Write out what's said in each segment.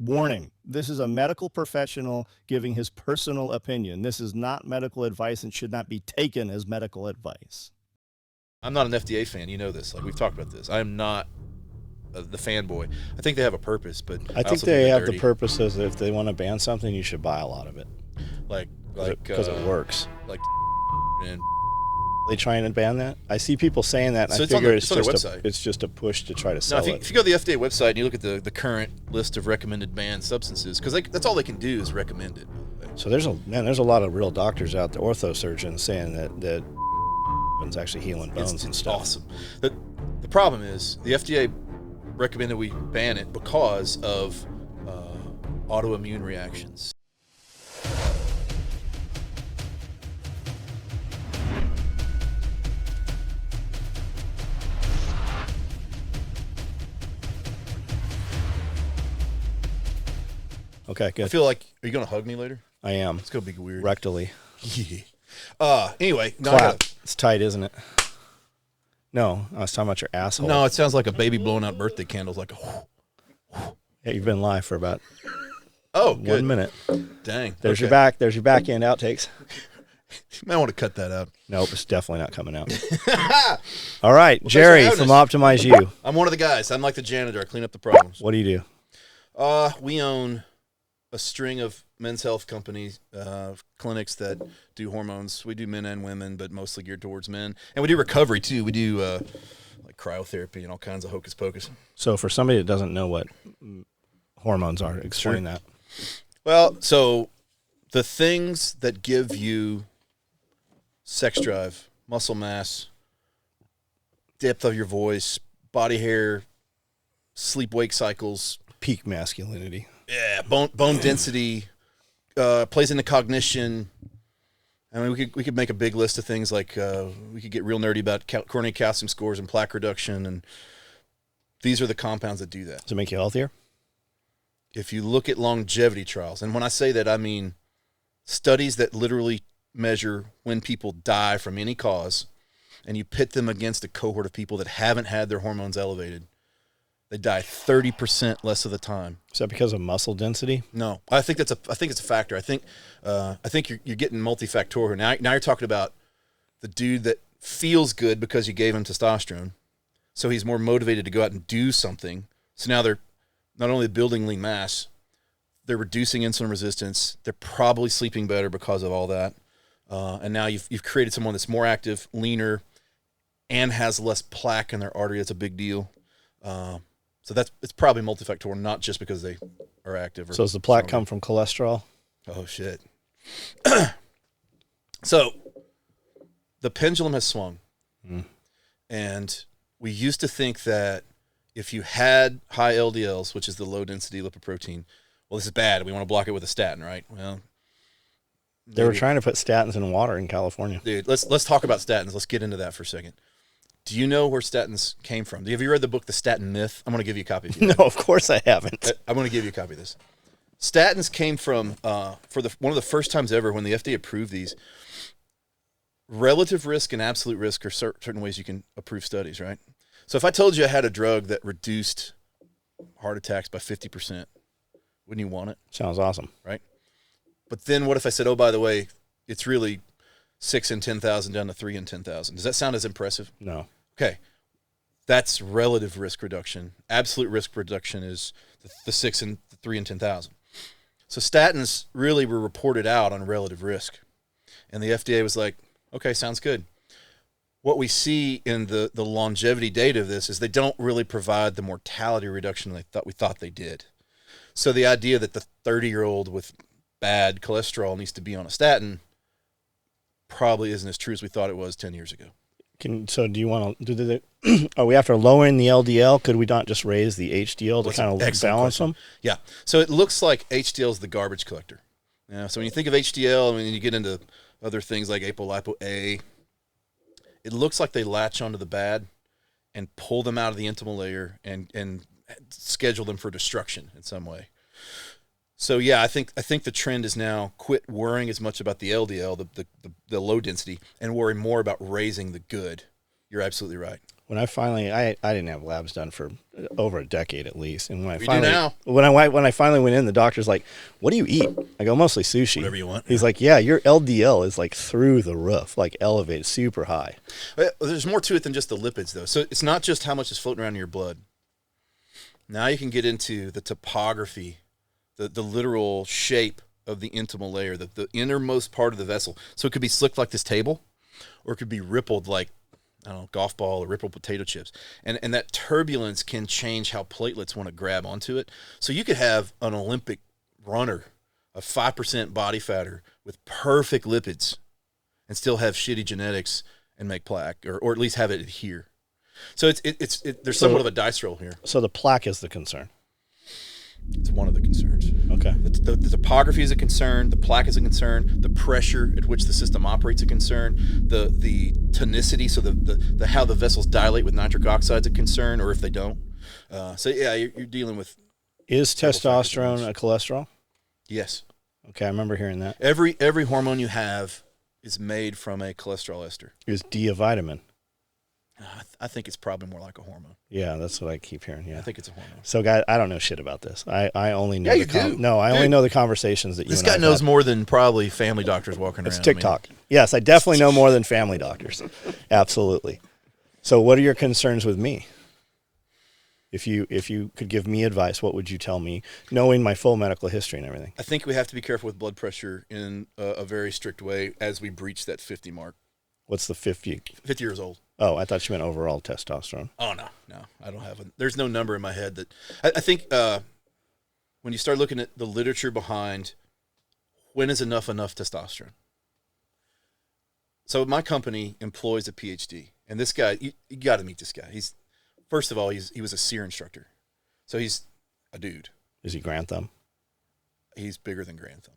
Warning, this is a medical professional giving his personal opinion. This is not medical advice and should not be taken as medical advice. I'm not an FDA fan. You know this. Like, we've talked about this. I am not the fanboy. I think they have a purpose, but I think also they have dirty. the purpose is if they want to ban something, you should buy a lot of it. Because it works. Like, and They trying to ban that? I see people saying that, and So I it's on figure the- it's it's on their just website. it's just a push to try to no, sell if you, it. if you go to the FDA website and you look at the current list of recommended banned substances, because that's all they can do is recommend it. So there's a lot of real doctors out there, orthosurgeons, saying that it's actually healing bones It's and stuff. awesome. The problem is the FDA recommended we ban it because of autoimmune reactions. Okay, I good. feel like, are you going to hug me later? I am It's going to be weird. rectally. Yeah. Anyway. Clap. It's tight, isn't it? No, I was talking about your asshole. No, it sounds like a baby blowing out birthday candles. Like, Yeah, you've been live for about oh, good. 1 minute. Dang. There's your Okay. back. There's your back end outtakes. You might want to cut that out. Nope, it's definitely not coming out. All right, Well, Jerry thanks for from having Optimize You. I'm one of the guys. I'm like the janitor. I clean up the problems. What do you do? We own a string of men's health companies, clinics that do hormones. We do men and women, but mostly geared towards men. And we do recovery, too. We do like cryotherapy and all kinds of hocus pocus. So for somebody that doesn't know what hormones are, explain that. Well, so the things that give you sex drive, muscle mass, depth of your voice, body hair, sleep-wake cycles, Peak masculinity. yeah, bone density, plays into cognition. I mean, we could make a big list of things like we could get real nerdy about coronary calcium scores and plaque reduction, and these are the compounds that do that. Does it make you healthier? If you look at longevity trials, and when I say that, I mean studies that literally measure when people die from any cause, and you pit them against a cohort of people that haven't had their hormones elevated, they die 30% less of the time. Is that because of muscle density? No, I think it's a factor. I think you're getting multifactorial. Now you're talking about the dude that feels good because you gave him testosterone, so he's more motivated to go out and do something. So now they're not only building lean mass, they're reducing insulin resistance. They're probably sleeping better because of all that. And now you've created someone that's more active, leaner, and has less plaque in their artery. That's a big deal. So it's probably multifactorial, not just because they are active. So does the plaque come from cholesterol? Oh, shit. So the pendulum has swung. And we used to think that if you had high LDLs, which is the low-density lipoprotein, well, this is bad. We want to block it with a statin, right? Well, They were trying to put statins in water in California. dude, let's talk about statins. Let's get into that for a second. Do you know where statins came from? Have you read the book, The Statin Myth? I'm going to give you a copy. If you No, of course I haven't. I'm going to give you a copy of this. Statins came from, one of the first times ever when the FDA approved these, relative risk and absolute risk are certain ways you can approve studies, right? So if I told you I had a drug that reduced heart attacks by 50%, wouldn't you want it? Sounds awesome. Right? But then what if I said, oh, by the way, it's really 6 in 10,000 down to 3 in 10,000? Does that sound as impressive? No. Okay. That's relative risk reduction. Absolute risk reduction is the 6 and 3 in 10,000. So statins really were reported out on relative risk. And the FDA was like, okay, sounds good. What we see in the longevity data of this is they don't really provide the mortality reduction we thought they did. So the idea that the 30-year-old with bad cholesterol needs to be on a statin probably isn't as true as we thought it was 10 years ago. So do you want to are we after lowering the LDL? Could we not just raise the HDL to kind of balance them? Yeah. So it looks like HDL is the garbage collector. Yeah. So when you think of HDL, I mean, you get into other things like apolipo-A, it looks like they latch onto the bad and pull them out of the intimal layer and schedule them for destruction in some way. So yeah, I think the trend is now quit worrying as much about the LDL, the low density, and worry more about raising the good. You're absolutely right. When I finally, I didn't have labs done for over a decade at least, and when I We do finally, now. when I finally went in, the doctor's like, "What do you eat?" I go, "Mostly sushi." Whatever you want. He's like, "Yeah, your LDL is like through the roof, like elevated, super high." There's more to it than just the lipids, though. So it's not just how much is floating around in your blood. Now you can get into the topography, the literal shape of the intimal layer, the innermost part of the vessel. So it could be slicked like this table, or it could be rippled like, I don't know, golf ball or rippled potato chips. And that turbulence can change how platelets want to grab onto it. So you could have an Olympic runner, a 5% body fatter with perfect lipids and still have shitty genetics and make plaque, or at least have it adhere. So there's somewhat of a dice roll here. So the plaque is the concern. It's one of the concerns. Okay. The topography is a concern. The plaque is a concern. The pressure at which the system operates a concern. The tonicity, so the how the vessels dilate with nitric oxide is a concern, or if they don't. So yeah, you're dealing with. Is testosterone a cholesterol? Yes. Okay, I remember hearing that. Every hormone you have is made from a cholesterol ester. Is D a vitamin? I think it's probably more like a hormone. Yeah, that's what I keep hearing. Yeah, I think it's a hormone. So, guy, I don't know shit about this. I only know. Yeah, you do. No, I only Dude. know the conversations that you. This and guy I've knows had. more than probably family doctors walking around. It's TikTok. Yes, I definitely know more than family doctors. Absolutely. So, what are your concerns with me? If you could give me advice, what would you tell me, knowing my full medical history and everything? I think we have to be careful with blood pressure in a very strict way as we breach that 50 mark. What's the 50? 50 years old. Oh, I thought you meant overall testosterone. Oh, no, I don't have there's no number in my head that, I think when you start looking at the literature behind when is enough testosterone. So my company employs a PhD, and this guy, you got to meet this guy. First of all, he was a SEER instructor. So he's a dude. Is he Grantham? He's bigger than Grantham.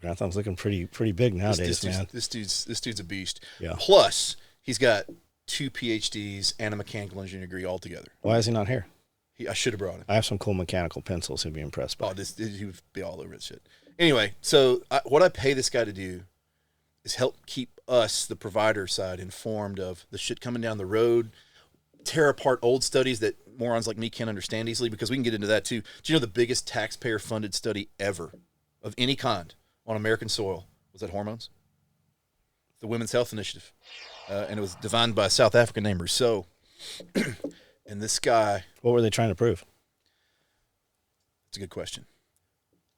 Grantham's looking pretty big nowadays, man. This dude's a beast. Yeah. Plus, he's got 2 PhDs and a mechanical engineering degree altogether. Why is he not here? I should have brought him. I have some cool mechanical pencils he'd be impressed by. Oh, he would be all over this shit. Anyway, so what I pay this guy to do is help keep us, the provider side, informed of the shit coming down the road, tear apart old studies that morons like me can't understand easily, because we can get into that too. Do you know the biggest taxpayer-funded study ever of any kind on American soil was that hormones? The Women's Health Initiative. And it was designed by a South African named Rousseau. And this guy... What were they trying to prove? It's a good question.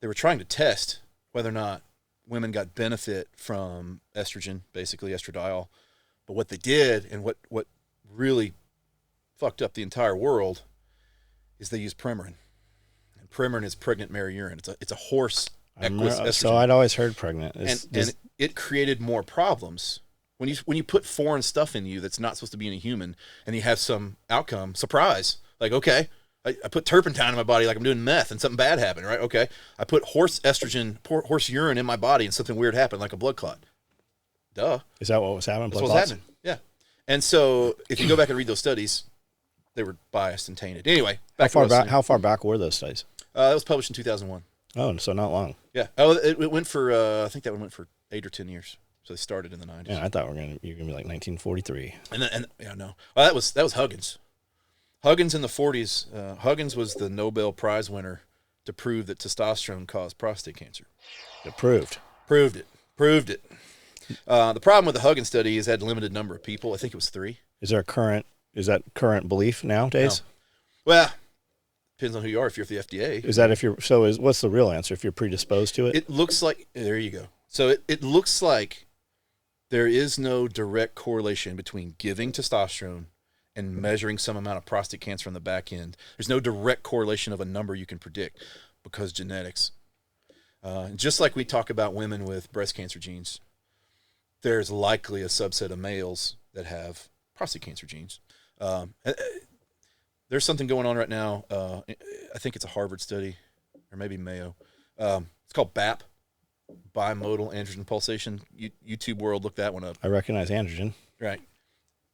They were trying to test whether or not women got benefit from estrogen, basically estradiol. But what they did, and what really fucked up the entire world, is they used Premarin. And Premarin is pregnant mare urine. It's a horse equus estrogen. So I'd always heard pregnant. And it created more problems. When you put foreign stuff in you that's not supposed to be in a human, and you have some outcome, surprise. Like, okay, I put turpentine in my body like I'm doing meth, and something bad happened, right? Okay, I put horse urine in my body, and something weird happened, like a blood clot. Duh. Is that what was happening? That's what was happening. Yeah. And so if you go back and read those studies, they were biased and tainted. Anyway, how far back were those studies? That was published in 2001. Oh, so not long. Yeah. Oh, it went for I think that one went for 8 or 10 years. So they started in the 90s. Yeah, I thought you're gonna be like 1943. And yeah, no. Well, that was Huggins. Huggins in the 40s. Huggins was the Nobel Prize winner to prove that testosterone caused prostate cancer. It proved it. The problem with the Huggins study is it had a limited number of people. I think it was 3. Is that current belief nowadays? No. Well, depends on who you are. If you're at the FDA, is that what's the real answer? If you're predisposed to it, it looks like there you go. So it looks like there is no direct correlation between giving testosterone and measuring some amount of prostate cancer on the back end. There's no direct correlation of a number you can predict because genetics. Just like we talk about women with breast cancer genes, there's likely a subset of males that have prostate cancer genes. There's something going on right now. I think it's a Harvard study, or maybe Mayo. It's called BAP, bimodal androgen pulsation. YouTube world, look that one up. I recognize androgen. Right.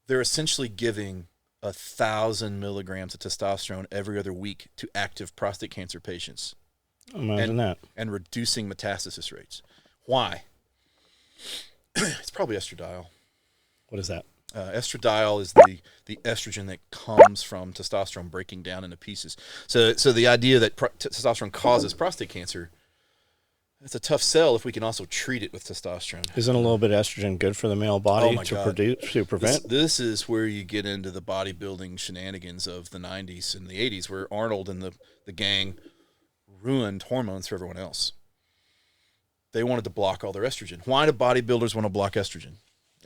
They're essentially giving 1,000 milligrams of testosterone every other week to active prostate cancer patients. Imagine that. And reducing metastasis rates. Why? It's probably estradiol. What is that? Estradiol is the estrogen that comes from testosterone breaking down into pieces. So the idea that testosterone causes prostate cancer, it's a tough sell if we can also treat it with testosterone. Isn't a little bit of estrogen good for the male body my to God. produce to prevent? This is where you get into the bodybuilding shenanigans of the 90s and the 80s, where Arnold and the gang ruined hormones for everyone else. They wanted to block all their estrogen. Why do bodybuilders want to block estrogen?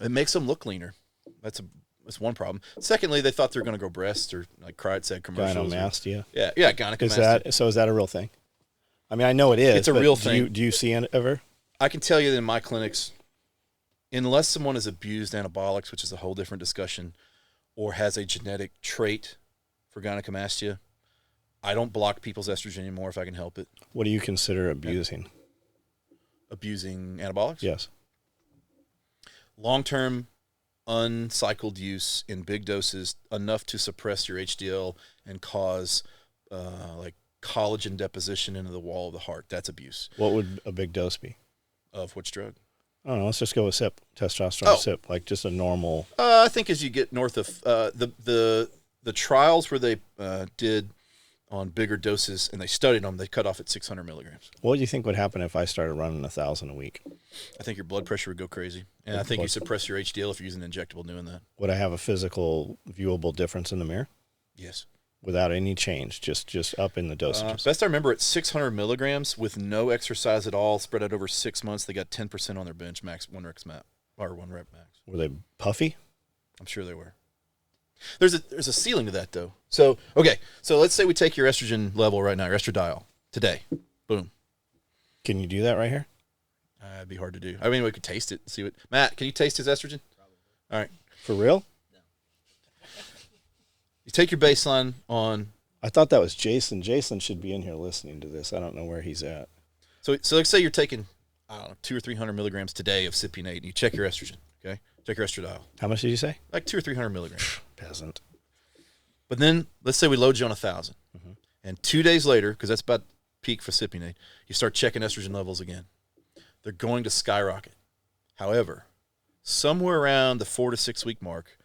It makes them look leaner. That's one problem. Secondly, they thought they were going to grow breasts, or like Cried said, commercials. Gynecomastia. Yeah, gynecomastia. Is that a real thing? I mean, I know it is. It's a real thing. Do you see it ever? I can tell you that in my clinics, unless someone has abused anabolics, which is a whole different discussion, or has a genetic trait for gynecomastia, I don't block people's estrogen anymore if I can help it. What do you consider abusing? Abusing anabolics? Yes. Long-term, uncycled use in big doses, enough to suppress your HDL and cause like collagen deposition into the wall of the heart. That's abuse. What would a big dose be? Of which drug? I don't know. Let's just go with SIP, testosterone SIP, like just a normal. I think as you get north of the trials where they did on bigger doses and they studied them, they cut off at 600 milligrams. What do you think would happen if I started running 1,000 a week? I think your blood pressure would go crazy, and I think you suppress your HDL if you're using an injectable doing that. Would I have a physical, viewable difference in the mirror? Yes. Without any change, just up in the dosages. Best I remember, at 600 milligrams with no exercise at all, spread out over 6 months, they got 10% on their bench max, one rep max. Were they puffy? I'm sure they were. There's a ceiling to that though. So let's say we take your estrogen level right now, your estradiol today. Boom. Can you do that right here? It'd be hard to do. I mean, we could taste it and see what. Matt, can you taste his estrogen? Probably. All right. For real? You take your baseline on. I thought that was Jason. Jason should be in here listening to this. I don't know where he's at. So let's say you're taking, I don't know, 200 or 300 milligrams today of cypionate, and you check your estrogen. Okay, check your estradiol. How much did you say? Like 200 or 300 milligrams. Peasant. But then let's say we load you on 1,000, and 2 days later, because that's about peak for cypionate, you start checking estrogen levels again. They're going to skyrocket. However, somewhere around the 4 to 6 week mark,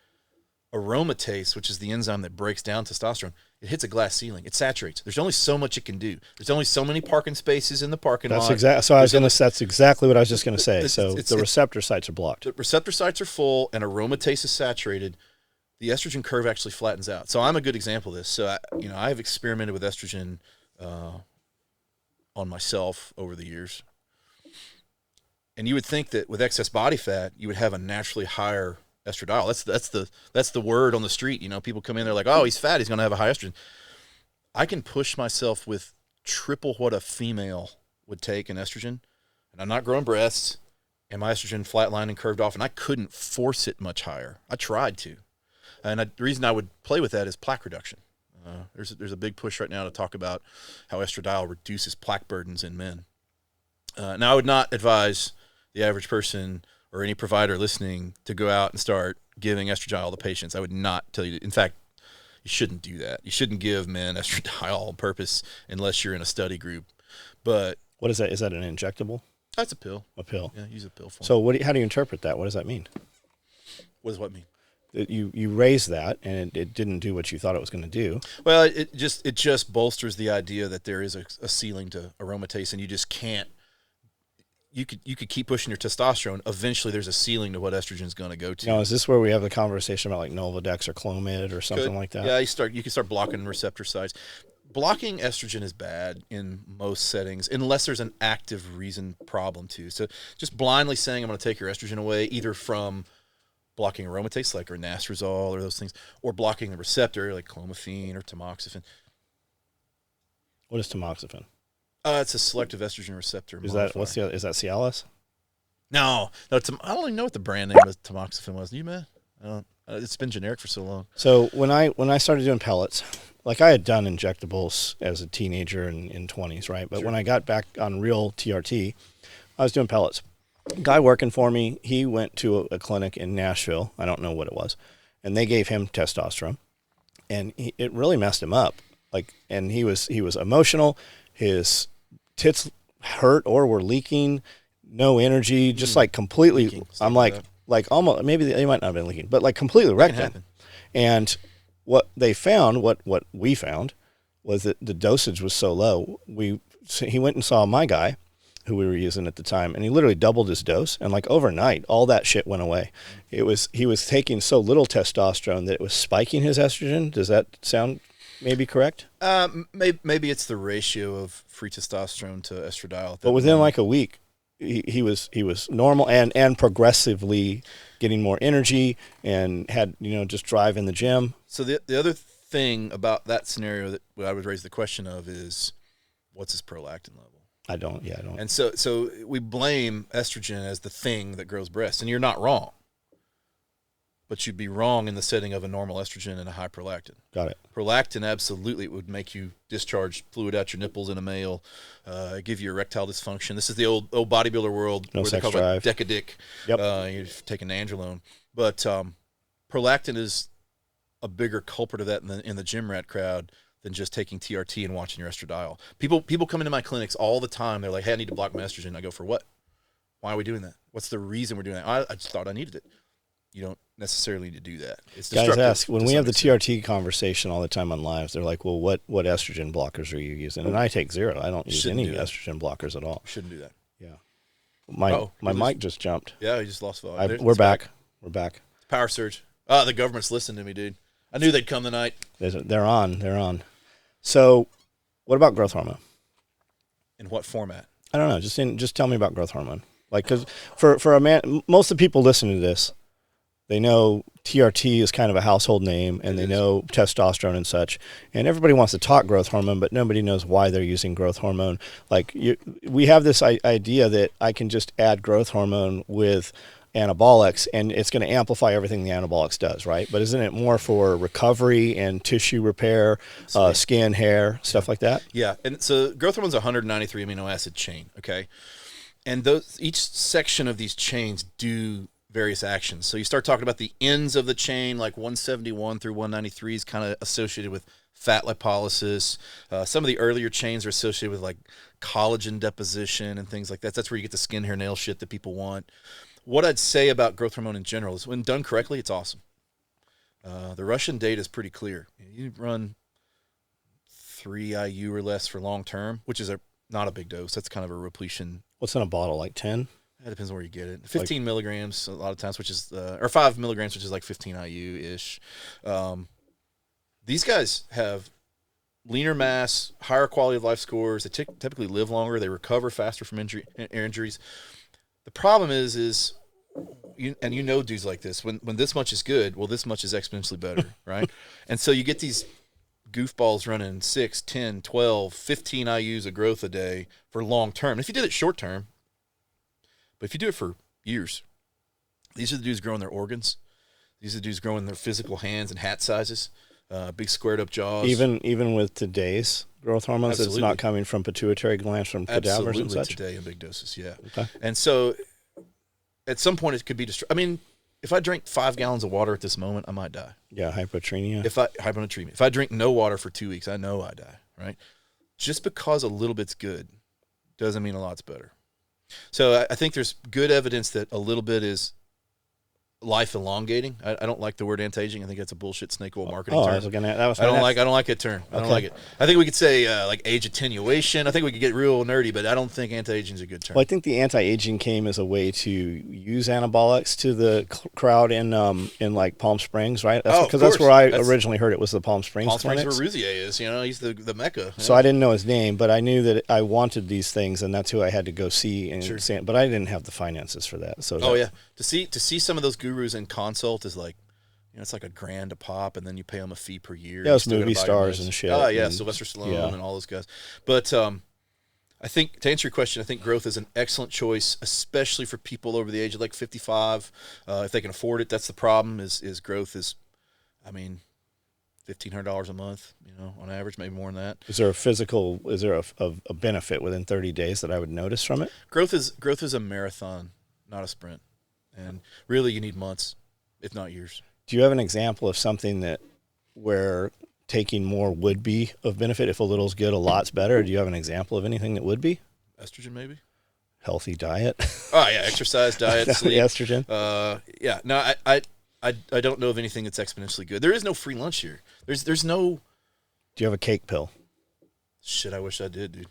aromatase, which is the enzyme that breaks down testosterone, it hits a glass ceiling. It saturates. There's only so much it can do. There's only so many parking spaces in the parking lot. That's exactly what I was just going to say. The receptor sites are blocked. The receptor sites are full, and aromatase is saturated. The estrogen curve actually flattens out. So I'm a good example of this. So I've experimented with estrogen on myself over the years, and you would think that with excess body fat, you would have a naturally higher estradiol. That's the word on the street. People come in, they're like, oh, he's fat, he's going to have a high estrogen. I can push myself with triple what a female would take in estrogen, and I'm not growing breasts, and my estrogen flatlined and curved off, and I couldn't force it much higher. I tried to, and the reason I would play with that is plaque reduction. There's a big push right now to talk about how estradiol reduces plaque burdens in men. Now, I would not advise the average person or any provider listening to go out and start giving estradiol to patients. I would not tell you. In fact, you shouldn't do that. You shouldn't give men estradiol on purpose unless you're in a study group. But what is that? Is that an injectable? That's a pill. A pill. Yeah, use a pill form. So how do you interpret that? What does that mean? What does what mean? You raised that, and it didn't do what you thought it was going to do. Well, it just bolsters the idea that there is a ceiling to aromatase, and you just can't. You could keep pushing your testosterone. Eventually, there's a ceiling to what estrogen's going to go to. Now, is this where we have the conversation about like Nolvadex or Clomid or something like that? Yeah, you can start blocking receptor sites. Blocking estrogen is bad in most settings unless there's an active reason problem too. So just blindly saying I'm going to take your estrogen away, either from blocking aromatase like anastrozole or those things, or blocking the receptor like clomiphene or tamoxifen. What is tamoxifen? It's a selective estrogen receptor. Is that Cialis? No. I don't even know what the brand name of tamoxifen was. You, man? It's been generic for so long. So when I started doing pellets, like I had done injectables as a teenager in 20s, right? But when I got back on real TRT, I was doing pellets. Guy working for me, he went to a clinic in Nashville. I don't know what it was, and they gave him testosterone, and it really messed him up. And he was emotional. His tits hurt or were leaking, no energy, just like completely. I'm like, like almost, maybe they might not have been leaking, but like completely wrecked him. happen. And what they found, what we found, was that the dosage was so low. He went and saw my guy, who we were using at the time, and he literally doubled his dose, and like overnight, all that shit went away. He was taking so little testosterone that it was spiking his estrogen. Does that sound maybe correct? Maybe it's the ratio of free testosterone to estradiol. At that But within point. like a week, he was normal and progressively getting more energy and had just drive in the gym. So the other thing about that scenario that I would raise the question of is, what's his prolactin level? I don't. And so we blame estrogen as the thing that grows breasts, and you're not wrong. But you'd be wrong in the setting of a normal estrogen and a high prolactin. Got it. Prolactin absolutely would make you discharge fluid out your nipples in a male, give you erectile dysfunction. This is the old bodybuilder world No where they sex call drive. it decadic. Yep. You're taking androlone. But prolactin is a bigger culprit of that in the gym rat crowd than just taking TRT and watching your estradiol. People come into my clinics all the time. They're like, hey, I need to block my estrogen. I go, for what? Why are we doing that? What's the reason we're doing that? I just thought I needed it. You don't necessarily need to do that. It's Guys destructive ask, when to we some have the extent. TRT conversation all the time on lives, they're like, well, what estrogen blockers are you using? And I take zero. I don't use Shouldn't any do that. estrogen blockers at all. Shouldn't do that. Yeah. My Uh-oh. mic just jumped. Yeah, you just lost volume. We're back. We're back. Power surge. The government's listening to me, dude. I knew they'd come tonight. They're on. So what about growth hormone? In what format? I don't know. Just tell me about growth hormone. Like, because for a man, most of the people listening to this, they know TRT is kind of a household name, and they know testosterone and such. And everybody wants to talk growth hormone, but nobody knows why they're using growth hormone. Like, we have this idea that I can just add growth hormone with anabolics, and it's going to amplify everything the anabolics does, right? But isn't it more for recovery and tissue repair, skin, hair, stuff like that? Yeah, and so growth hormone's a 193 amino acid chain, okay? And each section of these chains do various actions. So you start talking about the ends of the chain, like 171 through 193 is kind of associated with fat lipolysis. Some of the earlier chains are associated with like collagen deposition and things like that. That's where you get the skin, hair, nail shit that people want. What I'd say about growth hormone in general is when done correctly, it's awesome. The Russian data is pretty clear. You run 3 IU or less for long term, which is not a big dose. That's kind of a repletion. What's in a bottle, like 10? That depends on where you get it. 15 milligrams a lot of times, which is or 5 milligrams, which is like 15 IU-ish. These guys have leaner mass, higher quality of life scores. They typically live longer. They recover faster from injuries. The problem is you know dudes like this, when this much is good, well, this much is exponentially better, right? And so you get these goofballs running 6, 10, 12, 15 IUs of growth a day for long term. If you did it short term, but if you do it for years, these are the dudes growing their organs. These are the dudes growing their physical hands and hat sizes, big squared up jaws. Even with today's growth hormones, Absolutely. it's not coming from pituitary glands from cadavers and Absolutely such? today in big doses, yeah. Okay. And so at some point it could be I mean, if I drink 5 gallons of water at this moment, I might die. Yeah, hypotremia. Hyponatremia. If I drink no water for 2 weeks, I know I die, right? Just because a little bit's good doesn't mean a lot's better. So I think there's good evidence that a little bit is life elongating. I don't like the word anti-aging. I think that's a bullshit snake oil marketing term. I don't like that term. I don't like it. I think we could say like age attenuation. I think we could get real nerdy, but I don't think anti-aging is a good term. Well, I think the anti-aging came as a way to use anabolics to the crowd in like Palm Springs, right? Because that's where I originally heard it was the Palm Springs. Palm Springs clinics. where Rousier is. You know, he's the mecca. So I didn't know his name, but I knew that I wanted these things, and that's who I had to go see. And see, but I didn't have the finances for that. So to see some of those gurus in consult is like, you know, it's like $1,000 a pop, and then you pay them a fee per year. Yeah, it's movie stars and shit. Oh yeah, and, Sylvester Stallone and all those guys. But I think to answer your question, I think growth is an excellent choice, especially for people over the age of like 55, if they can afford it. That's the problem. Is growth is, I mean, $1,500 a month, you know, on average, maybe more than that. Is there a benefit within 30 days that I would notice from it? Growth is a marathon, not a sprint, and really you need months, if not years. Do you have an example of something where taking more would be of benefit? If a little's good, a lot's better. Do you have an example of anything that would be? Estrogen, maybe. Healthy diet. Oh yeah, exercise, diet, sleep, Estrogen. Yeah, no, I don't know of anything that's exponentially good. There is no free lunch here. There's no Do you have a cake pill? shit. I wish I did, dude.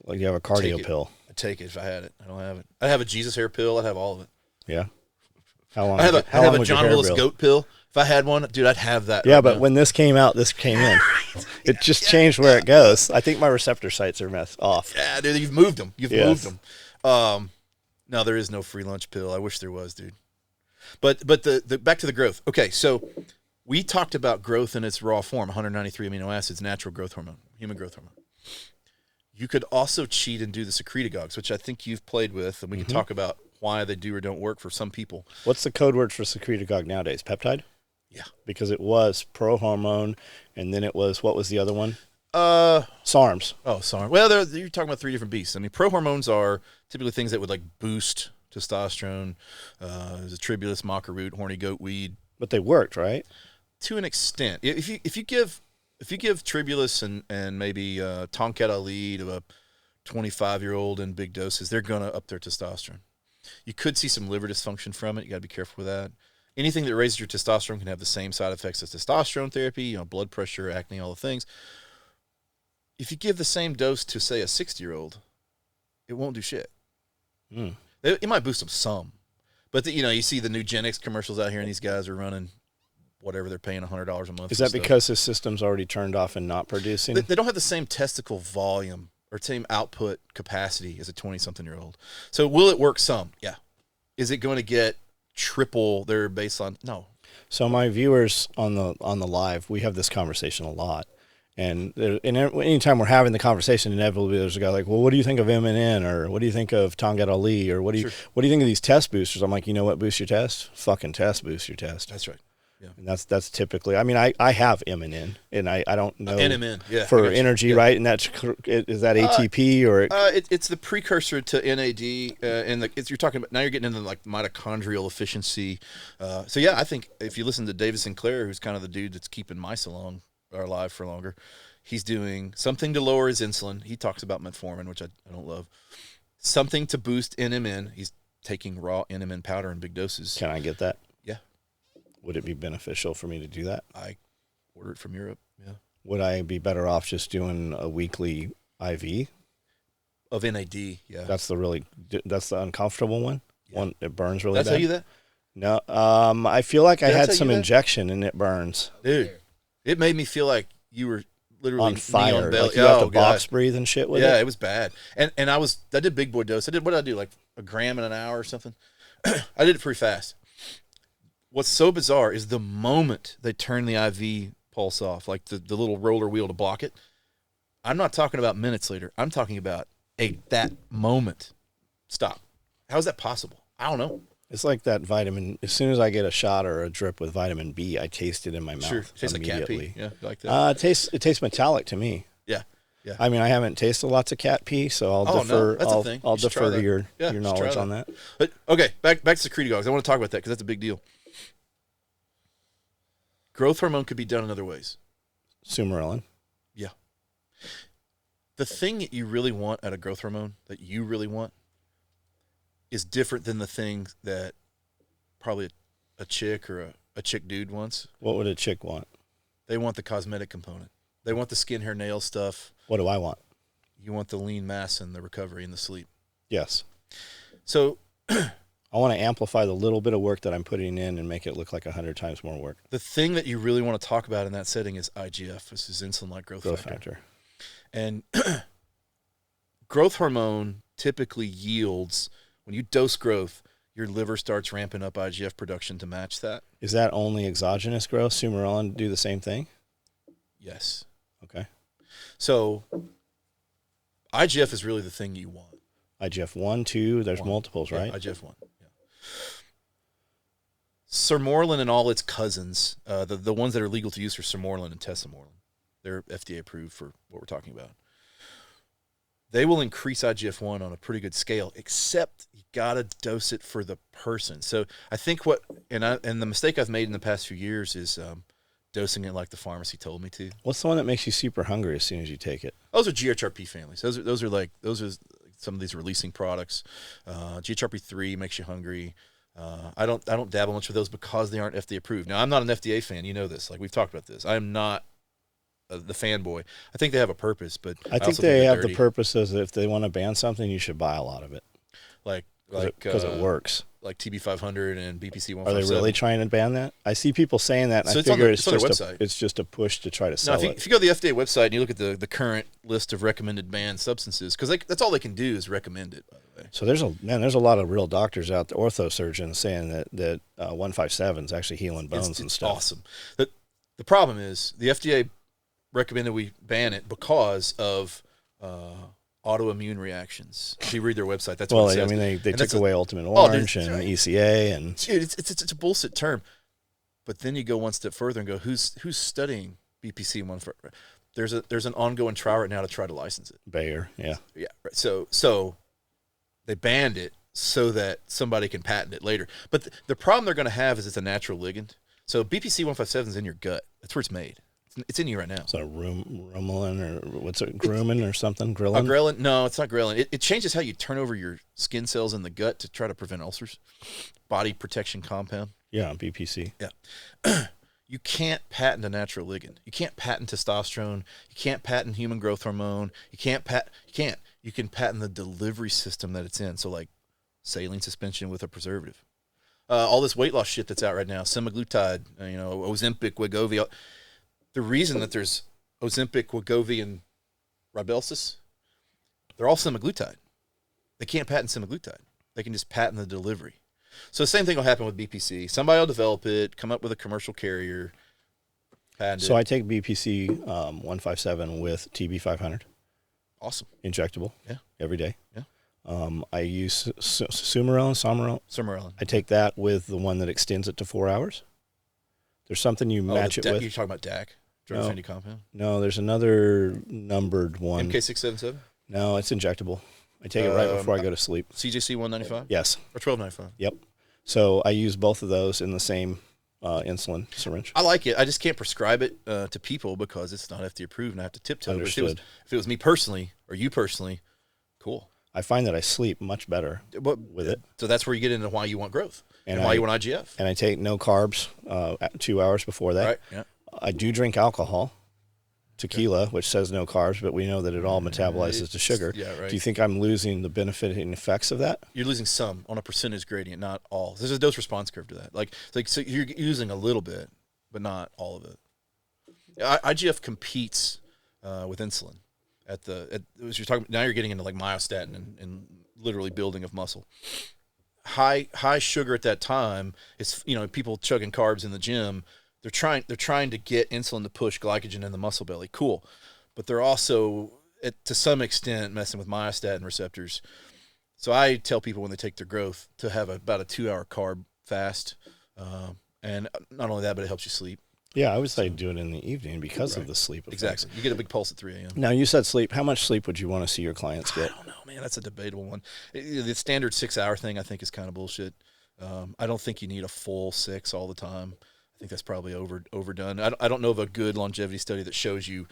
Like you have a Take cardio it. pill? I'd take it if I had it. I don't have it. I'd have a Jesus hair pill. I'd have all of it. Yeah. How long? I'd how have long a would your John hair Willis grow? goat pill. If I had one, dude, I'd have that. Yeah, right but now. when this came out, this came in. It just changed where it goes. I think my receptor sites are messed off. Yeah, dude, you've moved them. You've Yes. moved them. No, there is no free lunch pill. I wish there was, dude. But the back to the growth. Okay, so we talked about growth in its raw form, 193 amino acids, natural growth hormone, human growth hormone. You could also cheat and do the secretagogues, which I think you've played with, and we can talk about why they do or don't work for some people. What's the code word for secretagogue nowadays? Peptide? Yeah. Because it was prohormone, and then it was, what was the other one? Uh SARMs. oh, sorry. Well, you're talking about three different beasts. I mean, prohormones are typically things that would like boost testosterone. There's a tribulus, maca root, horny goat weed. But they worked, right? To an extent, if you give tribulus and maybe Tonkat Ali to a 25-year-old in big doses, they're gonna up their testosterone. You could see some liver dysfunction from it. You got to be careful with that. Anything that raises your testosterone can have the same side effects as testosterone therapy. You know, blood pressure, acne, all the things. If you give the same dose to say a 60-year-old, it won't do shit. Mm. It might boost them some, but you see the Nugenix commercials out here, and these guys are running whatever they're paying $100 a month. Is that because his system's already turned off and not producing? They don't have the same testicle volume or same output capacity as a 20-something-year-old. So will it work some? Yeah. Is it going to get triple their baseline? No. So my viewers on the live, we have this conversation a lot. And anytime we're having the conversation, inevitably there's a guy like, well, what do you think of MNN? Or what do you think of Tongat Ali? Or what do you think of these test boosters? I'm like, you know what boosts your test? Fucking test boost your test. That's right. Yeah. And that's typically, I mean, I have MNN, and I don't know NMN, yeah, for energy, yeah. Right? And is that ATP or? It's the precursor to NAD, and you're talking about now. You're getting into like mitochondrial efficiency. So yeah, I think if you listen to David Sinclair, who's kind of the dude that's keeping mice alive for longer, he's doing something to lower his insulin. He talks about metformin, which I don't love. Something to boost NMN. He's taking raw NMN powder in big doses. Can I get that? Yeah. Would it be beneficial for me to do that? I order it from Europe. Yeah. Would I be better off just doing a weekly IV of NAD? Yeah. That's the uncomfortable one. Yeah. One it burns really Did I bad. tell you that? No. I feel like I Did I had tell some you that? injection and it burns. Dude, it made me feel like you were literally On fire. neon belly. Like you have to Oh, box God. breathe and shit with Yeah, it. it was bad. And I did big boy dose. What did I do? Like a gram in an hour or something? I did it pretty fast. What's so bizarre is the moment they turn the IV pulse off, like the little roller wheel to block it, I'm not talking about minutes later. I'm talking about that moment. Stop. How is that possible? I don't know. It's like that vitamin. As soon as I get a shot or a drip with vitamin B, I taste it in my mouth Sure. Tastes like cat immediately. pee. Yeah, you like that. It tastes metallic to me. Yeah. Yeah. I mean, I haven't tasted lots of cat pee, so I'll Oh, defer. no, that's a thing. I'll You should try defer to that. your Yeah, you should try knowledge that. on that. But okay, back to secretagogues. I want to talk about that because that's a big deal. Growth hormone could be done in other ways. Sumarelin. Yeah. The thing that you really want out of growth hormone, that you really want, is different than the thing that probably a chick or a chick dude wants. What would a chick want? They want the cosmetic component. They want the skin, hair, nail stuff. What do I want? You want the lean mass and the recovery and the sleep. Yes. So I want to amplify the little bit of work that I'm putting in and make it look like 100 times more work. the thing that you really want to talk about in that setting is IGF. This is insulin-like growth Growth factor. factor. And growth hormone typically yields, when you dose growth, your liver starts ramping up IGF production to match that. Is that only exogenous growth? Sumarelin do the same thing? Yes. Okay. So IGF is really the thing you want. IGF 1, 2, there's One. multiples, Yeah, right? IGF 1. Yeah. Sermorelin and all its cousins, the ones that are legal to use are Sermorelin and Tesamorelin. They're FDA approved for what we're talking about. They will increase IGF-1 on a pretty good scale, except you got to dose it for the person. So I think and the mistake I've made in the past few years is dosing it like the pharmacy told me to. What's the one that makes you super hungry as soon as you take it? Those are GHRP families. Those are some of these releasing products. GHRP3 makes you hungry. I don't dabble much with those because they aren't FDA approved. Now, I'm not an FDA fan. You know this. Like, we've talked about this. I am not the fanboy. I think they have a purpose, but I think also they they're have dirty. the purpose is if they want to ban something, you should buy a lot of it because it works. Like TB500 and BPC 157. Are they really trying to ban that? I see people saying that, and So I it's on figure their- it's it's on their just website. it's just a push to try to No, sell if you, it. if you go to the FDA website and you look at the current list of recommended banned substances, because that's all they can do is recommend it, by the way. So there's a lot of real doctors out there, orthosurgeons, saying that 157 is actually healing bones It's and stuff. awesome. The problem is the FDA recommended we ban it because of autoimmune reactions. If you read their website, that's Well, what it I says. mean, they And took that's away Ultimate Oh, dude, Orange that's and right. ECA, and Dude, it's a bullshit term. But then you go one step further and go, who's studying BPC one for? There's an ongoing trial right now to try to license it. Bayer. Yeah, Yeah. Right. So they banned it so that somebody can patent it later. But the problem they're going to have is it's a natural ligand. So BPC 157 is in your gut. That's where it's made. It's in you right now. so Rumelin or what's it, Grumman or something, Oh, Grillin? ghrelin? No, it's not ghrelin. It changes how you turn over your skin cells in the gut to try to prevent ulcers. Body protection compound. Yeah, BPC. Yeah. You can't patent a natural ligand. You can't patent testosterone. You can't patent human growth hormone. You can't. You can patent the delivery system that it's in. So like saline suspension with a preservative. All this weight loss shit that's out right now, semaglutide, Ozempic, Wegovy. The reason that there's Ozempic, Wegovy, and Rybelsus, they're all semaglutide. They can't patent semaglutide. They can just patent the delivery. So the same thing will happen with BPC. Somebody will develop it, come up with a commercial carrier, patent So it. I take BPC 157 with TB 500 Awesome. injectable. Yeah. Every day. Yeah. I use Sumarone. Sermorelin. I take that with the one that extends it to 4 hours. There's something you match it with. You're talking about DAC, drug No. affinity compound? No, there's another numbered one. MK677? No, it's injectable. I take it right before I go to sleep. CJC 195? Yes. Or 1295? Yep. So I use both of those in the same insulin syringe. I like it. I just can't prescribe it to people because it's not FDA approved and I have to tiptoe. But Understood. if it was me personally or you personally, cool. I find that I sleep much better with it. So that's where you get into why you want growth and And why I- you want IGF. And I take no carbs at 2 hours before that. Right? Yeah. I do drink alcohol, tequila, which says no carbs, but we know that it all metabolizes to sugar. Yeah, right. Do you think I'm losing the benefiting effects of that? You're losing some on a percentage gradient, not all. There's a dose response curve to that. So you're using a little bit, but not all of it. IGF competes with insulin as you're talking. Now you're getting into like myostatin and literally building of muscle. High sugar at that time is people chugging carbs in the gym. They're trying to get insulin to push glycogen in the muscle belly. Cool, but they're also to some extent messing with myostatin receptors. So I tell people when they take their growth to have about a 2-hour carb fast, and not only that, but it helps you sleep. Yeah, I would say do it in the evening because of the sleep effects. Exactly, you get a big pulse at 3 a.m. Now, you said sleep. How much sleep would you want to see your clients I get? don't know, man. That's a debatable one. The standard 6-hour thing I think is kind of bullshit. I don't think you need a full 6 all the time. I think that's probably overdone. I don't know of a good longevity study that shows you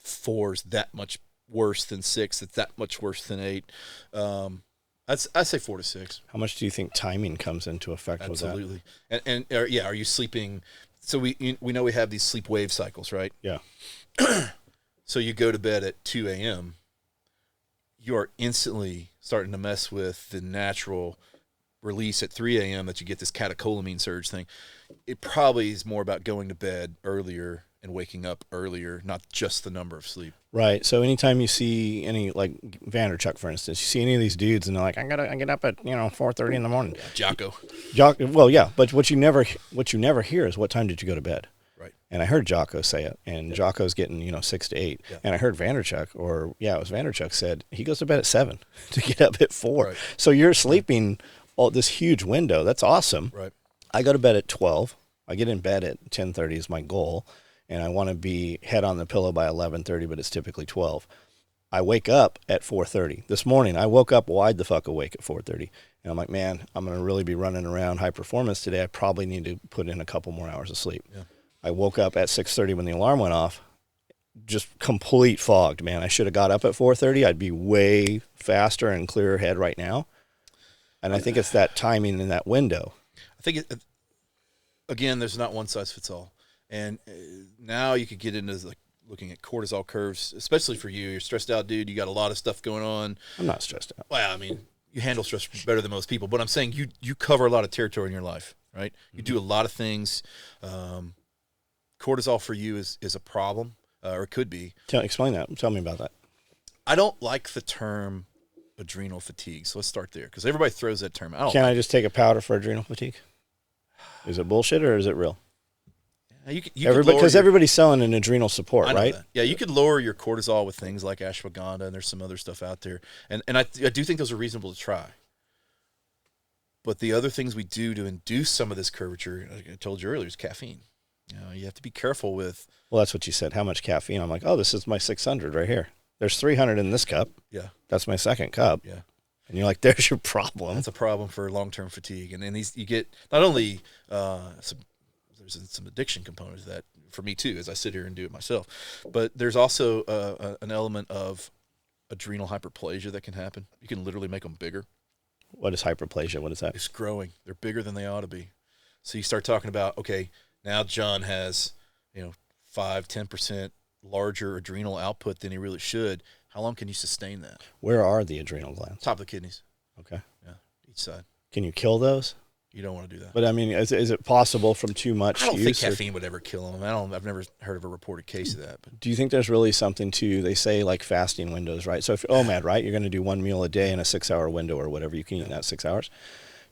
4's that much worse than 6. That's that much worse than 8. I'd say 4 to 6. How much do you think timing comes into effect with that? Absolutely. Are you sleeping? So we know we have these sleep wave cycles, right? Yeah. So you go to bed at 2 a.m. You are instantly starting to mess with the natural release at 3 a.m. that you get this catecholamine surge thing. It probably is more about going to bed earlier and waking up earlier, not just the number of sleep. Right. So anytime you see any, like Vanderchuck, for instance, you see any of these dudes and they're like, I get up at 4:30 in the morning. Jocko. Well, yeah, but what you never hear is what time did you go to bed? Right. And I heard Jocko say it, and Jocko's getting 6 to 8, Yeah. and I heard Vanderchuck said he goes to bed at 7 to get up at 4. Right. So you're sleeping all this huge window. That's awesome. Right. I go to bed at 12. I get in bed at 10:30 is my goal, and I want to be head on the pillow by 11:30, but it's typically 12. I wake up at 4:30. This morning, I woke up wide the fuck awake at 4:30, and I'm like, man, I'm going to really be running around high performance today. I probably need to put in a couple more hours of sleep. Yeah. I woke up at 6:30 when the alarm went off. just complete fogged, man. I should have got up at 4:30. I'd be way faster and clearer head right now. And I think it's that timing in that window. I think again, there's not one size fits all. And now you could get into like looking at cortisol curves, especially for you. You're stressed out, dude. You got a lot of stuff going on. I'm not stressed out. Well, I mean, you handle stress better than most people, but I'm saying you cover a lot of territory in your life, right? You do a lot of things. Cortisol for you is a problem, or it could be. Explain that. Tell me about that. I don't like the term adrenal fatigue, so let's start there because everybody throws that term. Can I just take a powder for adrenal fatigue? Is it bullshit or is it real? Because everybody's selling an adrenal support, right? That. Yeah, you could lower your cortisol with things like ashwagandha, and there's some other stuff out there. And I do think those are reasonable to try. But the other things we do to induce some of this curvature, like I told you earlier, is caffeine. You have to be careful with. Well, that's what you said. How much caffeine? I'm like, oh, this is my 600 right here. There's 300 in this cup. Yeah. That's my second cup. Yeah. And you're like, there's your problem. That's a problem for long-term fatigue. And then you get not only there's some addiction component to that for me too, as I sit here and do it myself, but there's also an element of adrenal hyperplasia that can happen. You can literally make them bigger. What is hyperplasia? What is that? It's growing. They're bigger than they ought to be. So you start talking about, okay, now John has 5-10% larger adrenal output than he really should. How long can you sustain that? Where are the adrenal glands? Top of the kidneys. Okay. Yeah, each side. Can you kill those? You don't want to do that. But I mean, is it possible from too much I don't use? think caffeine would ever kill them. I've never heard of a reported case of that. But do you think there's really something to, they say like fasting windows, right? So if OMAD, right, you're going to do one meal a day in a 6-hour window or whatever, you can eat in that 6 hours.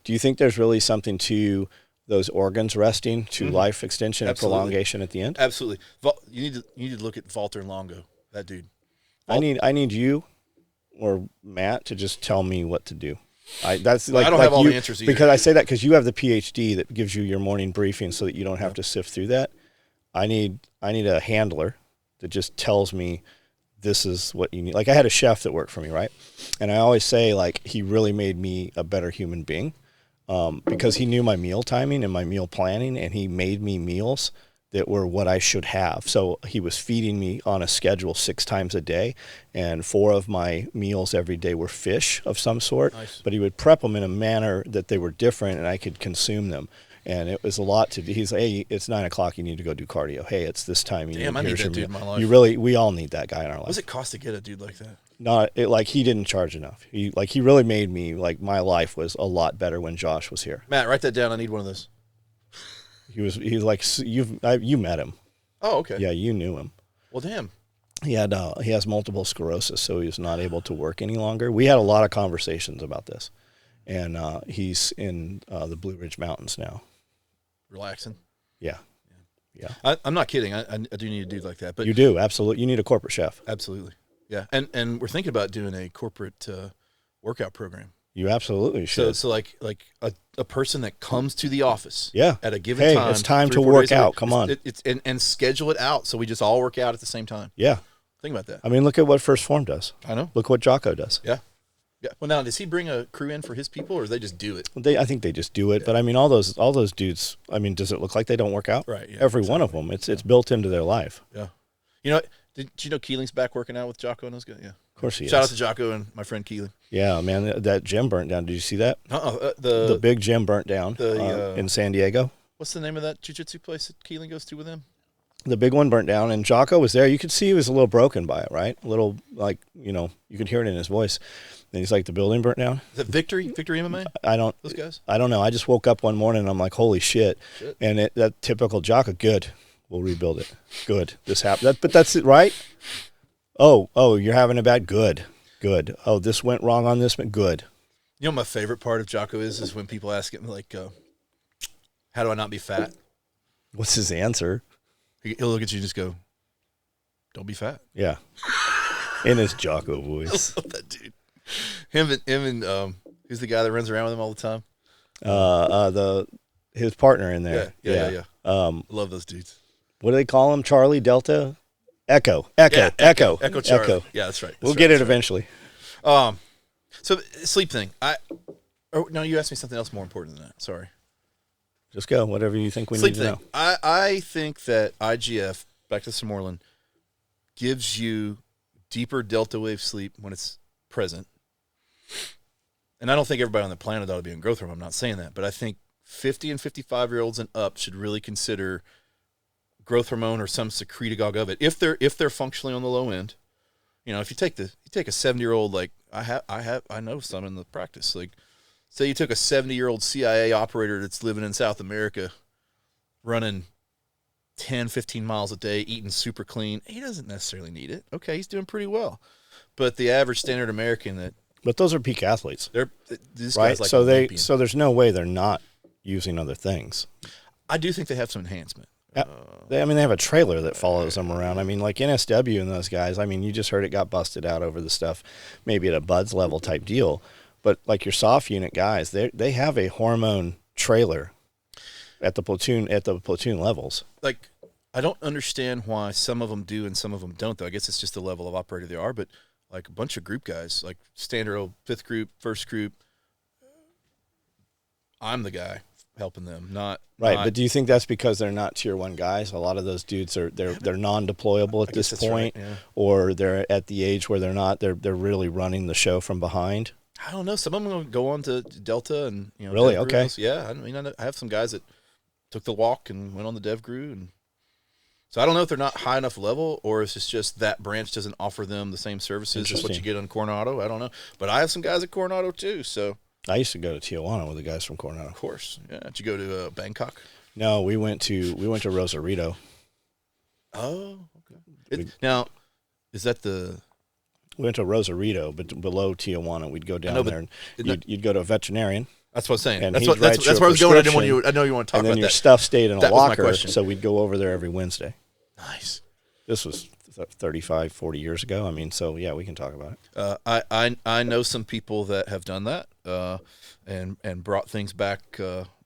Do you think there's really something to those organs resting, to life extension and prolongation at the end? Absolutely. You need to look at Walter Longo, that dude. I need you or Matt to just tell me what to do. I don't have all the answers either. Because I say that because you have the PhD that gives you your morning briefing so that you don't have to sift through that. I need a handler that just tells me this is what you need. Like I had a chef that worked for me, right? And I always say like he really made me a better human being because he knew my meal timing and my meal planning, and he made me meals that were what I should have. So he was feeding me on a schedule 6 times a day, and 4 of my meals every day were fish of some sort. Nice. But he would prep them in a manner that they were different and I could consume them. And it was a lot to do. He's like, hey, it's 9 o'clock, you need to go do cardio. Hey, it's this time. Damn, I need that dude in my life. We all need that guy in our life. What does it cost to get a dude like that? He didn't charge enough. He really made me, like, my life was a lot better when Josh was here. Matt, write that down. I need one of those. He's like, you met him. Oh, okay. Yeah, you knew him. Well, damn. He has multiple sclerosis, so he's not able to work any longer. We had a lot of conversations about this, and he's in the Blue Ridge Mountains now. Relaxing. Yeah. I'm not kidding. I do need a dude like that. But you do, absolutely. You need a corporate chef. Absolutely. Yeah, and we're thinking about doing a corporate workout program. You absolutely should. So like a person that comes to the office at a given time. Hey, it's time to work out. Come on. And schedule it out so we just all work out at the same time. Yeah. Think about that. I mean, look at what First Form does. I know. Look what Jocko does. Yeah. Yeah. Well, now, does he bring a crew in for his people, or do they just do it? I think they just do it. Yeah. But I mean, all those dudes. I mean, does it look like they don't work out? Right. Yeah, Every one of them. It's built into their life. Yeah. You know, did you know Keeling's back working out with Jocko and those guys? Yeah. Of course he is. Shout out to Jocko and my friend Keeling. Yeah, man, that gym burnt down. Did you see that? The big gym burnt down in San Diego. What's the name of that jiu-jitsu place that Keeling goes to with him? The big one burnt down, and Jocko was there. You could see he was a little broken by it, right? A little, like, you could hear it in his voice. And he's like, the building burnt down. Is it Victory MMA? Those guys? I don't know. I just woke up one morning and I'm like, holy shit. And that typical Jocko, good. We'll rebuild it. Good. This happened. But that's it, right? Oh, you're having a bad? Good. Oh, this went wrong on this one? Good. You know what my favorite part of Jocko is when people ask him, like, how do I not be fat? What's his answer? He'll look at you and just go, don't be fat. Yeah. In his Jocko voice. I love that dude. Him and who's the guy that runs around with him all the time? His partner in there. Yeah. Love those dudes. What do they call him? Charlie, Delta? Echo. Charlie. Echo. Yeah, that's right. We'll get it eventually. So sleep thing. No, you asked me something else more important than that. Sorry. Just go. Whatever you think we sleep need to thing. know. I think that IGF, back to Summerlin, gives you deeper delta wave sleep when it's present. And I don't think everybody on the planet ought to be on growth hormone. I'm not saying that, but I think 50 and 55-year-olds and up should really consider growth hormone or some secretagogue of it if they're functionally on the low end. You know, if you take a 70-year-old, like I know some in the practice, like say you took a 70-year-old CIA operator that's living in South America, running 10, 15 miles a day, eating super clean. He doesn't necessarily need it. Okay, he's doing pretty well. But the average standard American But those are peak athletes, this right? guy's like So Olympian. so there's no way they're not using other things. I do think they have some enhancement. They have a trailer that follows them around. I mean, like NSW and those guys, I mean, you just heard it got busted out over the stuff, maybe at a buds level type deal. But like your soft unit guys, they have a hormone trailer at the platoon levels. Like, I don't understand why some of them do and some of them don't, though. I guess it's just the level of operator they are. But like a bunch of group guys, like standard old 5th group, 1st group, I'm the guy helping them, not right. But do you think that's because they're not tier 1 guys? A lot of those dudes they're non-deployable at this point, right, yeah. Or they're at the age where they're really running the show from behind. I don't know. Some of them will go on to Delta and really Dev okay. Groups. Yeah, I mean, I have some guys that took the walk and went on the Dev Gru, and so I don't know if they're not high enough level or if it's just that branch doesn't offer them the same services as what you get on Coronado. I don't know, but I have some guys at Coronado too. So I used to go to Tijuana with the guys from Coronado. of course, yeah. Did you go to Bangkok? No, we went to Rosarito. Oh, okay. Now, is that the? We went to Rosarito, but below Tijuana, we'd go down there, and you'd go to a veterinarian. That's what I'm saying. And That's he'd what write you a where I was going. prescription, I know you want to talk and then about your that. stuff stayed in a That was my locker, question. so we'd go over there every Wednesday. Nice. This was 35, 40 years ago. I mean, so yeah, we can talk about it. I know some people that have done that and brought things back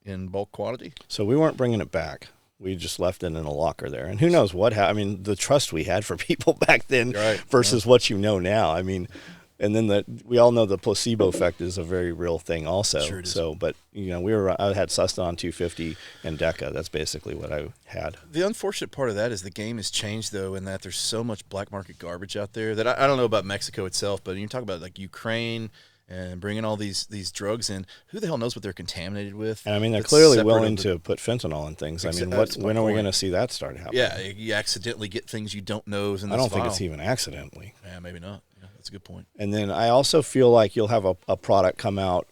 in bulk quantity. So we weren't bringing it back. We just left it in a locker there. And who knows what happened. I mean, the trust we had for people back then versus what you know now. I mean, and then we all know the placebo effect is a very real thing also. Sure it is. So, but I had Suston 250 and Deca. That's basically what I had. The unfortunate part of that is the game has changed, though, in that there's so much black market garbage out there that I don't know about Mexico itself, but you talk about like Ukraine and bringing all these drugs in. Who the hell knows what they're contaminated with? And I mean, they're That's clearly separate willing of the- to put fentanyl in things. I mean, That's my when are we point. going to see that start happening? Yeah, you accidentally get things you don't know is in this I don't think vial. it's even accidentally. Yeah, maybe not. Yeah, that's a good point. And then I also feel like you'll have a product come out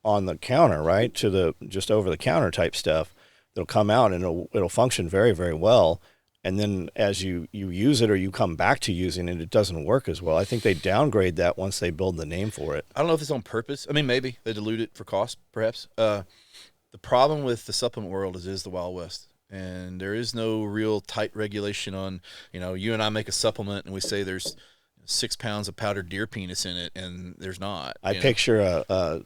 on the counter, right, to the just over the counter type stuff. It'll come out and it'll function very, very well. And then as you use it or you come back to using it, it doesn't work as well. I think they downgrade that once they build the name for it. I don't know if it's on purpose. I mean, maybe they dilute it for cost, perhaps. The problem with the supplement world is the Wild West, and there is no real tight regulation on. You and I make a supplement, and we say there's 6 pounds of powdered deer penis in it, and there's not. I picture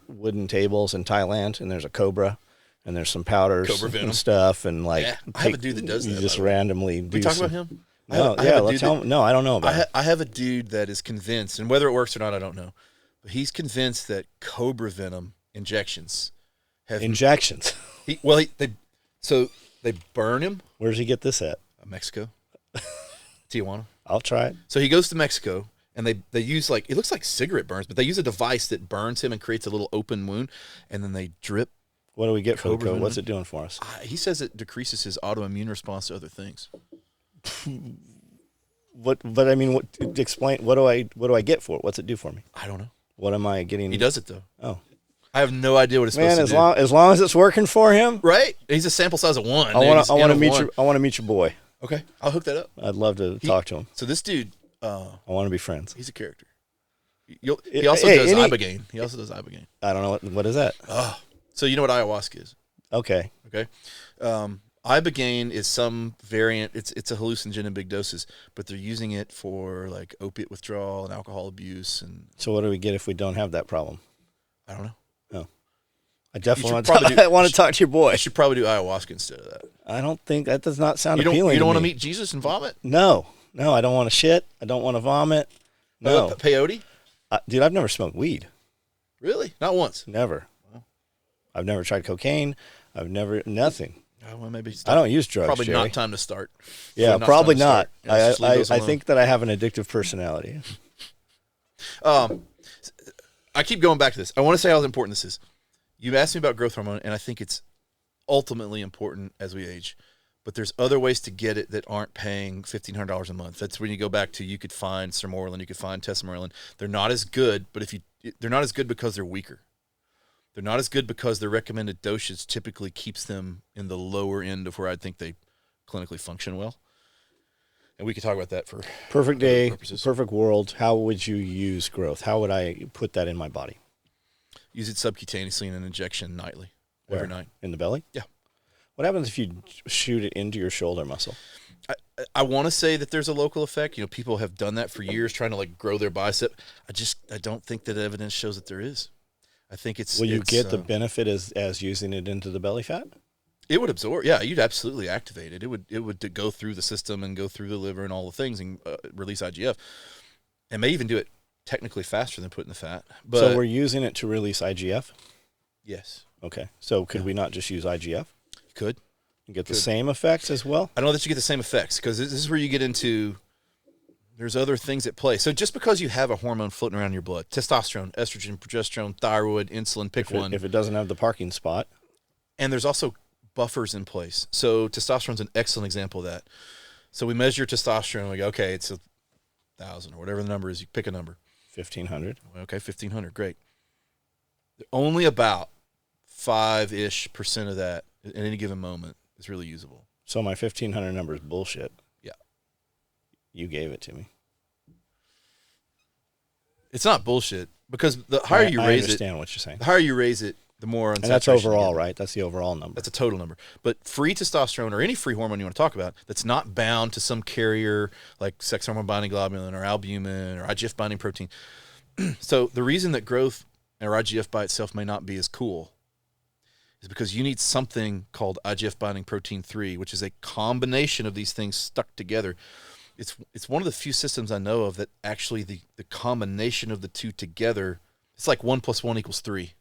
wooden tables in Thailand, and there's a cobra, and there's some powders Cobra venom. and stuff, and like Yeah, I have a dude that does you that, just by the way. randomly do We talk some- about him. No, I have a dude no, I don't know about it. I have a dude that is convinced, and whether it works or not, I don't know. But he's convinced that cobra venom injections have Injections. they burn him. Where does he get this at? Mexico, Tijuana. I'll try it. So he goes to Mexico, and they use it looks like cigarette burns, but they use a device that burns him and creates a little open wound, and then they drip. What do we get for the Cobra code? venom? What's it doing for us? He says it decreases his autoimmune response to other things. But I mean, explain. What do I get for it? What's it do for me? I don't know. What am I getting? He does it though. Oh, I have no idea what it's man! supposed to do. As long as it's working for him, Right? He's a sample size of 1. I want to meet your boy. Okay, I'll hook that up. I'd love to talk to him. So this dude, I want to be friends. he's a character. He also does ibogaine. He also does ibogaine. I don't know what is that. So you know what ayahuasca is? Okay. Okay. Ibogaine is some variant. It's a hallucinogen in big doses, but they're using it for like opiate withdrawal and alcohol abuse, and So what do we get if we don't have that problem? I don't know. I definitely want should probably do- I want to talk to your boy. I should probably do ayahuasca instead of that. I don't think that does not sound You don't appealing. want to to me. meet Jesus and vomit? No, I don't want to shit. I don't want to vomit. No, Peyote? dude, I've never smoked weed. Really? Not once. Never. I've never tried cocaine. I've never nothing. Oh, well, maybe I don't use drugs, probably Jerry. not time to start. Yeah, Probably probably time to not. start. Yeah, let's just leave those I alone. think that I have an addictive personality. I keep going back to this. I want to say how important this is. You asked me about growth hormone, and I think it's ultimately important as we age. But there's other ways to get it that aren't paying $1,500 a month. That's when you go back to, you could find Sermorelin, you could find Tesamorelin. They're not as good, but they're not as good because they're weaker. They're not as good because their recommended dosage typically keeps them in the lower end of where I think they clinically function well. And we could talk about that for Perfect other day, purposes. perfect world. How would you use growth? How would I put that in my body? Use it subcutaneously in an injection nightly, every night. In the belly? Yeah. What happens if you shoot it into your shoulder muscle? I want to say that there's a local effect. You know, people have done that for years, trying to like grow their bicep. I don't think that evidence shows that there is. I think it's. Will you get the benefit as using it into the belly fat? It would absorb. Yeah, you'd absolutely activate it. It would go through the system and go through the liver and all the things and release IGF. And may even do it technically faster than putting the fat. But So we're using it to release IGF? yes, Okay. So could we not just use IGF you could. and get the same effects as well? I don't know that you get the same effects, because this is where you get into, there's other things at play. So just because you have a hormone floating around in your blood, testosterone, estrogen, progesterone, thyroid, insulin, pick one. If it doesn't have the parking spot. And there's also buffers in place. So testosterone's an excellent example of that. So we measure testosterone and we go, okay, it's 1,000 or whatever the number is. You pick a number. 1,500. Okay, 1,500, great. Only about 5-ish% of that at any given moment is really usable. So my 1,500 number is bullshit. Yeah. You gave it to me. It's not bullshit, because the higher you I raise understand what you're saying. the higher you raise it, the more unsaturation. And that's you overall, get. right? That's the overall number. That's a total number. But free testosterone, or any free hormone you want to talk about, that's not bound to some carrier like sex hormone binding globulin or albumin or IGF binding protein. So the reason that growth or IGF by itself may not be as cool is because you need something called IGF binding protein 3, which is a combination of these things stuck together. It's one of the few systems I know of that actually the combination of the two together, it's like 1 + 1 = 3.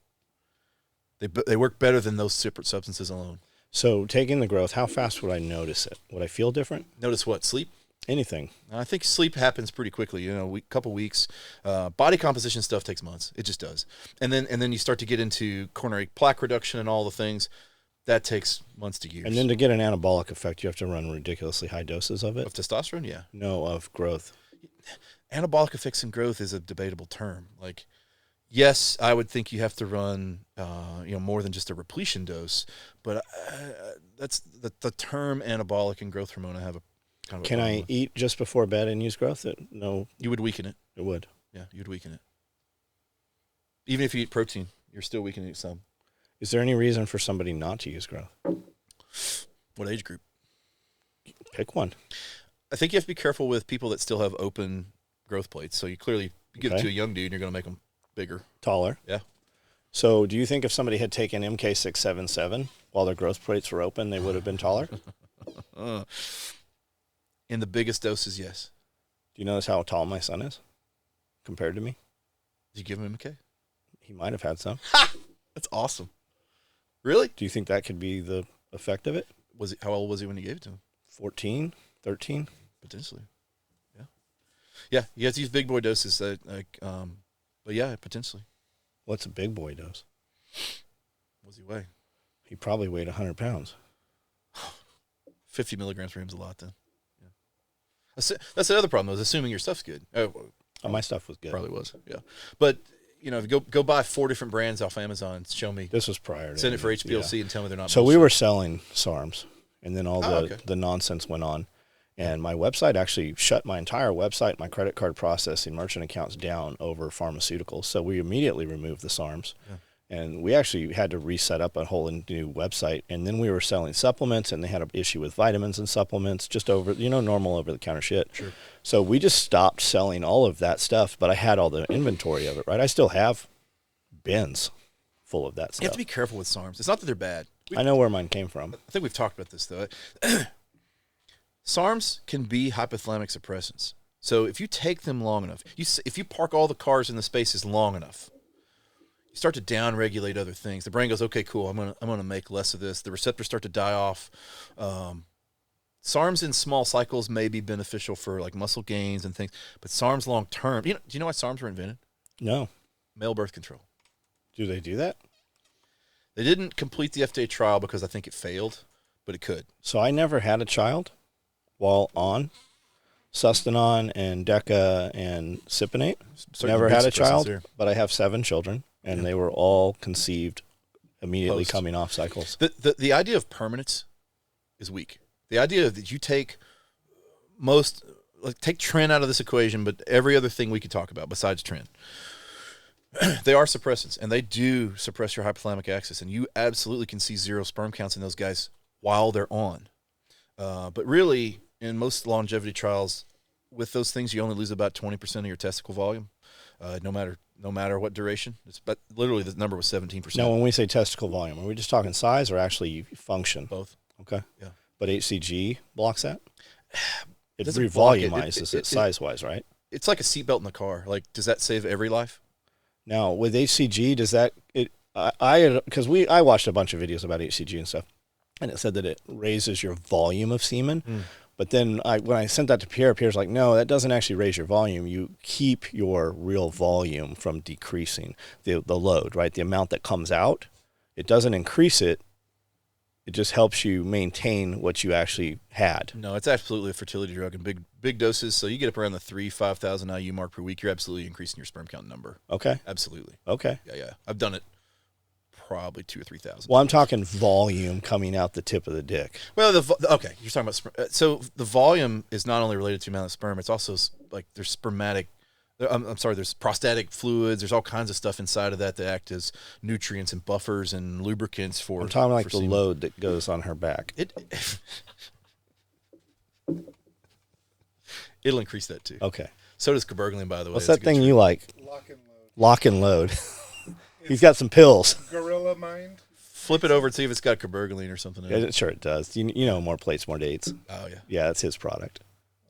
They work better than those separate substances alone. So taking the growth, how fast would I notice it? Would I feel different? Notice what? Sleep? Anything? I think sleep happens pretty quickly. You know, couple weeks. Body composition stuff takes months. It just does. And then you start to get into coronary plaque reduction and all the things. That takes months to years. And then to get an anabolic effect, you have to run ridiculously high doses of it? Of testosterone, yeah. No, of growth. Anabolic effects in growth is a debatable term. Like, yes, I would think you have to run, more than just a repletion dose. But that's the term anabolic and growth hormone. I have a kind of. Can I eat just before bed and use growth? No, You would weaken it. it would. Yeah, you'd weaken it. Even if you eat protein, you're still weakening it some. Is there any reason for somebody not to use growth? What age group? Pick one. I think you have to be careful with people that still have open growth plates. So you give it Okay. to a young dude, you're going to make them bigger. Taller. Yeah. So do you think if somebody had taken MK677 while their growth plates were open, they would have been taller? Do In the biggest doses, yes. you notice how tall my son is compared to me? Did you give him MK? He might have had some. That's awesome. Really? Do you think that could be the effect of it? How old was he when you gave it to him? 14, 13? Potentially. Yeah. Yeah, you have to use big boy doses. But yeah, potentially. What's a big boy dose? What does he weigh? He probably weighed 100 pounds. 50 milligrams for him is a lot then. Yeah. That's the other problem, though, is assuming your stuff's good. Oh, my stuff was good. Probably was, yeah. But, if you go buy 4 different brands off Amazon, show me. This was prior to Send it for yeah. HPLC and tell me they're not So we bullshit. were selling SARMs, and then all Oh, okay. the nonsense went on. And my website actually shut my entire website, my credit card processing, merchant accounts down over pharmaceuticals. So we immediately removed the SARMs. Yeah. And we actually had to reset up a whole new website. And then we were selling supplements, and they had an issue with vitamins and supplements, just over, normal over-the-counter shit. Sure. So we just stopped selling all of that stuff, but I had all the inventory of it, right? I still have bins full of that You have stuff. to be careful with SARMs. It's not that they're bad. I know where mine came from. I think we've talked about this, though. SARMs can be hypothalamic suppressants. So if you take them long enough, if you park all the cars in the spaces long enough, you start to down-regulate other things. The brain goes, okay, cool, I'm gonna make less of this. The receptors start to die off. SARMs in small cycles may be beneficial for like muscle gains and things, but SARMs long term. Do you know why SARMs were invented? No. Male birth control. Do they do that? They didn't complete the FDA trial because I think it failed, but it could. So I never had a child while on Sustanon and Deca and Cypionate. Never had a child, but I have 7 children, and they were all conceived immediately coming off cycles. The idea of permanence is weak. The idea that you take take tren out of this equation, but every other thing we could talk about besides tren. They are suppressants, and they do suppress your hypothalamic axis, and you absolutely can see 0 sperm counts in those guys while they're on. But really, in most longevity trials, with those things, you only lose about 20% of your testicle volume, no matter what duration. But literally, the number was 17%. Now, when we say testicle volume, are we just talking size or actually function? Both. Okay. Yeah. But HCG blocks that? It doesn't block it. revolumizes it size-wise, right? It's like a seatbelt in the car. Like, does that save every life? Now, with HCG, does that I watched a bunch of videos about HCG and stuff, and it said that it raises your volume of semen. But then when I sent that to Pierre's like, no, that doesn't actually raise your volume. You keep your real volume from decreasing the load, right? The amount that comes out, it doesn't increase it. It just helps you maintain what you actually had. No, it's absolutely a fertility drug in big doses. So you get up around the 5,000 IU mark per week, you're absolutely increasing your sperm count number. Okay. Absolutely. Okay. Yeah. I've done it probably 2,000 or 3,000. Well, I'm talking volume coming out the tip of the dick. Well, okay, you're talking about sperm. So the volume is not only related to the amount of sperm, it's also like there's spermatic. There's prostatic fluids. There's all kinds of stuff inside of that act as nutrients and buffers and lubricants for. I'm talking like the semen. load that goes on her back. It'll increase that too. Okay. So does cabergoline, by the way. What's That's that thing a good you like? Lock and load. Lock and load. He's got some pills. Gorilla Mind. Flip it over and see if it's got cabergoline or something in it. Yeah, sure it does. You know, more plates, more dates. Oh, yeah. Yeah, that's his product.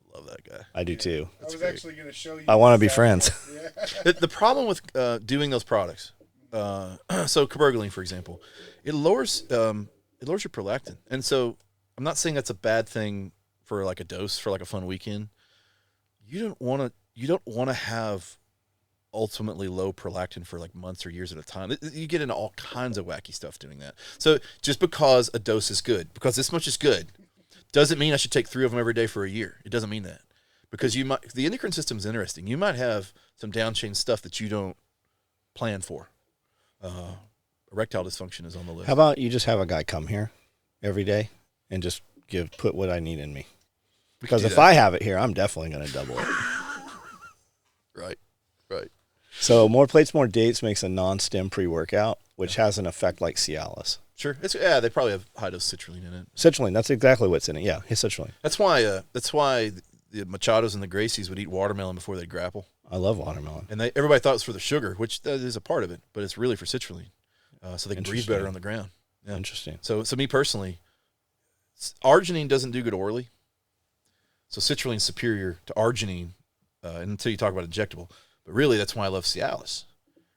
I love that guy. I do too. I was actually going to show you. I want to be friends. Yeah. The problem with doing those products, so cabergoline, for example, it lowers your prolactin. And so I'm not saying that's a bad thing for like a dose for like a fun weekend. You don't want to have ultimately low prolactin for like months or years at a time. You get into all kinds of wacky stuff doing that. So just because a dose is good, because this much is good, doesn't mean I should take 3 of them every day for a year. It doesn't mean that. Because the endocrine system is interesting. You might have some downchain stuff that you don't plan for. Erectile dysfunction is on the list. How about you just have a guy come here every day and just put what I need in me? Because if I have it here, I'm definitely going to double it. Right. So more plates, more dates makes a non-stim pre-workout, which has an effect like Cialis. Sure. They probably have high dose citrulline in it. Citrulline, that's exactly what's in it. Yeah, his citrulline. That's why the Machados and the Gracies would eat watermelon before they'd grapple. I love watermelon. And everybody thought it was for the sugar, which that is a part of it, but it's really for citrulline. So they can breathe better on the ground. Yeah. Interesting. So me personally, arginine doesn't do good orally. So citrulline is superior to arginine until you talk about injectable. But really, that's why I love Cialis,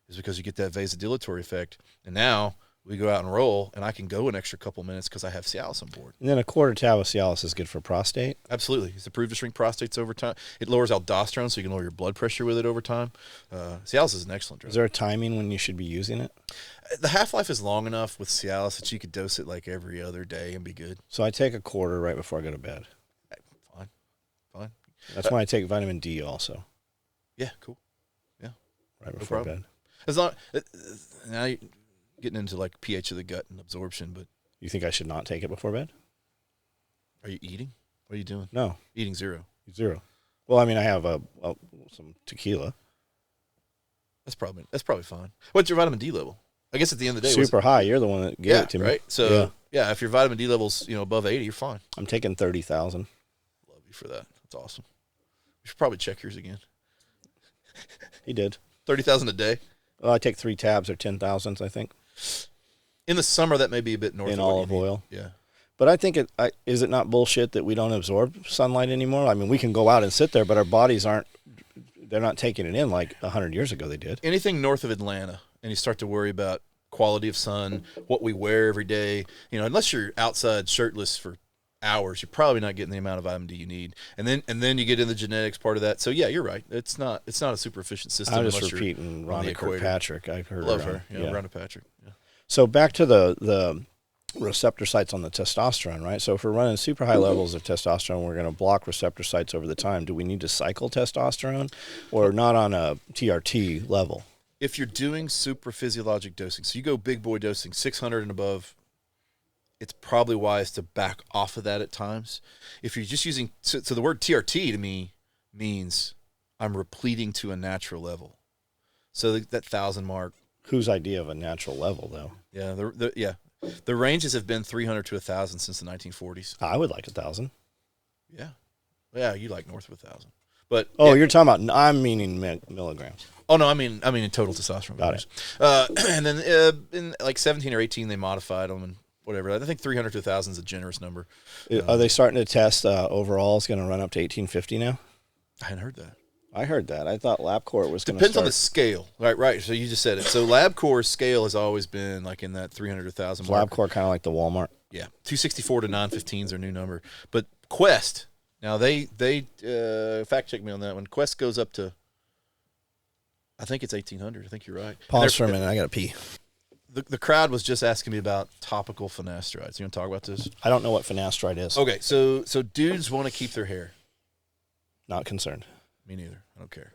is because you get that vasodilatory effect. And now we go out and roll, and I can go an extra couple minutes because I have Cialis on board. And then a quarter tab of Cialis is good for prostate. Absolutely. It's approved to shrink prostates over time. It lowers aldosterone, so you can lower your blood pressure with it over time. Cialis is an excellent drug. Is there a timing when you should be using it? The half-life is long enough with Cialis that you could dose it like every other day and be good. So I take a quarter right before I go to bed. Fine. That's when I take vitamin D also. Yeah, cool. Right before problem. bed. As long now you're getting into like pH of the gut and absorption, but You think I should not take it before bed? are you eating? What are you doing? No, Eating 0. 0. Well, I mean, I have some tequila. That's probably fine. What's your vitamin D level? I guess at the end of the day, Super high. You're the one that gave it to me. right? So yeah, if your vitamin D level's above 80, you're fine. I'm taking 30,000. Love you for that. That's awesome. You should probably check yours again. He did. 30,000 a day. Well, I take 3 tabs or 10,000s, I think, In the summer, that may be a bit north in of what you olive need. oil. Yeah. But I think is it not bullshit that we don't absorb sunlight anymore? I mean, we can go out and sit there, but our bodies they're not taking it in like 100 years ago they did. Anything north of Atlanta and you start to worry about quality of sun, what we wear every day. Unless you're outside shirtless for hours, you're probably not getting the amount of vitamin D you need. And then you get in the genetics part of that. So yeah, you're right. It's not a super efficient system. I'm just unless you're repeating on the Rhonda equator. Kirkpatrick. I've heard Love her. her. Yeah, Rhonda Patrick. Yeah. So back to the receptor sites on the testosterone, right? So if we're running super high levels of testosterone, we're going to block receptor sites over the time. Do we need to cycle testosterone or not on a TRT level? If you're doing super physiologic dosing, so you go big boy dosing, 600 and above, it's probably wise to back off of that at times. If you're just using, so the word TRT to me means I'm repleting to a natural level. So that 1,000 mark. Whose idea of a natural level, though? Yeah, the ranges have been 300 to 1,000 since the 1940s. I would like 1,000. Yeah, you like north of 1,000. But you're talking about, I'm meaning milligrams. Oh no, I mean in total testosterone. Got it. And then in like 17 or 18, they modified them and whatever. I think 300 to 1,000 is a generous number. Are they starting to test overall is going to run up to 1850 now? I hadn't heard that. I heard that. I thought LabCorp was going to Depends on the scale. Right. So you just said it. So LabCorp's scale has always been like in that 300 to 1,000 mark. LabCorp kind of like the Walmart. Yeah, 264 to 915 is their new number. But Quest, now they fact check me on that one. Quest goes up to, I think it's 1,800. I think you're right. Pause for a minute. I got to pee. The crowd was just asking me about topical finasteride. So you want to talk about this? I don't know what finasteride is. Okay, so dudes want to keep their hair. Not concerned. Me neither. I don't care.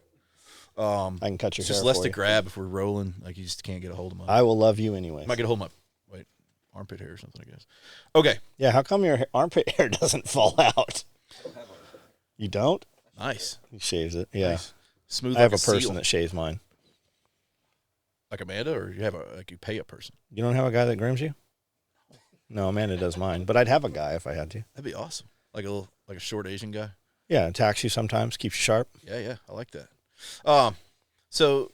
I can cut your It's hair just less for to you. grab if we're rolling. Like you just can't get a hold of my. I will love you anyway. Might get a hold of my armpit hair or something. I guess. Okay. Yeah, how come your armpit hair doesn't fall out? You don't? Nice. He shaves it. Yeah. Nice. Smooth. I have like a person seal. that shaves mine. Like Amanda, or you have you pay a person. You don't have a guy that grooms you? No, Amanda does mine, but I'd have a guy if I had to. That'd be awesome. Like a short Asian guy. Yeah, attacks you sometimes, keeps you sharp. Yeah, I like that. So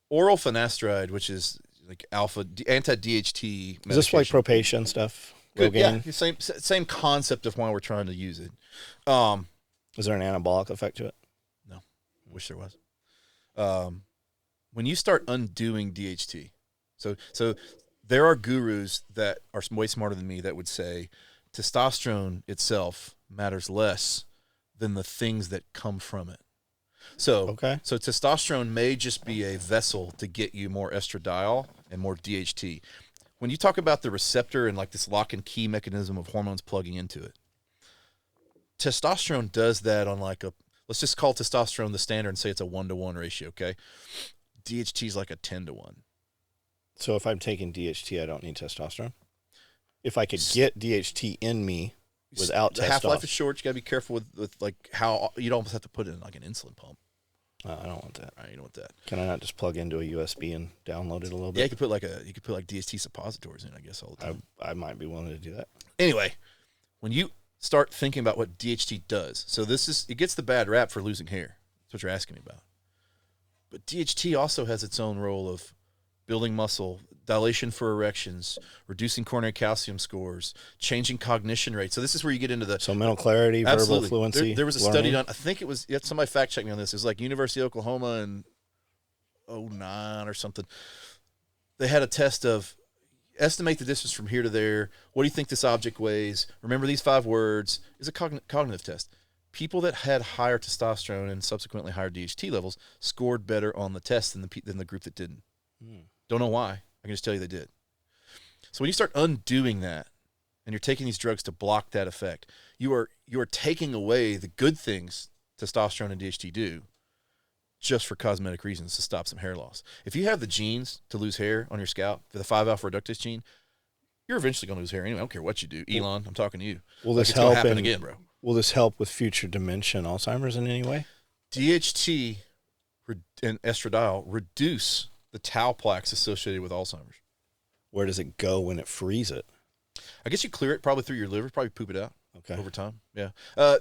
oral finasteride, which is like anti-DHT. Is this like medication. Propatia stuff? Good, yeah, Rogaine? same concept of why we're trying to use it. Is there an anabolic effect to it? No, wish there was. When you start undoing DHT, so there are gurus that are way smarter than me that would say testosterone itself matters less than the things that come from it. So testosterone may just be a vessel to get you more estradiol and more DHT. When you talk about the receptor and like this lock and key mechanism of hormones plugging into it, testosterone does that on like let's just call testosterone the standard and say it's a 1-to-1 ratio, okay? DHT is like a 10-to-1. So if I'm taking DHT, I don't need testosterone? If I could get DHT in me without the testosterone. half-life is short. You got to be careful with like how you'd almost have to put it in like an insulin pump. I don't want that. Right, you don't want that. Can I not just plug into a USB and download it a little bit? Yeah, you could put like DHT suppositories in, I guess, all the time. I might be willing to do that. Anyway, when you start thinking about what DHT does, so it gets the bad rap for losing hair. That's what you're asking me about. But DHT also has its own role of building muscle, dilation for erections, reducing coronary calcium scores, changing cognition rates. So this is where you get into the mental clarity, absolutely. verbal fluency. There was a learning. study done. I think it was somebody fact checked me on this. It was like University of Oklahoma in 2009 or something. They had a test of estimate the distance from here to there. What do you think this object weighs? Remember these 5 words. It's a cognitive test. People that had higher testosterone and subsequently higher DHT levels scored better on the test than the group that didn't. Don't know why. I can just tell you they did. So when you start undoing that, and you're taking these drugs to block that effect, you are taking away the good things testosterone and DHT do, just for cosmetic reasons to stop some hair loss. If you have the genes to lose hair on your scalp for the 5-alpha reductase gene, you're eventually going to lose hair anyway. I don't care what you do, Elon. I'm talking to you. Will Like, this it's gonna help happen again, bro? Will this help with future dementia and Alzheimer's in any way? DHT and estradiol reduce the tau plaques associated with Alzheimer's. Where does it go when it frees it? I guess you clear it probably through your liver, probably poop it out. Okay. Over time, yeah.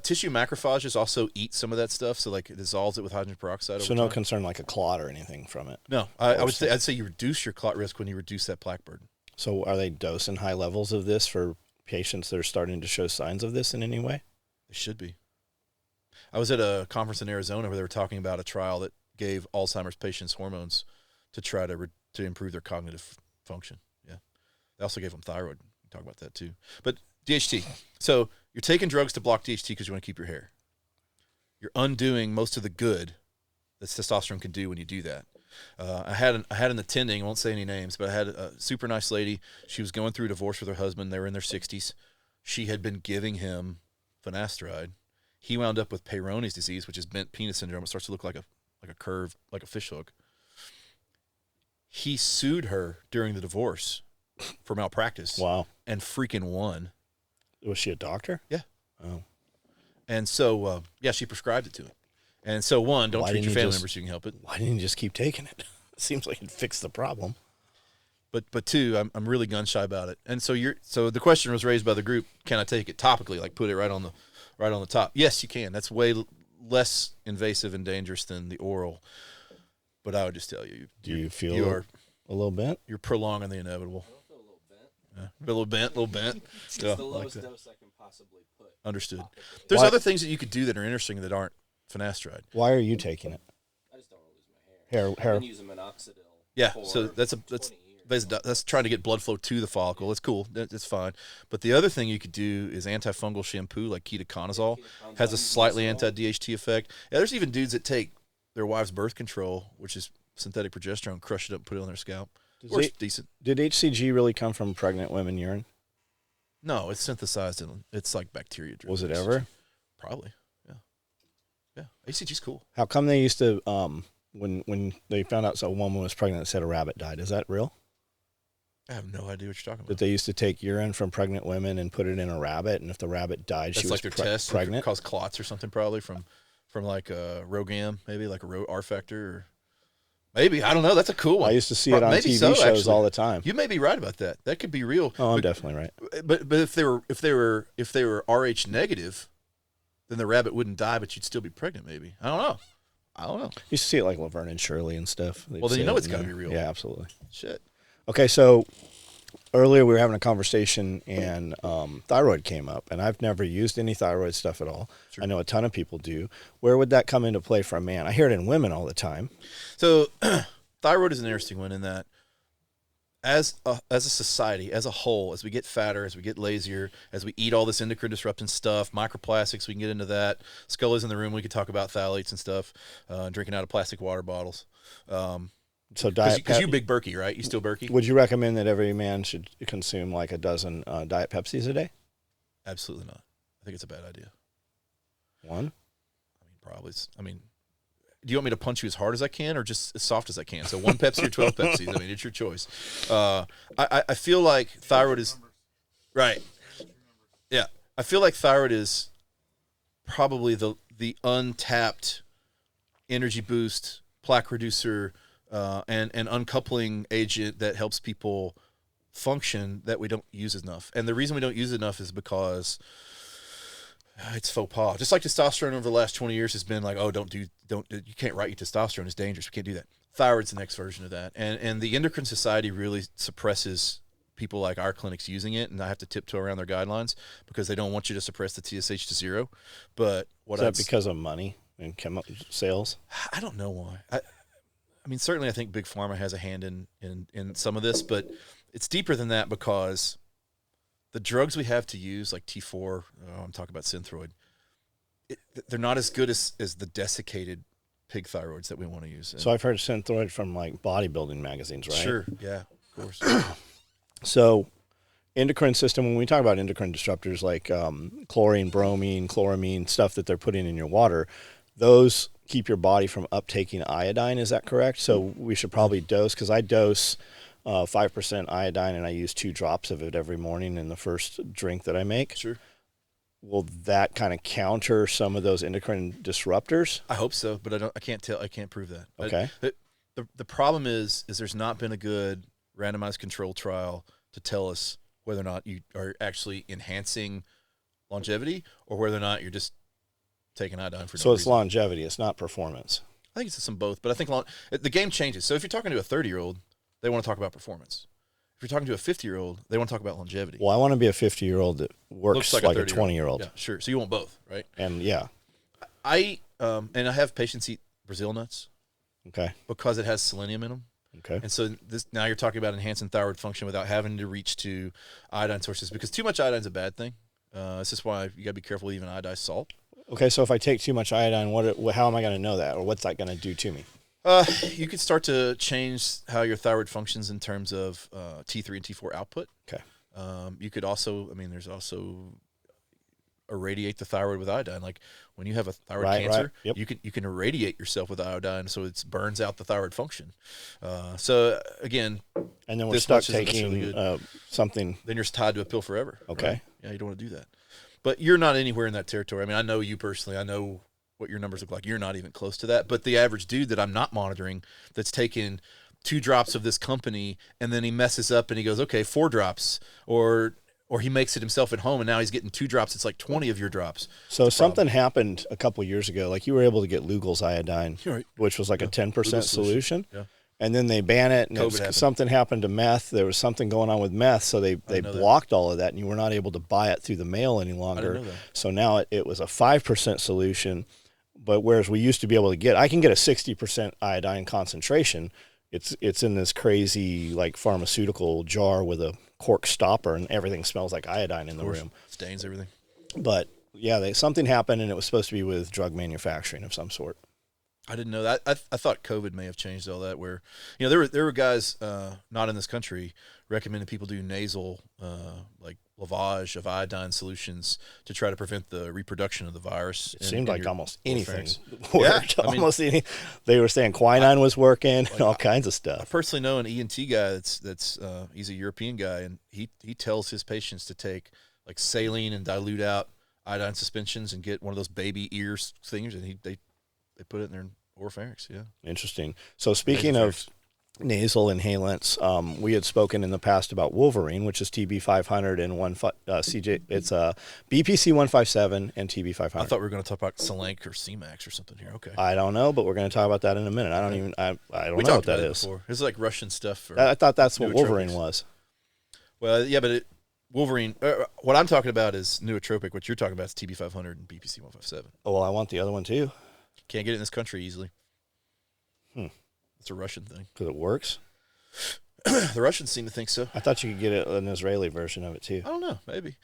Tissue macrophages also eat some of that stuff, so like it dissolves it with hydrogen peroxide. So over no time. concern like a clot or anything from it. No, I'd say you reduce your clot risk when you reduce that plaque burden. So are they dosing high levels of this for patients that are starting to show signs of this in any way? It should be. I was at a conference in Arizona where they were talking about a trial that gave Alzheimer's patients hormones to try to to improve their cognitive function. Yeah. They also gave them thyroid. We can talk about that too. But DHT. So you're taking drugs to block DHT because you want to keep your hair. You're undoing most of the good that testosterone can do when you do that. I had an attending, I won't say any names, but I had a super nice lady. She was going through a divorce with her husband. They were in their 60s. She had been giving him finasteride. He wound up with Peyronie's disease, which is bent penis syndrome. It starts to look like a curve, like a fish hook. He sued her during the divorce for malpractice. Wow. And freaking won. Was she a doctor? Yeah. Oh. And so, she prescribed it to him. And so, one, don't Why treat didn't your you family just- members so you can help it. Why didn't you just keep taking it? It seems like it fixed the problem. But two, I'm really gun shy about it. And so the question was raised by the group: can I take it topically, like put it right on the top? Yes, you can. That's way less invasive and dangerous than the oral. But I would just tell you, Do you feel you are a little bit? you're prolonging the inevitable. I feel a little bent. Yeah. A little bent. It's Yeah, the like lowest that. dose I can possibly put. Understood. There's Why- other things that you could do that are interesting that aren't finasteride. Why are you taking it? I just don't want to lose my hair. Hair. I've been using minoxidil. Yeah, for so that's 20 years. that's trying to get blood flow to the follicle. It's cool. That's fine. But the other thing you could do is antifungal shampoo like ketoconazole. Has a slightly anti-DHT effect. Yeah, there's even dudes that take their wife's birth control, which is synthetic progesterone, crush it up and put it on their scalp. Works decent. Did HCG really come from pregnant women urine? No, it's synthesized and it's like bacteria. Was it ever? Probably. Yeah. Yeah. HCG's cool. How come they used to when they found out a woman was pregnant that said a rabbit died? Is that real? I have no idea what you're talking That about. they used to take urine from pregnant women and put it in a rabbit, and if the rabbit died, That's she like was their test. pregnant. Cause clots or something probably from like a ROGAM, maybe like a R factor or maybe. I don't know. That's a cool one. I used to see it on Maybe TV so, shows actually. all the time. You may be right about that. That could be real. Oh, I'm but, definitely right. but if they were RH negative, then the rabbit wouldn't die, but you'd still be pregnant. Maybe. I don't know. You used to see it like Laverne and Shirley and stuff. They'd Well, then say you know it it's in gotta there. be real. Yeah, absolutely. Shit. Okay, so earlier we were having a conversation and thyroid came up, and I've never used any thyroid stuff at all. Sure. I know a ton of people do. Where would that come into play for a man? I hear it in women all the time. So, thyroid is an interesting one in that, as a society, as a whole, as we get fatter, as we get lazier, as we eat all this endocrine disrupting stuff, microplastics, we can get into that. Scully's in the room. We could talk about phthalates and stuff, drinking out of plastic water bottles. So diet. Because you big Berkey, right? You still Berkey? Would you recommend that every man should consume like a dozen Diet Pepsis a day? Absolutely not. I think it's a bad idea. One? Probably. Do you want me to punch you as hard as I can or just as soft as I can? So 1 Pepsi or 12 Pepsis. I mean, it's your choice. I feel like thyroid is right. Yeah, I feel like thyroid is probably the untapped energy boost, plaque reducer, and uncoupling agent that helps people function that we don't use enough. And the reason we don't use it enough is because it's faux pas. Just like testosterone over the last 20 years has been like, oh, don't, you can't write you testosterone. It's dangerous. We can't do that. Thyroid's the next version of that. And the Endocrine Society really suppresses people like our clinics using it, and I have to tiptoe around their guidelines because they don't want you to suppress the TSH to zero. But Is that because of money and sales? I don't know why. I mean, certainly I think Big Pharma has a hand in some of this, but it's deeper than that because the drugs we have to use, like T4, I'm talking about Synthroid, they're not as good as the desiccated pig thyroids that we want to use. So I've heard Synthroid from like bodybuilding magazines, right? Sure, yeah, of course. So endocrine system, when we talk about endocrine disruptors like chlorine, bromine, chloramine, stuff that they're putting in your water, those keep your body from uptaking iodine. Is that correct? So we should probably dose, because I dose 5% iodine and I use 2 drops of it every morning in the first drink that I make. Sure. Will that kind of counter some of those endocrine disruptors? I hope so, but I can't tell. I can't prove that. Okay. The problem is there's not been a good randomized control trial to tell us whether or not you are actually enhancing longevity or whether or not you're just taking iodine for no So it's reason. longevity, it's not performance. I think it's some both, but I think the game changes. So if you're talking to a 30-year-old, they want to talk about performance. If you're talking to a 50-year-old, they want to talk about longevity. Well, I want to be a 50-year-old that works Looks like like a 30-year-old. 20-year-old. Yeah, sure. So you want both, right? And yeah, And I have patients eat Brazil nuts okay. because it has selenium in them. Okay. And so now you're talking about enhancing thyroid function without having to reach to iodine sources, because too much iodine is a bad thing. This is why you got to be careful with even iodized salt. Okay, so if I take too much iodine, how am I going to know that, or what's that going to do to me? You could start to change how your thyroid functions in terms of T3 and T4 output. Okay. You could also, there's also irradiate the thyroid with iodine. Like when you have a thyroid cancer, Yep. you can irradiate yourself with iodine, so it burns out the thyroid function. So again, And then we're this stuck much isn't taking necessarily something. then you're tied to a pill forever. Okay. Right? Yeah, you don't want to do that. But you're not anywhere in that territory. I mean, I know you personally. I know what your numbers look like. You're not even close to that. But the average dude that I'm not monitoring, that's taking 2 drops of this company, and then he messes up and he goes, okay, 4 drops, or he makes it himself at home, and now he's getting 2 drops. It's like 20 of your drops. So something happened a couple years ago. Like you were able to get Lugol's iodine, Right. which was like a 10% Lugol solution. Yeah. And then they ban it, and COVID happened. something happened to meth. There was something going on with meth, so they know that. blocked all of that, and you were not able to buy it through the mail any longer. know that. So now it was a 5% solution, but whereas we used to be able to get, I can get a 60% iodine concentration. It's in this crazy like pharmaceutical jar with a cork stopper, and everything smells like iodine in the room. Stains everything. But yeah, something happened, and it was supposed to be with drug manufacturing of some sort. I didn't know that. I thought COVID may have changed all that. Where, there were guys not in this country recommending people do nasal like lavage of iodine solutions to try to prevent the reproduction of the virus. It seemed like almost anything oropharynx. worked. Yeah, I mean- Almost any. They were saying quinine was working and all kinds of I stuff. personally know an ENT guy that's he's a European guy, and he tells his patients to take like saline and dilute out iodine suspensions and get one of those baby ears things, and they put it in their oropharynx. Yeah. Interesting. So speaking of nasal inhalants, we had spoken in the past about Wolverine, which is TB500 and CJ. It's BPC 157 and TB500. I thought we were going to talk about Selenk or C-Max or something here. Okay. I don't know, but we're going to talk about that in a minute. I don't know what talked that about it is. before. It's like Russian stuff. I thought that's what nootropics. Wolverine was. Well, yeah, but Wolverine. What I'm talking about is nootropic. What you're talking about is TB500 and BPC 157. Oh, well, I want the other one too. Can't get it in this country easily. It's a Russian thing. Because it works. The Russians seem to think so. I thought you could get an Israeli version of it too. I don't know. Maybe.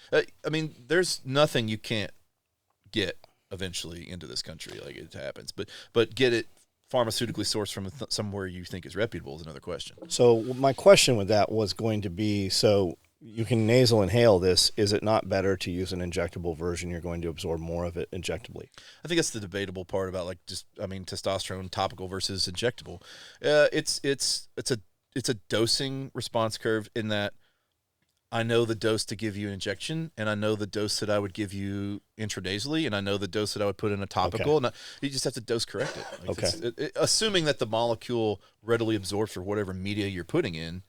There's nothing you can't get eventually into this country. Like, it happens, but get it pharmaceutically sourced from somewhere you think is reputable is another question. So my question with that was going to be, so you can nasal inhale this. Is it not better to use an injectable version? You're going to absorb more of it injectably. I think that's the debatable part about testosterone topical versus injectable. It's a dosing response curve in that I know the dose to give you an injection, and I know the dose that I would give you intranasally, and I know the dose that I would put in a topical. Okay. And you just have to dose correct it. Like, Okay. Assuming that the molecule readily absorbs for whatever media you're putting in,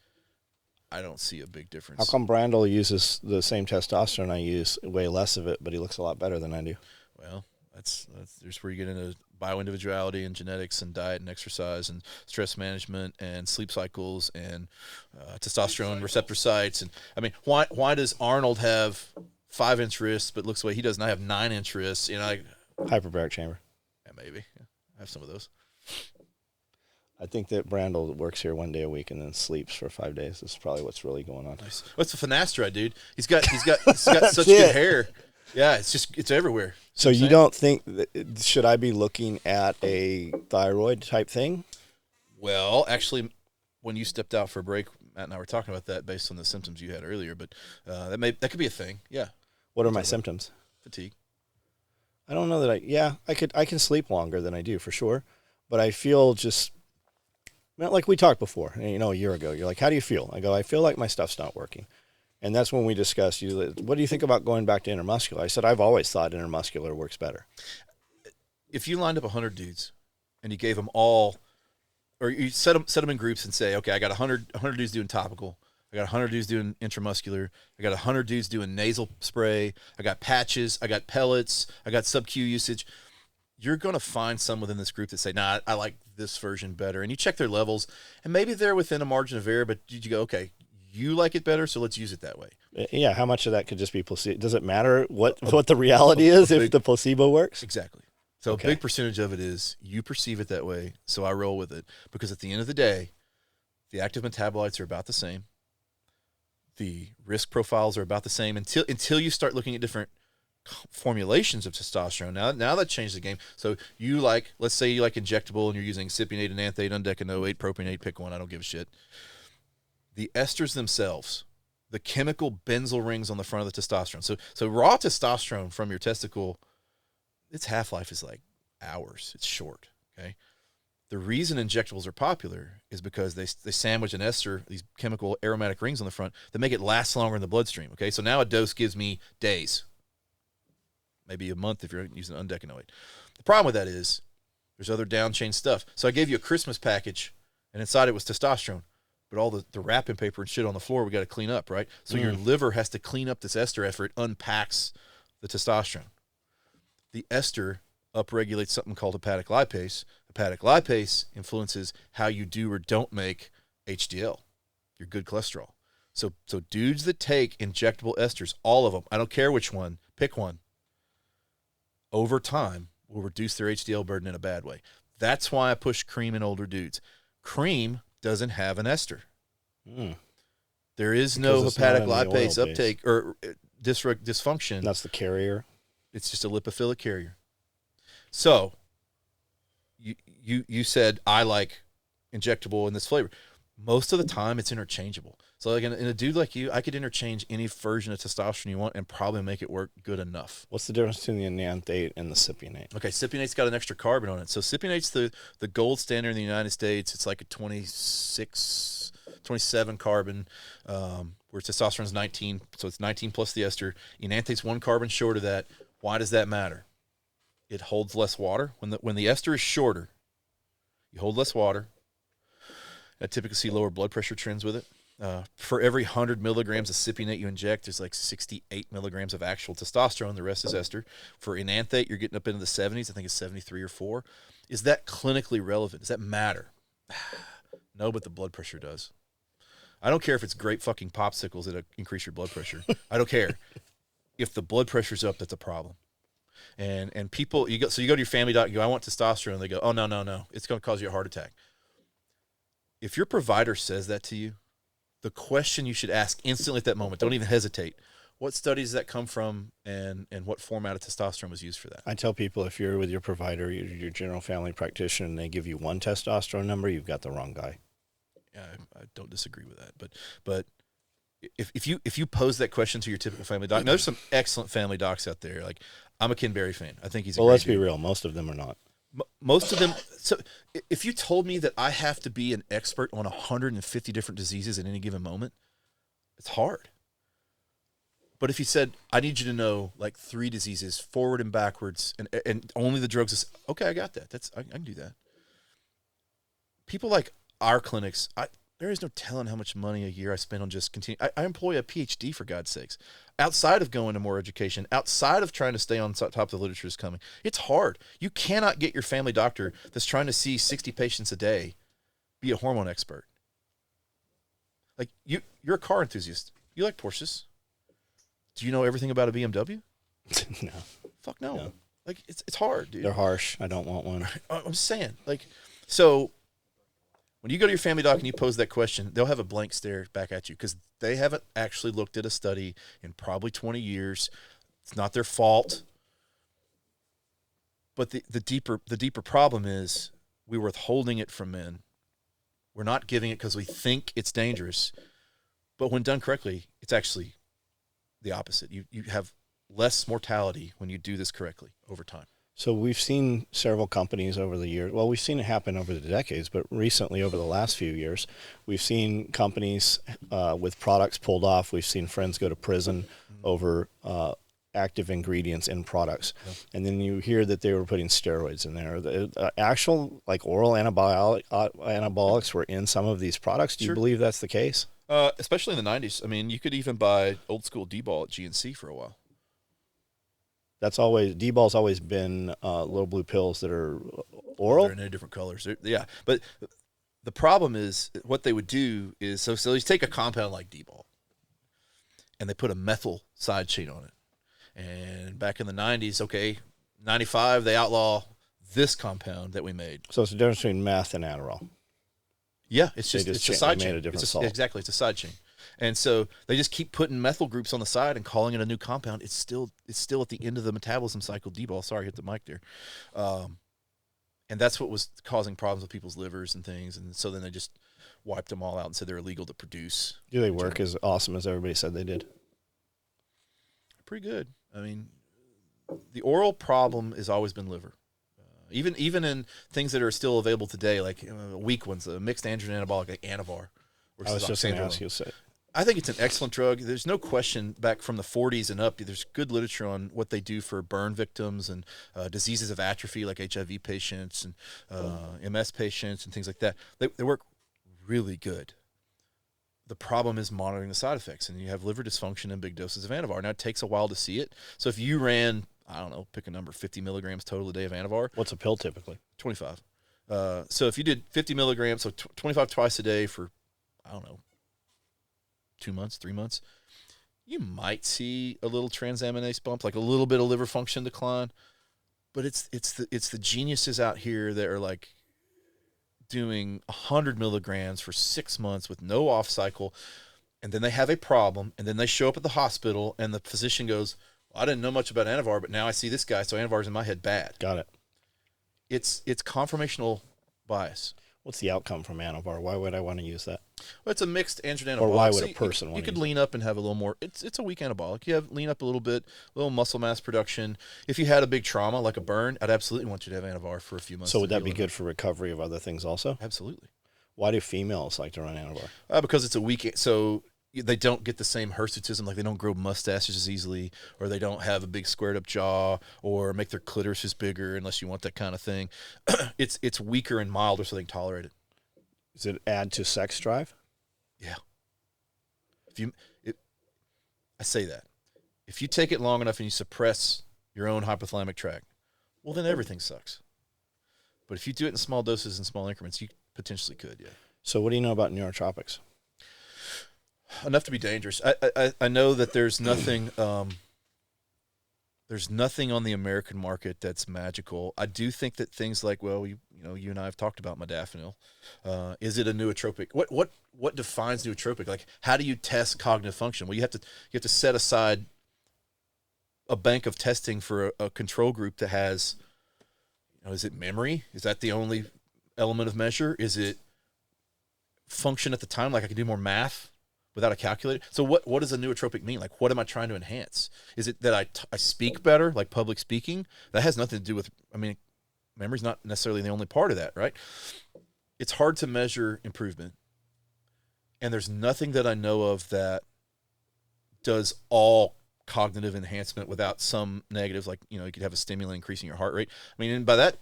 I don't see a big difference. How come Brandel uses the same testosterone I use, way less of it, but he looks a lot better than I do? Well, that's there's where you get into bioindividuality and genetics and diet and exercise and stress management and sleep cycles and testosterone receptor sites. And why does Arnold have 5-inch wrists but looks the way he does, and I have 9-inch wrists? Hyperbaric chamber. Yeah, maybe. Yeah, I have some of those. I think that Brandel works here 1 day a week and then sleeps for 5 days. This is probably what's really going on. Nice. What's the finasteride, dude? He's got such it. good hair. Yeah, it's everywhere. So you don't think that, should I be looking at a thyroid type thing? Well, actually, when you stepped out for a break, Matt and I were talking about that based on the symptoms you had earlier. But that could be a thing. Yeah, What are my symptoms? fatigue. I don't know that I can sleep longer than I do for sure, but I feel just like we talked before, a year ago. You're like, how do you feel? I go, I feel like my stuff's not working. And that's when we discussed, what do you think about going back to intermuscular? I said, I've always thought intermuscular works better. If you lined up 100 dudes and you gave them all, or you set them in groups and say, okay, I got 100 dudes doing topical, I got 100 dudes doing intramuscular, I got 100 dudes doing nasal spray, I got patches, I got pellets, I got sub-Q usage, you're going to find some within this group that say, nah, I like this version better. And you check their levels, and maybe they're within a margin of error, but you go, okay, you like it better, so let's use it that way. Yeah, how much of that could just be placebo? Does it matter what the reality is if the placebo works? Exactly. So Okay. a big percentage of it is you perceive it that way, so I roll with it. Because at the end of the day, The active metabolites are about the same. The risk profiles are about the same until you start looking at different formulations of testosterone. Now that changed the game. So let's say you like injectable and you're using cypionate, enanthate, undecanoate, propionate, pick one. I don't give a shit. The esters themselves, the chemical benzyl rings on the front of the testosterone. So raw testosterone from your testicle, its half-life is like hours. It's short. Okay. The reason injectables are popular is because they sandwich an ester, these chemical aromatic rings on the front that make it last longer in the bloodstream. Okay, so now a dose gives me days, maybe a month if you're using undecanoate. The problem with that is there's other down-chain stuff. So I gave you a Christmas package, and inside it was testosterone, but all the wrapping paper and shit on the floor we got to clean up, right? So your liver has to clean up this ester after it unpacks the testosterone. The ester upregulates something called hepatic lipase. Hepatic lipase influences how you do or don't make HDL, your good cholesterol. So dudes that take injectable esters, all of them, I don't care which one, pick one, over time will reduce their HDL burden in a bad way. That's why I push cream in older dudes. Cream doesn't have an ester. There is no hepatic lipase uptake or dysfunction. That's the carrier. It's just a lipophilic carrier. So you said I like injectable in this flavor. Most of the time it's interchangeable. So like in a dude like you, I could interchange any version of testosterone you want and probably make it work good enough. What's the difference between the enanthate and the cypionate? Okay, cypionate's got an extra carbon on it. So cypionate's the gold standard in the United States. It's like a 27 carbon, where testosterone's 19, so it's 19 plus the ester. Enanthate's 1 carbon short of that. Why does that matter? It holds less water. When the ester is shorter, you hold less water. I typically see lower blood pressure trends with it. For every 100 milligrams of cypionate you inject, there's like 68 milligrams of actual testosterone. The rest is ester. For enanthate, you're getting up into the 70s. I think it's 73 or 4. Is that clinically relevant? Does that matter? No, but the blood pressure does. I don't care if it's great fucking popsicles that increase your blood pressure. I don't care. If the blood pressure's up, that's a problem. And people, you go to your family doctor, you go, I want testosterone. And they go, oh, no. It's going to cause you a heart attack. If your provider says that to you, the question you should ask instantly at that moment, don't even hesitate. What studies does that come from and what format of testosterone was used for that? I tell people if you're with your provider, your general family practitioner, and they give you one testosterone number, you've got the wrong guy. Yeah, I don't disagree with that. But if you pose that question to your typical family doc, there's some excellent family docs out there. Like, I'm a Ken Berry fan. I think he's a great let's be dude. real. Most of them are not. Most of them. So if you told me that I have to be an expert on 150 different diseases at any given moment, it's hard. But if you said, I need you to know like 3 diseases forward and backwards and only the drugs is okay, I got that. I can do that. People like our clinics, there is no telling how much money a year I spend on just continue. I employ a PhD, for God's sakes. Outside of going to more education, outside of trying to stay on top of the literature is coming, it's hard. You cannot get your family doctor that's trying to see 60 patients a day be a hormone expert. Like, you're a car enthusiast. You like Porsches. Do you know everything about a BMW? No. Fuck no. No. Like, it's hard, dude. They're harsh. I don't want one. I'm saying, like, so when you go to your family doc and you pose that question, they'll have a blank stare back at you because they haven't actually looked at a study in probably 20 years. It's not their fault. But the deeper problem is we're withholding it from men. We're not giving it because we think it's dangerous. But when done correctly, it's actually the opposite. You have less mortality when you do this correctly over time. So we've seen several companies over the years. Well, we've seen it happen over the decades, but recently, over the last few years, we've seen companies with products pulled off. We've seen friends go to prison over active ingredients in products. Yep. And then you hear that they were putting steroids in there. The actual like oral anabolics were in some of these products. Do you Sure. believe that's the case? Especially in the 90s. I mean, you could even buy old school D-ball at GNC for a while. That's always, D-ball's always been little blue pills that are oral. They're in different colors. Yeah. But the problem is what they would do is, so you take a compound like D-ball and they put a methyl side chain on it. And back in the 90s, 95, they outlaw this compound that we made. So it's the difference between meth and Adderall. Yeah, it's They just just it's a cha- side they made chain. a different It's salt. exactly, it's a side chain, and so they just keep putting methyl groups on the side and calling it a new compound. It's still at the end of the metabolism cycle. D-ball, sorry, hit the mic there, and that's what was causing problems with people's livers and things. And so then they just wiped them all out and said they're illegal to produce. Do they work as awesome as everybody said they did? Pretty good. I mean, the oral problem has always been liver. Even in things that are still available today, like weak ones, a mixed androgen anabolic like Anavar. I was just going to oxandrolone. ask you. Say, I think it's an excellent drug. There's no question back from the 40s and up, there's good literature on what they do for burn victims and diseases of atrophy like HIV patients and MS patients and things like that. They work really good. The problem is monitoring the side effects, and you have liver dysfunction in big doses of Anavar. Now, it takes a while to see it. So if you ran, I don't know, pick a number, 50 milligrams total a day of Anavar, what's a pill typically? 25. So if you did 50 milligrams, so 25 twice a day for, I don't know, 2 months, 3 months, you might see a little transaminase bump, like a little bit of liver function decline. But it's the geniuses out here that are like doing 100 milligrams for 6 months with no off cycle, and then they have a problem, and then they show up at the hospital, and the physician goes, well, I didn't know much about Anavar, but now I see this guy, so Anavar's in my head bad. Got it. It's confirmational bias. What's the outcome from Anavar? Why would I want to use that? Well, it's a mixed androgen anabolic. Or why would So a person you want to could use lean up and have a little more. It's a weak anabolic. You have lean up a little bit, a little muscle mass production. If you had a big trauma like a burn, I'd absolutely want you to have Anavar for a few months. So would to that be heal it. good for recovery of other things also? Absolutely. Why do females like to run Anavar? Because it's a weak. So they don't get the same hirsutism, like they don't grow mustaches as easily, or they don't have a big squared up jaw, or make their clitoris bigger, unless you want that kind of thing. It's weaker and milder, so they can tolerate it. Does it add to sex drive? Yeah. I say that. If you take it long enough and you suppress your own hypothalamic tract, well, then everything sucks. But if you do it in small doses and small increments, you potentially could, yeah. So what do you know about neurotropics? Enough to be dangerous. I know that there's nothing on the American market that's magical. I do think that things like, well, you and I have talked about modafinil. Is it a nootropic? What defines nootropic? Like, how do you test cognitive function? Well, you have to set aside a bank of testing for a control group that has, is it memory? Is that the only element of measure? Is it function at the time? Like I can do more math without a calculator. So what does a nootropic mean? Like, what am I trying to enhance? Is it that I speak better, like public speaking? That has nothing to do with, memory's not necessarily the only part of that, right? It's hard to measure improvement. And there's nothing that I know of that does all cognitive enhancement without some negatives, like, you could have a stimulant increasing your heart rate. And by that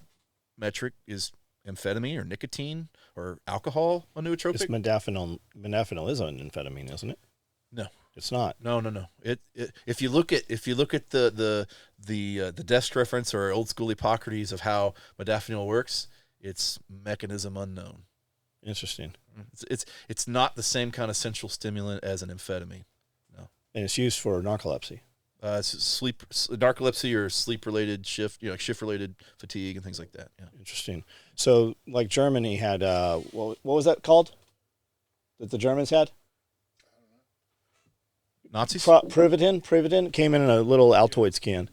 metric, is amphetamine or nicotine or alcohol a nootropic? It's modafinil. Modafinil is an amphetamine, isn't it? No. It's not. No. If you look at the desk reference or old school Hippocrates of how modafinil works, it's mechanism unknown. Interesting. It's not the same kind of central stimulant as an amphetamine. No. And it's used for narcolepsy. It's narcolepsy or sleep-related shift related fatigue and things like that. Yeah. Interesting. So, like Germany had, what was that called? That the Germans had? Nazis. Privitin came in a little Altoids can,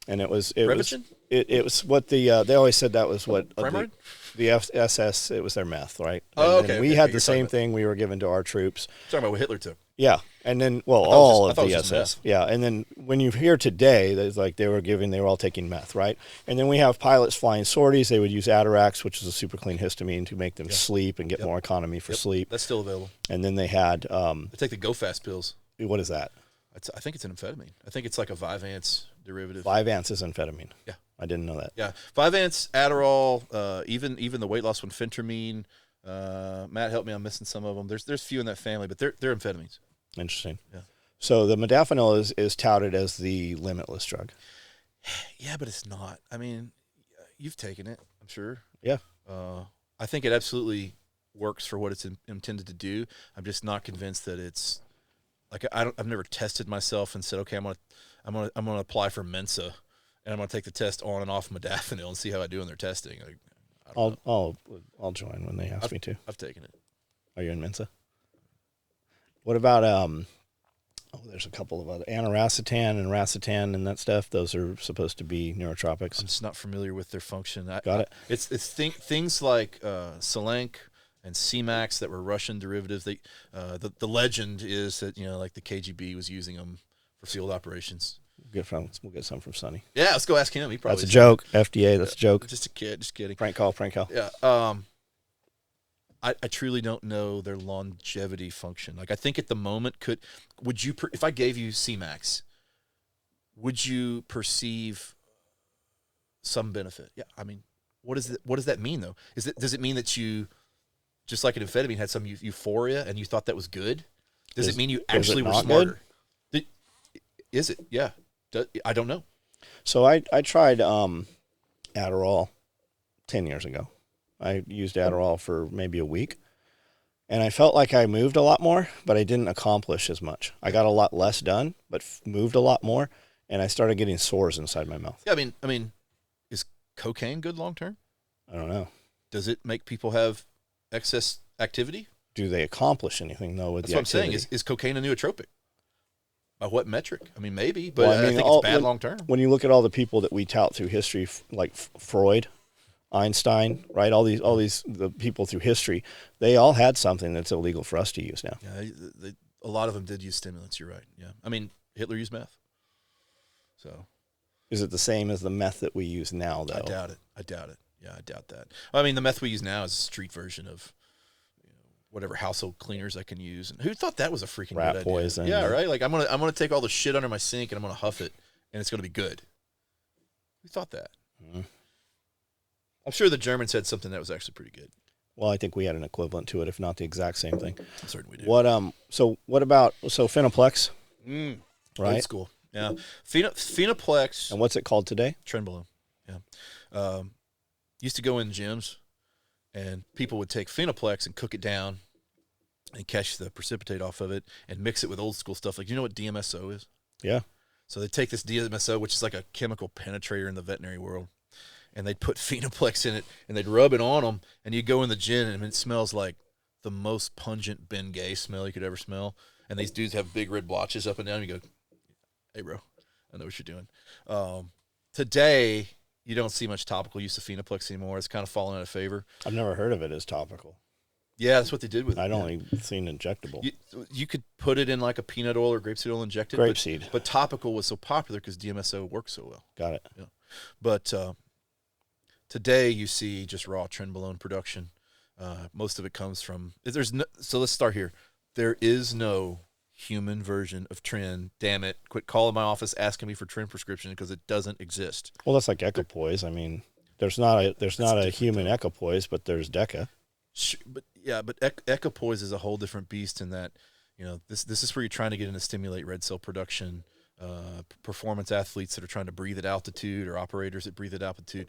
and it was Prevagen? it was what they always said that was what Primarin? the SS, it was their meth, right? Oh, And okay. we okay, had you're the talking same about- thing we were given to our troops. Talking about what Hitler took. Yeah, and then all I of thought it the was just SS. meth. Yeah, and then when you hear today, there's like they were all taking meth, right? And then we have pilots flying sorties. They would use Atarax, which is a super clean histamine, to make them sleep and get more economy for sleep. That's still available. And then they had I take the Go Fast pills. what is that? I think it's an amphetamine. I think it's like a Vyvanse derivative. Vyvanse is amphetamine. Yeah. I didn't know that. Yeah, Vyvanse, Adderall, even the weight loss one, phentermine. Matt, help me, I'm missing some of them. There's few in that family, but they're amphetamines. Interesting. Yeah. So the modafinil is touted as the limitless drug. Yeah, but it's not. You've taken it, I'm sure. Yeah. I think it absolutely works for what it's intended to do. I'm just not convinced that it's like I've never tested myself and said, okay, I'm gonna apply for Mensa, and I'm gonna take the test on and off modafinil and see how I do in their testing. Like, I don't know. I'll join when they ask me to. I've taken it. Are you in Mensa? What about there's a couple of other aniracetam and racetam and that stuff. Those are supposed to be neurotropics. I'm just not familiar with their function. Got it. It's things like Selenk and C-Max that were Russian derivatives. They the legend is that like the KGB was using them for field operations. We'll get some from Sonny. Yeah, let's go ask him. He probably That's a joke. FDA. That's a joke. Just a kid. Just kidding. Prank call. Yeah. I truly don't know their longevity function. Like I think at the moment, if I gave you C-Max, would you perceive some benefit? Yeah. I mean, what does that mean though? Does it mean that you, just like an amphetamine, had some euphoria and you thought that was good? Does it mean you actually were smarter? Is it? Yeah. I don't know. So I tried Adderall 10 years ago. I used Adderall for maybe a week, and I felt like I moved a lot more, but I didn't accomplish as much. I got a lot less done, but moved a lot more, and I started getting sores inside my mouth. Yeah, I mean, is cocaine good long term? I don't know. Does it make people have excess activity? Do they accomplish anything though with That's the what activity? I'm saying. Is cocaine a nootropic? By what metric? I mean, maybe, but Well, I think it's bad long term. When you look at all the people that we tout through history, like Freud, Einstein, right? All these the people through history, they all had something that's illegal for us to use now. Yeah, a lot of them did use stimulants. You're right. Yeah, I mean, Hitler used meth. So, is it the same as the meth that we use now, though? I doubt it. Yeah, I doubt that. I mean, the meth we use now is a street version of whatever household cleaners I can use. And who thought that was a freaking rat good poison? idea? Yeah, right. Like I'm gonna take all the shit under my sink and I'm gonna huff it, and it's gonna be good. Who thought that? Mm-hmm. I'm sure the Germans had something that was actually pretty good. Well, I think we had an equivalent to it, if not the exact same thing. Certainly we do. What about Phenoplex? Old Right? school. Yeah. Phenoplex. And what's it called today? Trenbolone. Yeah. Used to go in gyms, and people would take Phenoplex and cook it down and catch the precipitate off of it and mix it with old school stuff. Like, you know what DMSO is? Yeah. So they take this DMSO, which is like a chemical penetrator in the veterinary world, and they'd put Phenoplex in it, and they'd rub it on them, and you go in the gym, and it smells like the most pungent Bengay smell you could ever smell. And these dudes have big red blotches up and down. And you go, hey, bro, I know what you're doing. Today, you don't see much topical use of Phenoplex anymore. It's kind of fallen out of favor. I've never heard of it as topical. Yeah, that's what they did with it. I'd only seen injectable. You could put it in like a peanut oil or grapeseed oil injected. Grapeseed. But topical was so popular because DMSO works so well. Got it. Yeah. But today you see just raw trenbolone production. Most of it comes from so let's start here. There is no human version of Tren. Damn it! Quit calling my office asking me for Tren prescription because it doesn't exist. Well, that's like equipoise. I mean, there's not a human equipoise, but there's Deca. But equipoise is a whole different beast in that this is where you're trying to get in to stimulate red cell production. Performance athletes that are trying to breathe at altitude, or operators that breathe at altitude,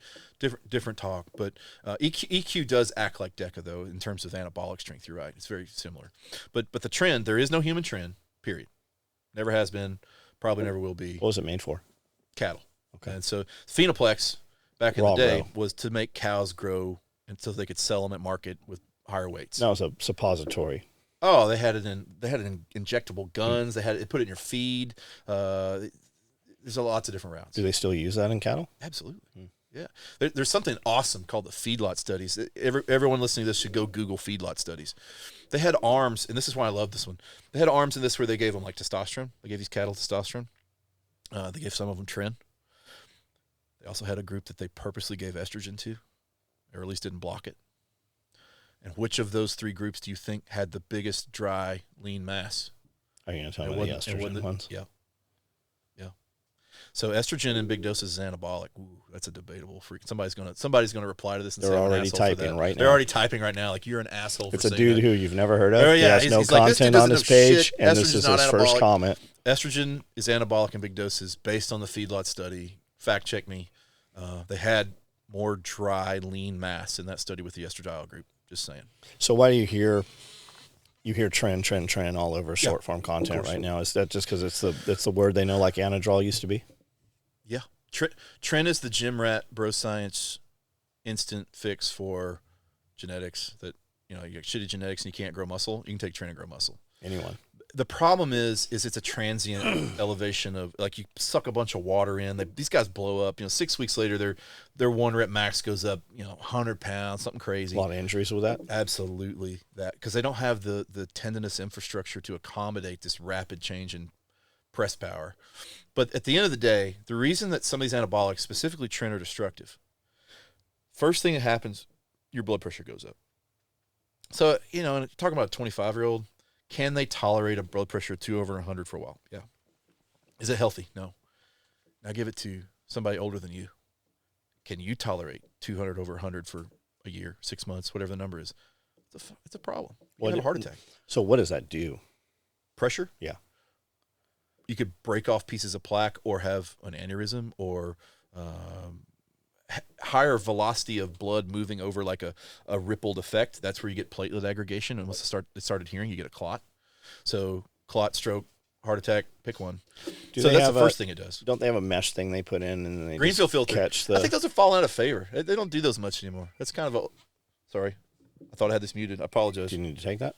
different talk. But EQ does act like DECA though in terms of anabolic strength. You're right; it's very similar. But the Tren, there is no human Tren. Period. Never has been. Probably never will be. What was it made for? Cattle. Okay. And so Phenoplex back in Raw the day grow. was to make cows grow until they could sell them at market with higher weights. That was a suppository. Oh, they had it in injectable guns. They put it in your feed. There's lots of different routes. Do they still use that in cattle? Absolutely. Yeah. There's something awesome called the feedlot studies. Everyone listening to this should go Google feedlot studies. They had arms, and this is why I love this one. They had arms in this where they gave them like testosterone. They gave these cattle testosterone. They gave some of them Tren. They also had a group that they purposely gave estrogen to, or at least didn't block it. And which of those three groups do you think had the biggest dry, lean mass? Are you going to tell me the estrogen ones? Yeah. So estrogen in big doses is anabolic. Ooh, that's a debatable freak. Somebody's gonna reply to this and They're say I'm an already asshole typing for that. right now. They're already typing right now. Like, you're an asshole. It's for a saying dude that. who you've never heard of. Oh, yeah, He has he's no like, this dude content on doesn't his know page, shit. and this Estrogen's is not his first anabolic. comment. Estrogen is anabolic in big doses based on the feedlot study. Fact check me. They had more dry, lean mass in that study with the estradiol group. Just saying. So why do you hear Tren all over short form content right now? Is that just because it's the word they know, like Anadrol used to be? Yeah. Tren is the gym rat bro science instant fix for genetics that you got shitty genetics and you can't grow muscle, you can take tren and grow muscle. Anyone. The problem is it's a transient elevation of, like, you suck a bunch of water in. These guys blow up. 6 weeks later, their 1 rep max goes up, 100 pounds, something crazy. A lot of injuries with that. Absolutely, that, because they don't have the tendinous infrastructure to accommodate this rapid change in press power. But at the end of the day, the reason that some of these anabolics, specifically tren, are destructive, first thing that happens, your blood pressure goes up. So, talking about a 25-year-old, can they tolerate a blood pressure of 2 over 100 for a while? Yeah. Is it healthy? No. Now give it to somebody older than you. Can you tolerate 200 over 100 for a year, 6 months, whatever the number is? It's a problem. You have a heart attack. So what does that do? Pressure? Yeah. You could break off pieces of plaque or have an aneurysm or higher velocity of blood moving over like a rippled effect. That's where you get platelet aggregation. And once it started hearing, you get a clot. So clot, stroke, heart attack, pick one. So that's the first thing it does. Don't they have a mesh thing they put in and they Greenfield filter. catch the... I think those are falling out of favor. They don't do those much anymore. That's kind of sorry. I thought I had this muted. I apologize. Do you need to take that?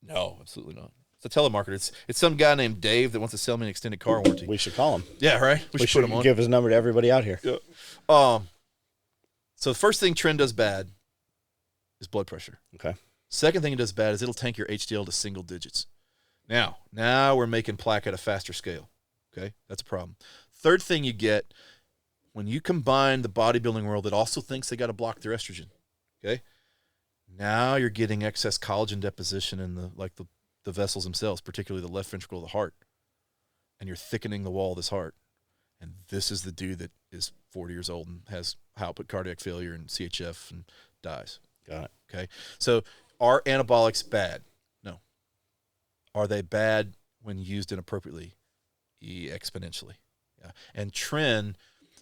No, absolutely not. It's a telemarketer. It's some guy named Dave that wants to sell me an extended car warranty. We should call him. Yeah, right? We should put him on. Give his number to everybody out here. Yeah. So the first thing tren does bad is blood pressure. Okay. Second thing it does bad is it'll tank your HDL to single digits. Now we're making plaque at a faster scale. Okay, that's a problem. Third thing you get when you combine the bodybuilding world that also thinks they got to block their estrogen. Okay, now you're getting excess collagen deposition in the vessels themselves, particularly the left ventricle of the heart, and you're thickening the wall of this heart. And this is the dude that is 40 years old and has high-output cardiac failure and CHF and dies. Got it. Okay, so are anabolics bad? No. Are they bad when used inappropriately? Exponentially. Yeah. And tren,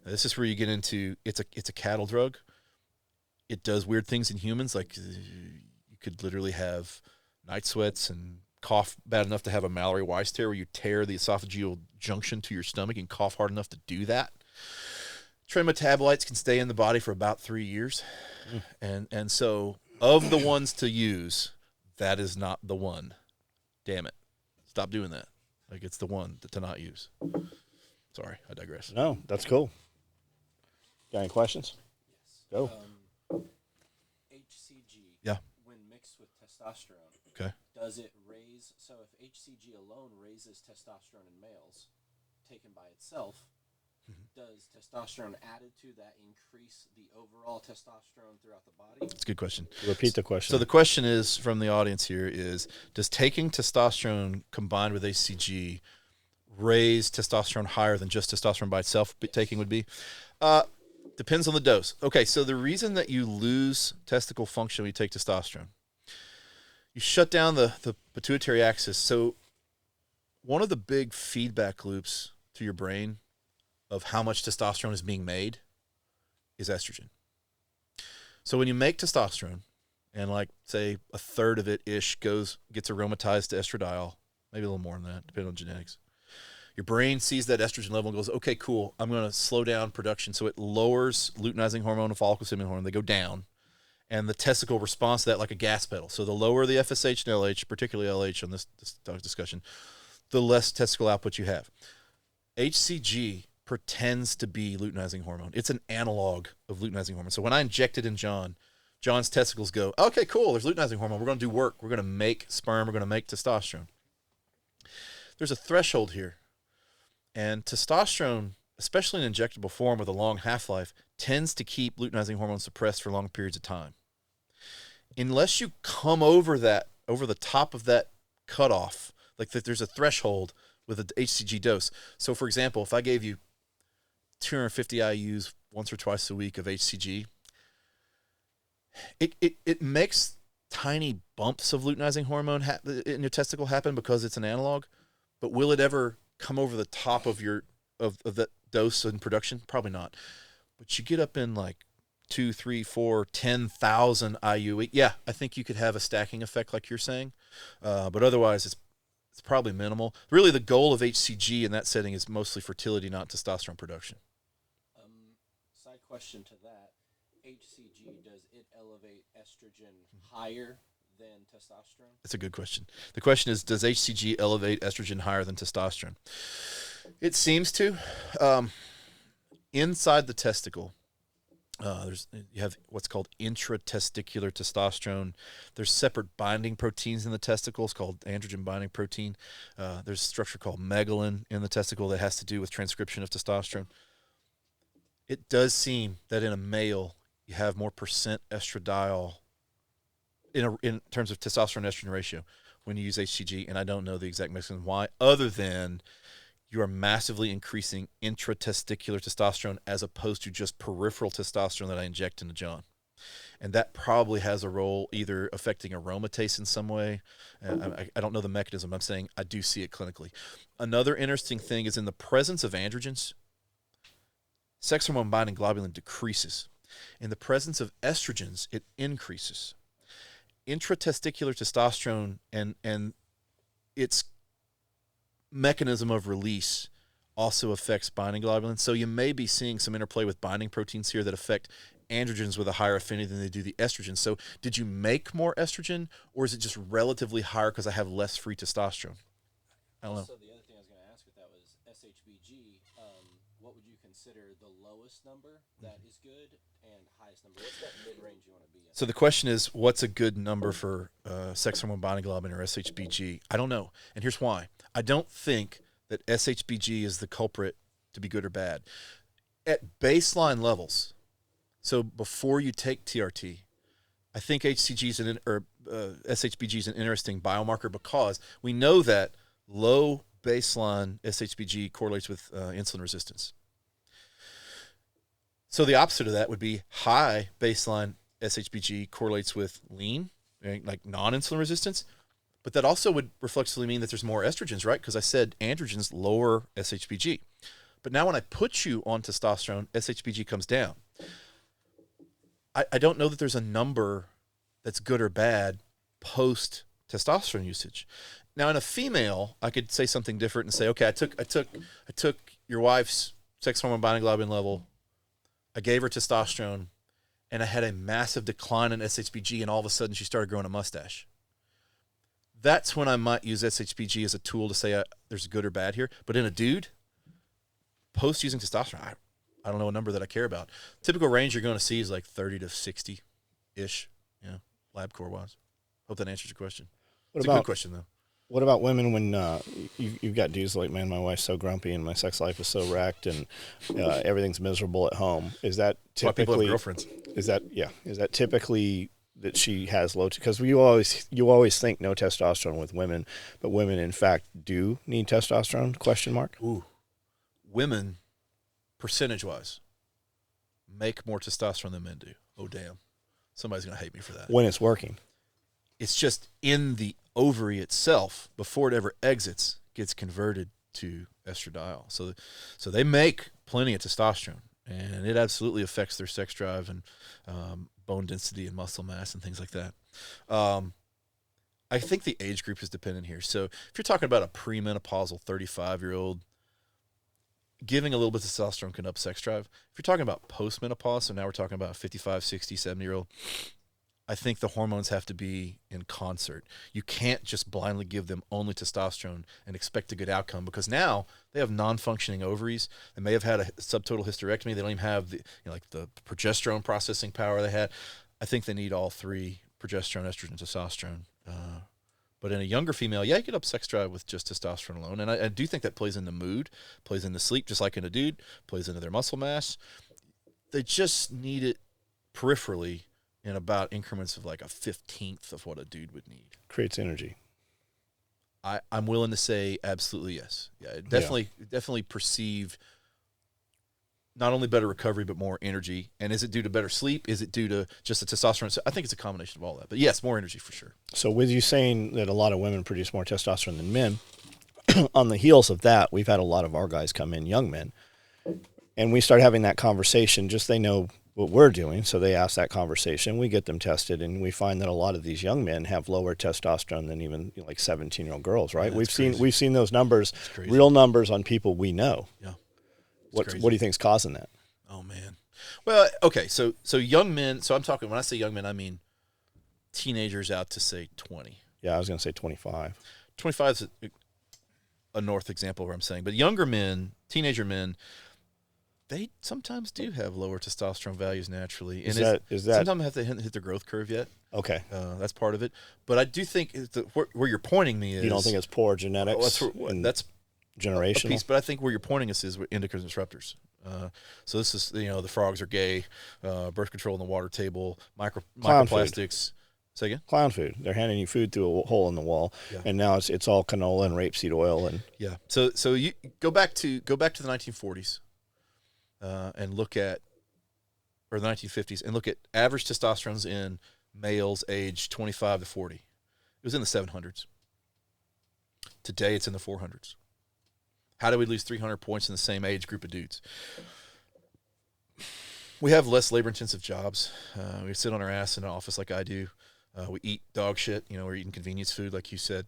this is where you get into it's a cattle drug. It does weird things in humans, like you could literally have night sweats and cough bad enough to have a Mallory Weiss tear, where you tear the esophageal junction to your stomach and cough hard enough to do that. Tren metabolites can stay in the body for about 3 years. And so of the ones to use, that is not the one. Damn it. Stop doing that. Like, it's the one to not use. Sorry, I digress. No, that's cool. Got any questions? Go. HCG. Yeah. When mixed with testosterone. Okay. Does it raise? So if HCG alone raises testosterone in males, taken by itself, does testosterone added to that increase the overall testosterone throughout the body? That's a good question. Repeat the question. So the question is from the audience here is, does taking testosterone combined with HCG raise testosterone higher than just testosterone by itself taking would be? Depends on the dose. Okay, so the reason that you lose testicle function when you take testosterone, you shut down the pituitary axis. So one of the big feedback loops to your brain of how much testosterone is being made is estrogen. So when you make testosterone, and like say a third of it gets aromatized to estradiol, maybe a little more than that, depending on genetics. Your brain sees that estrogen level and goes, okay, cool, I'm going to slow down production. So it lowers luteinizing hormone and follicle stimulating hormone. They go down. And the testicle responds to that like a gas pedal. So the lower the FSH and LH, particularly LH on this discussion, the less testicle output you have. HCG pretends to be luteinizing hormone. It's an analog of luteinizing hormone. So when I inject it in John's testicles go, okay, cool, there's luteinizing hormone. We're going to do work. We're going to make sperm. We're going to make testosterone. There's a threshold here. And testosterone, especially in injectable form with a long half-life, tends to keep luteinizing hormone suppressed for long periods of time. Unless you come over the top of that cutoff, like there's a threshold with an HCG dose. So, for example, if I gave you 250 IUs once or twice a week of HCG, it makes tiny bumps of luteinizing hormone in your testicle happen because it's an analog. But will it ever come over the top of that dose in production? Probably not. But you get up in like 2, 3, 4, 10,000 IU. Yeah, I think you could have a stacking effect like you're saying. But otherwise, it's probably minimal. Really, the goal of HCG in that setting is mostly fertility, not testosterone production. Side question to that, HCG, does it elevate estrogen higher than testosterone? That's a good question. The question is, does HCG elevate estrogen higher than testosterone? It seems to. Inside the testicle, you have what's called intratesticular testosterone. There's separate binding proteins in the testicles called androgen binding protein. There's a structure called megalin in the testicle that has to do with transcription of testosterone. It does seem that in a male, you have more percent estradiol in terms of testosterone estrogen ratio when you use HCG, and I don't know the exact mechanism why, other than you are massively increasing intratesticular testosterone as opposed to just peripheral testosterone that I inject into John. And that probably has a role either affecting aromatase in some way. I don't know the mechanism. I'm saying I do see it clinically. Another interesting thing is in the presence of androgens, sex hormone binding globulin decreases. In the presence of estrogens, it increases. Intratesticular testosterone and its mechanism of release also affects binding globulin. So you may be seeing some interplay with binding proteins here that affect androgens with a higher affinity than they do the estrogen. So did you make more estrogen, or is it just relatively higher because I have less free testosterone? I don't know. So the other thing I was going to ask with that was SHBG. What would you consider the lowest number that is good and highest number? What's that mid-range you want to be in? So the question is, what's a good number for sex hormone binding globulin or SHBG? I don't know. And here's why. I don't think that SHBG is the culprit to be good or bad. At baseline levels, so before you take TRT, I think SHBG is an interesting biomarker because we know that low baseline SHBG correlates with insulin resistance. So the opposite of that would be high baseline SHBG correlates with lean, right? Like non-insulin resistance. But that also would reflexively mean that there's more estrogens, right? Because I said androgens lower SHBG. But now when I put you on testosterone, SHBG comes down. I don't know that there's a number that's good or bad post testosterone usage. Now in a female, I could say something different and say, okay, I took your wife's sex hormone binding globulin level, I gave her testosterone, and I had a massive decline in SHBG, and all of a sudden she started growing a mustache. That's when I might use SHBG as a tool to say there's good or bad here. But in a dude, post using testosterone, I don't know a number that I care about. Typical range you're going to see is like 30 to 60-ish, LabCorp wise. Hope that answers your question. It's a good question, though. What about women when you've got dudes like, man, my wife's so grumpy and my sex life is so wrecked and everything's miserable at home? Is that typically... Why people have girlfriends. Is that typically that she has low... Because you always think no testosterone with women, but women, in fact, do need testosterone, question mark? Ooh. Women, percentage-wise, make more testosterone than men do. Oh, damn. Somebody's going to hate me for that. When it's working. It's just in the ovary itself, before it ever exits, gets converted to estradiol. So they make plenty of testosterone, and it absolutely affects their sex drive and bone density and muscle mass and things like that. I think the age group is dependent here. So if you're talking about a premenopausal 35-year-old, giving a little bit of testosterone can up sex drive. If you're talking about postmenopause, so now we're talking about a 55, 60, 70-year-old, I think the hormones have to be in concert. You can't just blindly give them only testosterone and expect a good outcome, because now they have non-functioning ovaries. They may have had a subtotal hysterectomy. They don't even have the the progesterone processing power they had. I think they need all three: progesterone, estrogen, testosterone. But in a younger female, you get up sex drive with just testosterone alone. And I do think that plays into mood, plays into sleep, just like in a dude, plays into their muscle mass. They just need it peripherally in about increments of like a 15th of what a dude would need. Creates energy. I'm willing to say absolutely yes. Yeah, definitely perceived not only better recovery, but more energy. And is it due to better sleep? Is it due to just the testosterone? So I think it's a combination of all that. But yes, more energy for sure. So with you saying that a lot of women produce more testosterone than men, on the heels of that, we've had a lot of our guys come in, young men, and we start having that conversation. Just they know what we're doing, so they ask that conversation. We get them tested, and we find that a lot of these young men have lower testosterone than even like 17-year-old girls. Right? Yeah, we've seen those numbers, real numbers on people we know. Yeah. What do you think is causing that? Oh man. Well, okay. So young men. So I'm talking, when I say young men, I mean teenagers out to say 20. Yeah, I was going to say 25. 25 is a north example where I'm saying, but younger men, teenager men, they sometimes do have lower testosterone values naturally. Is And that sometimes have to hit their growth curve yet. okay? That's part of it. But I do think where you're pointing me is You don't think it's poor genetics? that's generational. a piece, but I think where you're pointing us is with endocrine disruptors. So this is, the frogs are gay, birth control on the water table, Clown food. microplastics. Say again? Clown food. They're handing you food through a hole in the wall, Yeah. and now it's all canola and rapeseed oil and Yeah. So you go back to the 1940s, and look at, or the 1950s, and look at average testosterone in males aged 25 to 40. It was in the 700s. Today it's in the 400s. How do we lose 300 points in the same age group of dudes? We have less labor-intensive jobs. We sit on our ass in an office like I do. We eat dog shit. We're eating convenience food, like you said.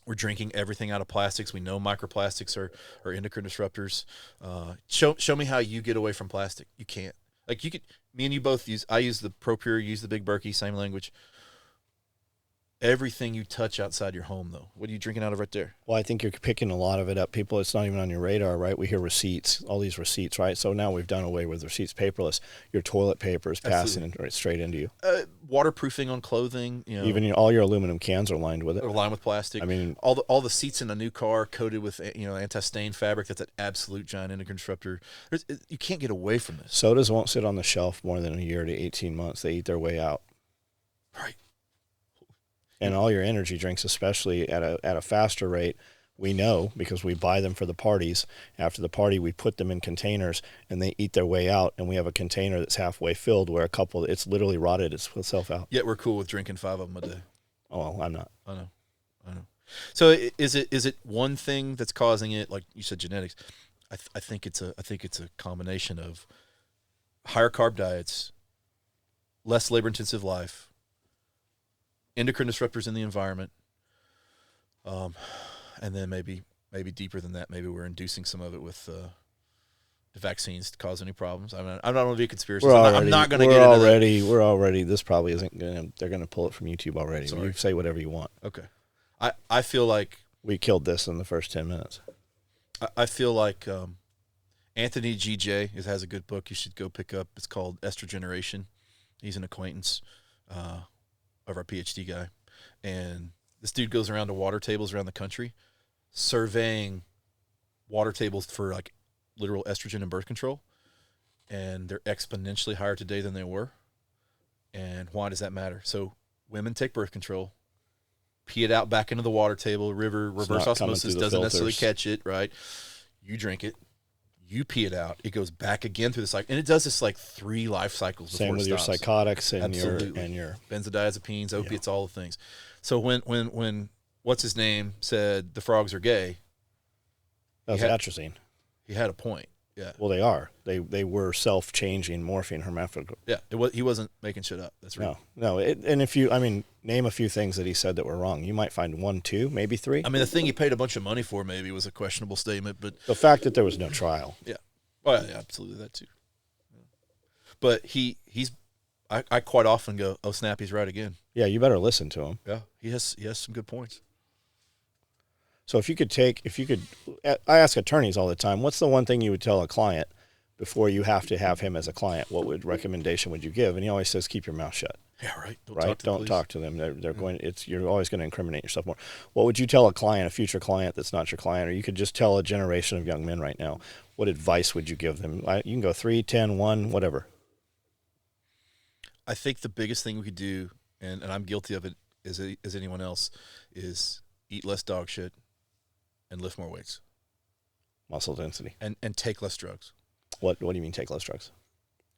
We're drinking everything out of plastics. We know microplastics are endocrine disruptors. Show me how you get away from plastic. You can't. Like you could. Me and you both use. I use the ProPure. You use the Big Berkey. Same language. Everything you touch outside your home, though. What are you drinking out of right there? well, I think you're picking a lot of it up. People, it's not even on your radar, right? We hear receipts, all these receipts, right? So now we've done away with receipts, paperless. Your toilet paper is passing right straight into you. Waterproofing on clothing. Even all your aluminum cans are lined with it. or lined with plastic. I mean, all the seats in a new car coated with anti-stain fabric. That's an absolute giant endocrine disruptor. You can't get away from this. sodas won't sit on the shelf more than a year to 18 months. They eat their way out. Right. And all your energy drinks, especially at a faster rate, we know because we buy them for the parties. After the party, we put them in containers and they eat their way out. And we have a container that's halfway filled where it's literally rotted itself out. Yet we're cool with drinking 5 of them a day. Oh, well, I'm not. I know. So is it one thing that's causing it? Like you said, genetics. I think it's a combination of higher carb diets, less labor intensive life, endocrine disruptors in the environment, and then maybe deeper than that. Maybe we're inducing some of it with the vaccines to cause any problems. I'm not going to be a conspiracy. I'm not going to get into that. We're already. This probably isn't going to. They're going to pull it from YouTube already. Sorry. You say whatever you want. Okay. I feel like We killed this in the first 10 minutes. I feel like Anthony G.J. has a good book you should go pick up. It's called Estrogeneration. He's an acquaintance of our PhD guy. And this dude goes around to water tables around the country surveying water tables for like literal estrogen and birth control. And they're exponentially higher today than they were. And why does that matter? So women take birth control, pee it out back into the water table, river, reverse not coming osmosis through the doesn't necessarily filters. catch it, right? You drink it, you pee it out, it goes back again through the cycle. And it does this like 3 life cycles before Same it with your stops. psychotics and Absolutely. your Benzodiazepines, opiates, all the things. So when what's his name said the frogs are gay, that's had- atrazine. he had a point. Yeah. Well, they are. They were self-changing morphine hermaphrodite. Yeah. He wasn't making shit up. That's right. No. And if you, name a few things that he said that were wrong. You might find 1, 2, maybe 3. I mean, the thing he paid a bunch of money for maybe was a questionable statement, but The fact that there was no trial. yeah. Well, yeah, absolutely that too. Yeah. But I quite often go, oh snap, he's right again. Yeah, you better listen to him. Yeah. He has some good points. So I ask attorneys all the time, what's the one thing you would tell a client before you have to have him as a client? What recommendation would you give? And he always says, keep your mouth shut. Yeah, right. Don't talk to them. They're going. You're always going to incriminate yourself more. What would you tell a client, a future client that's not your client, or you could just tell a generation of young men right now? What advice would you give them? You can go 3, 10, 1, whatever. I think the biggest thing we could do, and I'm guilty of it as anyone else, is eat less dog shit and lift more weights Muscle density. and take less drugs. What do you mean take less drugs?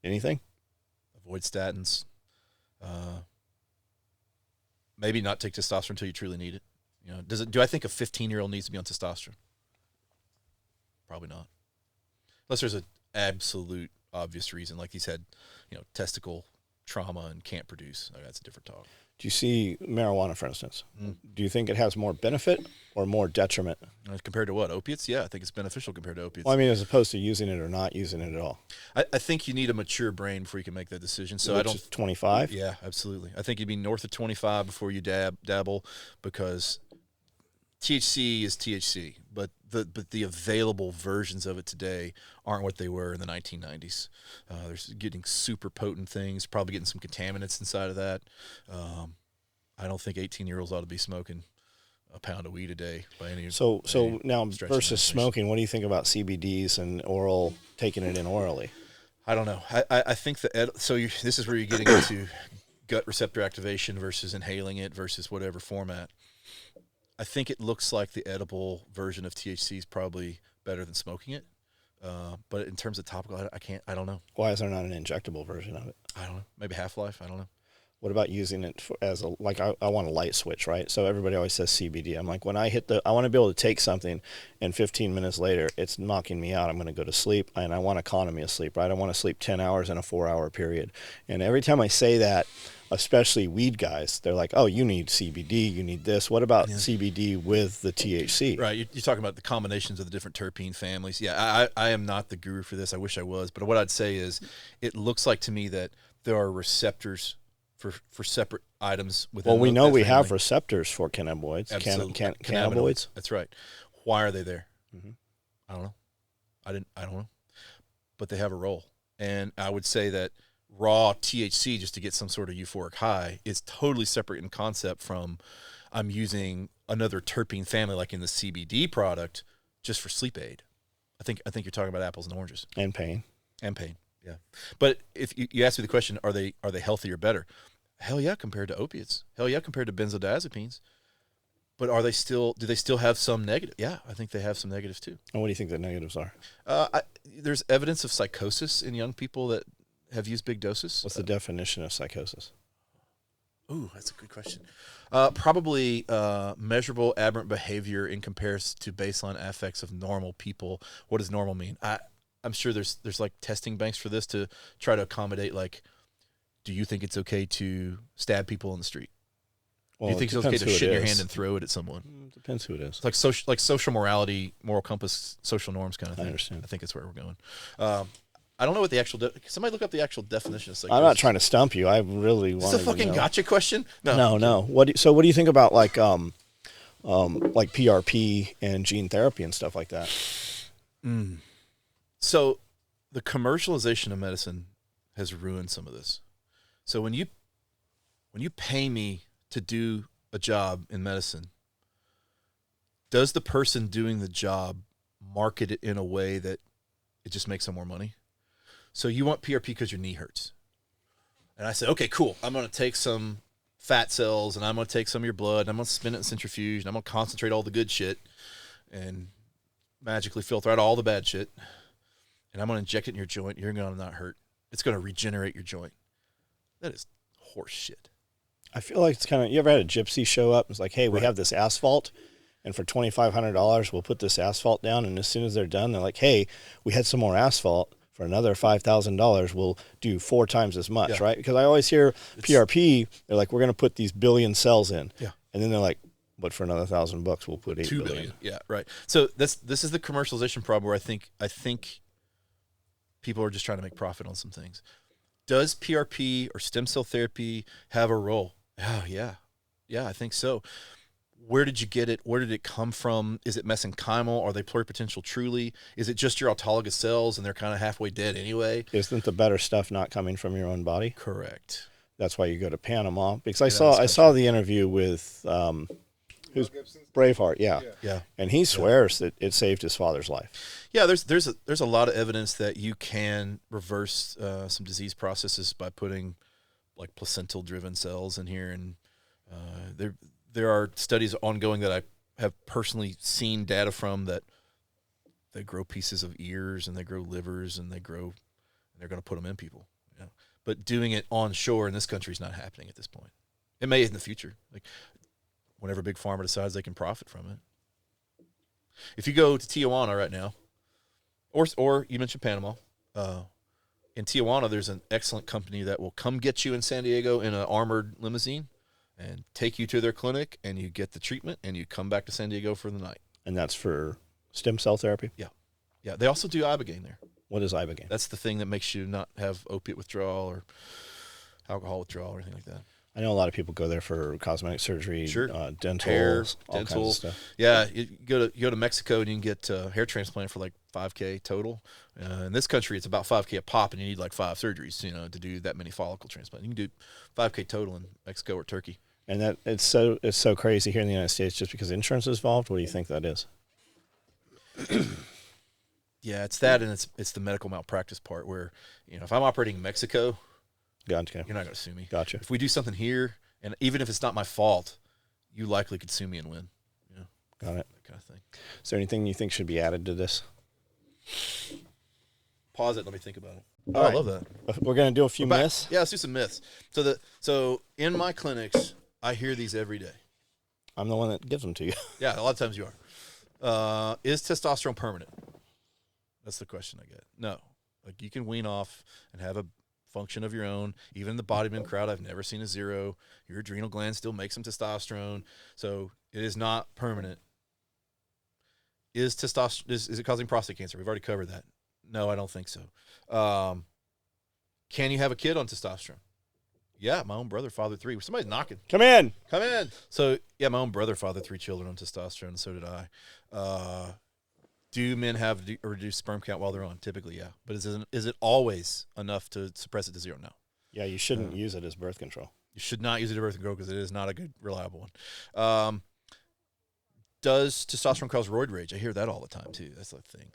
Anything? Avoid statins. Maybe not take testosterone until you truly need it. Do I think a 15-year-old needs to be on testosterone? Probably not. Unless there's an absolute obvious reason, like he's had, testicle trauma and can't produce. That's a different talk. Do you see marijuana, for instance? Do you think it has more benefit or more detriment? Compared to what? Opiates? Yeah, I think it's beneficial compared to opiates. Well, I mean, as opposed to using it or not using it at all. I think you need a mature brain before you can make that decision. So Which I don't. is 25. Yeah, absolutely. I think you'd be north of 25 before you dabble, because THC is THC, but the available versions of it today aren't what they were in the 1990s. There's getting super potent things, probably getting some contaminants inside of that. I don't think 18-year-olds ought to be smoking a pound of weed a day by any. So now stretch of versus imagination. smoking, what do you think about CBDs and oral, taking it in orally? I don't know. I think this is where you're getting into gut receptor activation versus inhaling it versus whatever format. I think it looks like the edible version of THC is probably better than smoking it. But in terms of topical, I don't know. Why is there not an injectable version of it? I don't know. Maybe half-life. I don't know. What about using it as a, like, I want a light switch, right? So everybody always says CBD. I'm like, when I want to be able to take something and 15 minutes later, it's knocking me out. I'm going to go to sleep, and I want economy of sleep, right? I want to sleep 10 hours in a 4-hour period. And every time I say that, especially weed guys, they're like, oh, you need CBD, you need this. What about CBD with the THC? Right. You're talking about the combinations of the different terpene families. Yeah, I am not the guru for this. I wish I was. But what I'd say is it looks like to me that there are receptors for separate items within. Well, we know that we have family. receptors for cannabinoids. Absolutely. Cannabinoids. That's right. Why are they there? Mhm. I don't know. I don't know. But they have a role. And I would say that raw THC, just to get some sort of euphoric high, is totally separate in concept from I'm using another terpene family like in the CBD product just for sleep aid. I think you're talking about apples and oranges. And pain. And pain. Yeah. But if you ask me the question, are they healthy or better? Hell yeah, compared to opiates. Hell yeah, compared to benzodiazepines. But do they still have some negative? Yeah, I think they have some negatives too. And what do you think the negatives are? There's evidence of psychosis in young people that have used big doses. What's the definition of psychosis? Ooh, that's a good question. Probably measurable aberrant behavior in comparison to baseline affects of normal people. What does normal mean? I'm sure there's like testing banks for this to try to accommodate, like, do you think it's okay to stab people in the street? Well, Do you think it's okay to shit in your hand and throw it at someone? Depends who it is. It's like social morality, moral compass, social norms kind of thing. I understand. I think it's where we're going. I don't know what the actual somebody look up the actual definition of psychosis. I'm not trying to stump you. I really want Is to this a fucking know. gotcha question? No. What do you think about like PRP and gene therapy and stuff like that? So the commercialization of medicine has ruined some of this. So when you pay me to do a job in medicine, does the person doing the job market it in a way that it just makes them more money? So you want PRP because your knee hurts. And I said, okay, cool. I'm going to take some fat cells and I'm going to take some of your blood and I'm going to spin it in centrifuge and I'm going to concentrate all the good shit and magically filter out all the bad shit. And I'm going to inject it in your joint. You're going to not hurt. It's going to regenerate your joint. That is horse shit. I feel like it's kind of, you ever had a gypsy show up? It's like, hey, we have this asphalt, and for $2,500, we'll put this asphalt down. And as soon as they're done, they're like, hey, we had some more asphalt. For another $5,000, we'll do 4 times as much, right? Because I always hear PRP, they're like, we're going to put these billion cells in. Yeah. And then they're like, but for another $1,000, we'll put 8 $2 billion. Yeah, right. So this is the commercialization problem where I think people are just trying to make profit on some things. Does PRP or stem cell therapy have a role? Oh, yeah. Yeah, I think so. Where did you get it? Where did it come from? Is it mesenchymal? Are they pluripotential truly? Is it just your autologous cells and they're kind of halfway dead anyway? Isn't the better stuff not coming from your own body? Correct. That's why you go to Panama. Because I saw the interview with who's Braveheart, Yeah. and he swears that it saved his father's life. Yeah, there's a lot of evidence that you can reverse some disease processes by putting like placental driven cells in here, and there are studies ongoing that I have personally seen data from that they grow pieces of ears and they grow livers and they're going to put them in people. You know? But doing it onshore in this country is not happening at this point. It may in the future, like whenever Big Pharma decides they can profit from it. If you go to Tijuana right now, or you mentioned Panama, in Tijuana there's an excellent company that will come get you in San Diego in an armored limousine, and take you to their clinic, and you get the treatment, and you come back to San Diego for the night. And that's for stem cell therapy? Yeah. They also do ibogaine there. What is ibogaine? That's the thing that makes you not have opiate withdrawal or alcohol withdrawal or anything like that. I know a lot of people go there for cosmetic surgery, Sure. dental, Hair, all kinds dental. of stuff. Yeah, you go to Mexico and you can get hair transplant for like $5,000 total. In this country, it's about $5,000 a pop, and you need like 5 surgeries, to do that many follicle transplants. You can do $5,000 total in Mexico or Turkey. And that it's so crazy here in the United States just because insurance is involved. What do you think that is? Yeah, it's that, and it's the medical malpractice part where, if I'm operating in Mexico, Gotcha. you're not going to sue me. Gotcha. If we do something here, and even if it's not my fault, you likely could sue me and win. Got it. That kind of thing. Is there anything you think should be added to this? Pause it. Let me think about it. All I right. love that. We're going to do a few We're back. myths. Yeah, let's do some myths. So in my clinics, I hear these every day. I'm the one that gives them to you. Yeah, a lot of times you are. Is testosterone permanent? That's the question I get. No. Like, you can wean off and have a function of your own. Even in the bodybuilding crowd, I've never seen a 0. Your adrenal glands still make some testosterone. So it is not permanent. Is it causing prostate cancer? We've already covered that. No, I don't think so. Can you have a kid on testosterone? Yeah, my own brother fathered 3. Somebody's knocking. Come in. Come in. So, yeah, my own brother fathered 3 children on testosterone, and so did I. Do men have a reduced sperm count while they're on? Typically, yeah. But is it always enough to suppress it to 0? No. Yeah, you shouldn't use it as birth control. You should not use it to birth control because it is not a good, reliable one. Does testosterone cause roid rage? I hear that all the time, too. That's the thing.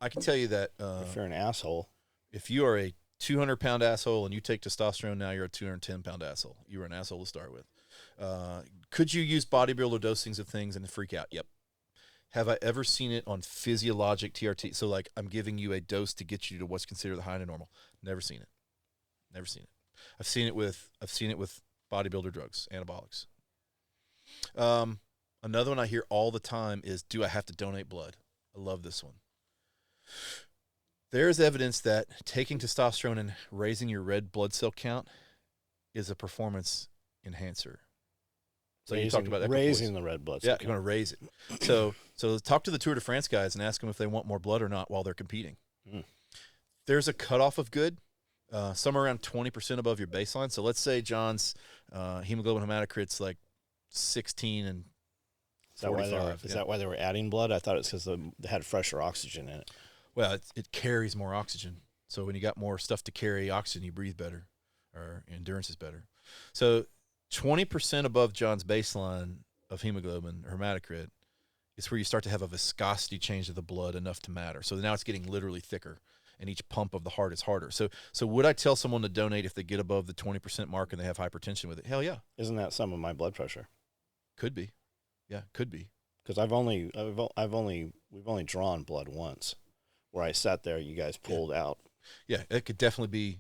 I can tell you that If you're an asshole, if you are a 200-pound asshole and you take testosterone, now you're a 210-pound asshole. You were an asshole to start with. Could you use bodybuilder dosings of things and freak out? Yep. Have I ever seen it on physiologic TRT? So, like, I'm giving you a dose to get you to what's considered the high end normal. Never seen it. Never seen it. I've seen it with bodybuilder drugs, anabolics. Another one I hear all the time is, do I have to donate blood? I love this one. There's evidence that taking testosterone and raising your red blood cell count is a performance enhancer. So you talked about raising the red blood cell count. You're going to raise it. So talk to the Tour de France guys and ask them if they want more blood or not while they're competing. There's a cutoff of good, somewhere around 20% above your baseline. So let's say John's hemoglobin hematocrit's like 16 and 45. Is that why they were adding blood? I thought it's because they had fresher oxygen in it. Well, it carries more oxygen. So when you got more stuff to carry oxygen, you breathe better, or endurance is better. So 20% above John's baseline of hemoglobin or hematocrit is where you start to have a viscosity change of the blood enough to matter. So now it's getting literally thicker, and each pump of the heart is harder. So would I tell someone to donate if they get above the 20% mark and they have hypertension with it? Hell yeah. Isn't that some of my blood pressure? Could be. Yeah, could be. Because we've only drawn blood once, where I sat there, you guys pulled out. Yeah, it could definitely be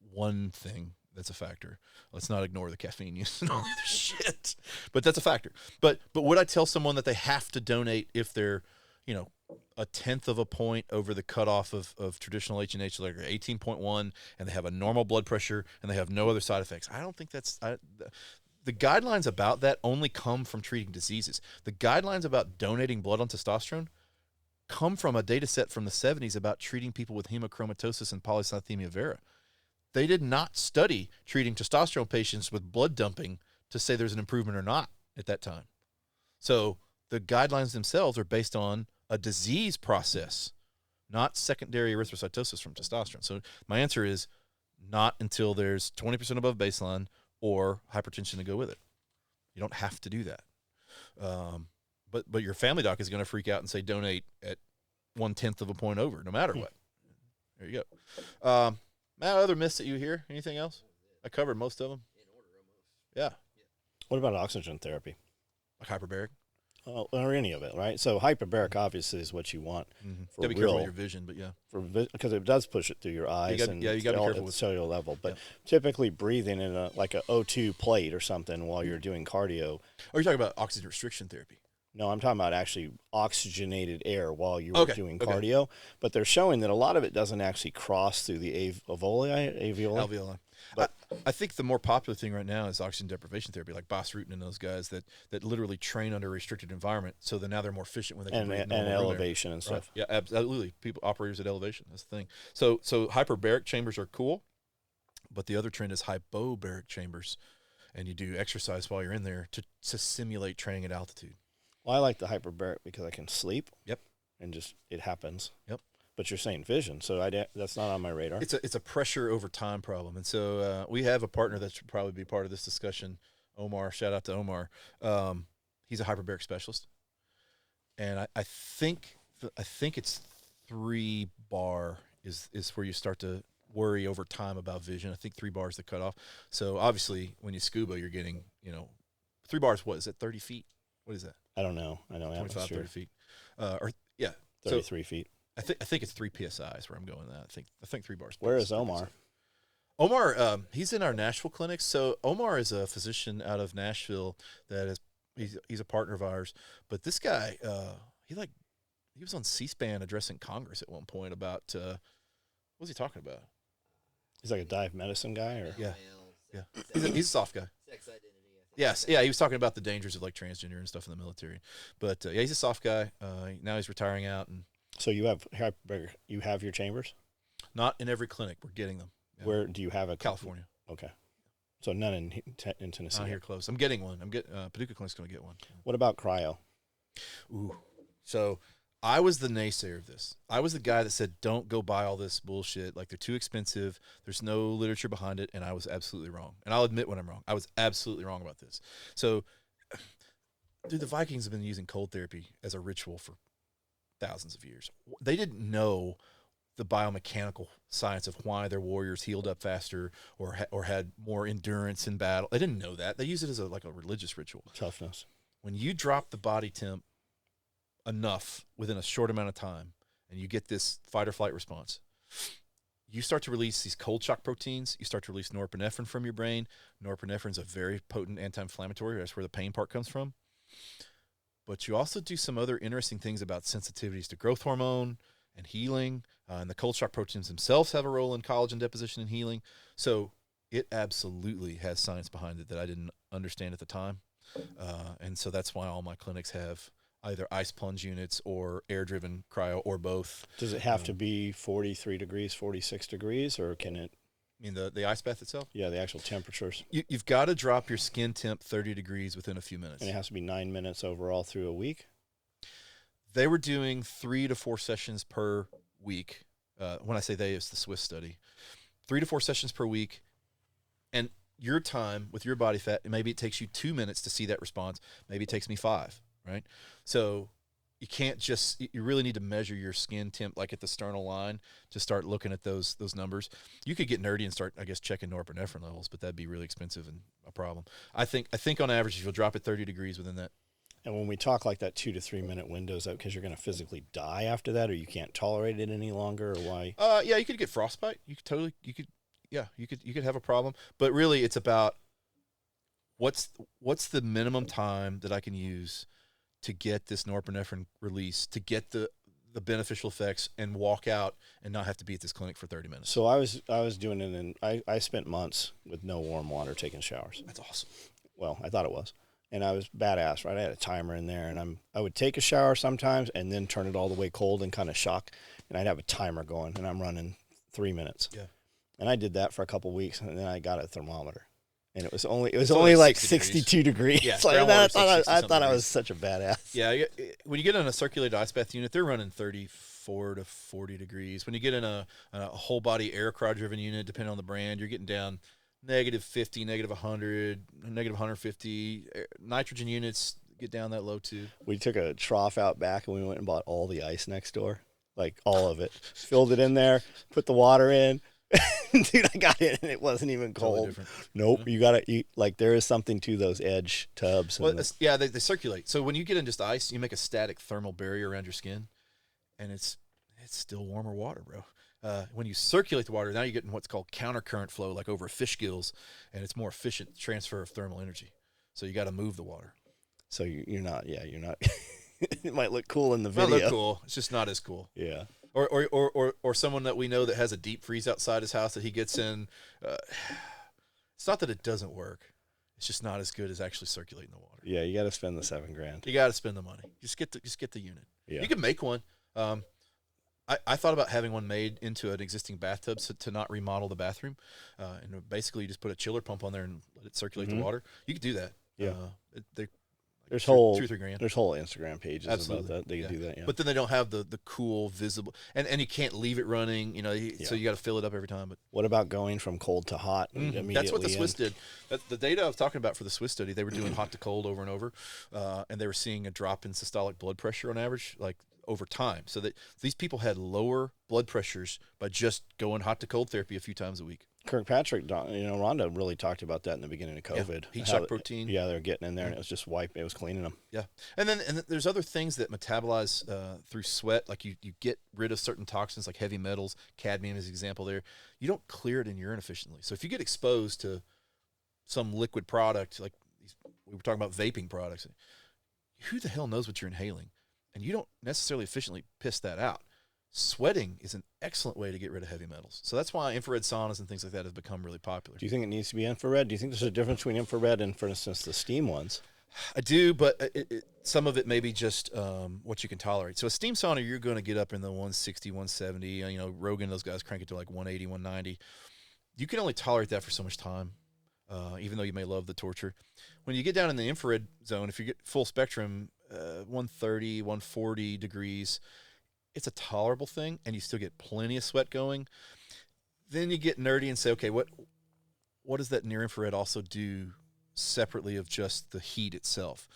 one thing that's a factor. Let's not ignore the caffeine use and all the other shit. But that's a factor. But would I tell someone that they have to donate if they're, a 1/10 of a point over the cutoff of traditional H&H, like 18.1, and they have a normal blood pressure and they have no other side effects? I don't think that's the guidelines about that only come from treating diseases. The guidelines about donating blood on testosterone come from a data set from the 70s about treating people with hemochromatosis and polycythemia vera. They did not study treating testosterone patients with blood dumping to say there's an improvement or not at that time. So the guidelines themselves are based on a disease process, not secondary erythrocytosis from testosterone. So my answer is not until there's 20% above baseline or hypertension to go with it. You don't have to do that. But your family doc is going to freak out and say donate at 1/10 of a point over, no matter what. There you go. Other myths that you hear? Anything else? I covered most of them. Yeah. What about oxygen therapy? Like hyperbaric. Or any of it, right? So hyperbaric obviously is what you want for Gotta be careful with your vision, but yeah. Because it does push it through your eyes gotta be careful at the with cellular level. But typically breathing in like a O2 plate or something while you're doing cardio. Or you're talking about oxygen restriction therapy. No, I'm talking about actually oxygenated air while you were Okay, doing okay. cardio. But they're showing that a lot of it doesn't actually cross through the alveoli. Alveoli. But- I think the more popular thing right now is oxygen deprivation therapy, like Boss Rutan and those guys that literally train under a restricted environment, so that now they're more efficient when they can And, breathe and normal room air. elevation and Right. stuff. Yeah, absolutely. People operators at elevation. That's the thing. So hyperbaric chambers are cool, but the other trend is hypobaric chambers, and you do exercise while you're in there to simulate training at altitude. Well, I like the hyperbaric because I can sleep. Yep. And just it happens. Yep. But you're saying vision, so that's not on my radar. It's a pressure over time problem, and so we have a partner that should probably be part of this discussion. Omar, shout out to Omar. He's a hyperbaric specialist, and I think it's 3 bar is where you start to worry over time about vision. I think 3 bars is the cutoff. So obviously, when you scuba, you're getting 3 bars. What is it? 30 feet? What is that? I don't know. I know 25, atmosphere. 30 feet. Or yeah, 33 feet. I think it's 3 psi is where I'm going with that. I think 3 bars. Where is 3 Omar? PSI. Omar, he's in our Nashville clinic. So Omar is a physician out of Nashville that is he's a partner of ours. But this guy, he was on C-SPAN addressing Congress at one point about what was he talking about? He's like a dive medicine guy, or Yeah, yeah. He's a soft guy. Sex identity. I think. Yes, yeah. He was talking about the dangers of like transgender and stuff in the military. But yeah, he's a soft guy. Now he's retiring out, and so you have hyperbaric. You have your chambers. not in every clinic. We're getting them. Yeah. Where do you have a California. Okay, so none in Tennessee. Not here close. I'm getting one. Paducah Clinic's going to get one. What about cryo? Ooh. So I was the naysayer of this. I was the guy that said, don't go buy all this bullshit. Like, they're too expensive. There's no literature behind it. And I was absolutely wrong. And I'll admit when I'm wrong. I was absolutely wrong about this. So, dude, the Vikings have been using cold therapy as a ritual for thousands of years. They didn't know the biomechanical science of why their warriors healed up faster or had more endurance in battle. They didn't know that. They used it as a religious ritual. Toughness. When you drop the body temp enough within a short amount of time and you get this fight or flight response, you start to release these cold shock proteins. You start to release norepinephrine from your brain. Norepinephrine is a very potent anti-inflammatory. That's where the pain part comes from. But you also do some other interesting things about sensitivities to growth hormone and healing. And the cold shock proteins themselves have a role in collagen deposition and healing. So it absolutely has science behind it that I didn't understand at the time. And so that's why all my clinics have either ice plunge units or air-driven cryo or both. Does it have to be 43 degrees, 46 degrees, or can it? I mean, the ice bath itself? Yeah, the actual temperatures. You've got to drop your skin temp 30 degrees within a few minutes. And it has to be 9 minutes overall through a week. They were doing 3 to 4 sessions per week. When I say they, it's the Swiss study. 3 to 4 sessions per week. And your time with your body fat, maybe it takes you 2 minutes to see that response. Maybe it takes me 5, right? So you can't just, you really need to measure your skin temp like at the sternal line to start looking at those numbers. You could get nerdy and start, I guess, checking norepinephrine levels, but that'd be really expensive and a problem. I think on average, if you'll drop it 30 degrees within that. And when we talk like that 2 to 3 minute window, is that because you're going to physically die after that, or you can't tolerate it any longer, or why? Yeah, you could get frostbite. You could have a problem. But really, it's about what's the minimum time that I can use to get this norepinephrine release, to get the beneficial effects, and walk out and not have to be at this clinic for 30 minutes. So I was doing it, and I spent months with no warm water taking showers. That's awesome. Well, I thought it was. And I was badass, right? I had a timer in there, and I would take a shower sometimes and then turn it all the way cold and kind of shock, and I'd have a timer going, and I'm running 3 minutes. Yeah. And I did that for a couple of weeks, and then I got a thermometer, and it was only only like 60 62 degrees. Yeah, Like, groundwater's like I 60-something thought I degrees. was such a badass. Yeah, when you get in a circulated ice bath unit, they're running 34 to 40 degrees. When you get in a whole body air cryo-driven unit, depending on the brand, you're getting down -50, -100, -150. Nitrogen units get down that low too. We took a trough out back, and we went and bought all the ice next door, like all of it, filled it in there, put the water in. Dude, I got it, and it wasn't even Totally cold. different. Nope, you gotta eat. Like, there is something to those edge tubs. Well, And yeah, they circulate. So when you get in just ice, you make a static thermal barrier around your skin, and it's still warmer water, bro. When you circulate the water, now you're getting what's called countercurrent flow, like over fish gills, and it's more efficient transfer of thermal energy. So you got to move the water. So you're not. Yeah, you're not. It might look cool in the Not video. look cool. It's just not as cool. Yeah. Or someone that we know that has a deep freeze outside his house that he gets in. It's not that it doesn't work. It's just not as good as actually circulating the water. Yeah, you got to spend the $7,000. You got to spend the money. Just get the unit. Yeah. You can make one. I thought about having one made into an existing bathtub to not remodel the bathroom, and basically you just put a chiller pump on there and let it circulate the water. You could do that. Yeah. There's There's whole $2 or $3 grand. There's whole Instagram pages Absolutely. about that. They can do that. Yeah. But then they don't have the cool visible, and you can't leave it running. So you got to fill it up every time. But What about going from cold to hot? Immediately that's what the Swiss in? did. The data I was talking about for the Swiss study, they were doing hot to cold over and over, and they were seeing a drop in systolic blood pressure on average, like over time. So that these people had lower blood pressures by just going hot to cold therapy a few times a week. Kirkpatrick, Rhonda really talked about that in the beginning of COVID. Heat How- shock protein. Yeah, they're getting in there, and it was just it was cleaning them. Yeah, and then there's other things that metabolize through sweat, like you get rid of certain toxins like heavy metals. Cadmium is an example there. You don't clear it in urine efficiently. So if you get exposed to some liquid product, like we were talking about vaping products, who the hell knows what you're inhaling? And you don't necessarily efficiently piss that out. Sweating is an excellent way to get rid of heavy metals. So that's why infrared saunas and things like that have become really popular. Do you think it needs to be infrared? Do you think there's a difference between infrared and, for instance, the steam ones? I do, but some of it may be just what you can tolerate. So a steam sauna, you're going to get up in the 160, 170. Rogan, those guys crank it to like 180, 190. You can only tolerate that for so much time, even though you may love the torture. When you get down in the infrared zone, if you get full spectrum, 130, 140 degrees, it's a tolerable thing, and you still get plenty of sweat going. Then you get nerdy and say, okay, what does that near infrared also do separately of just the heat itself?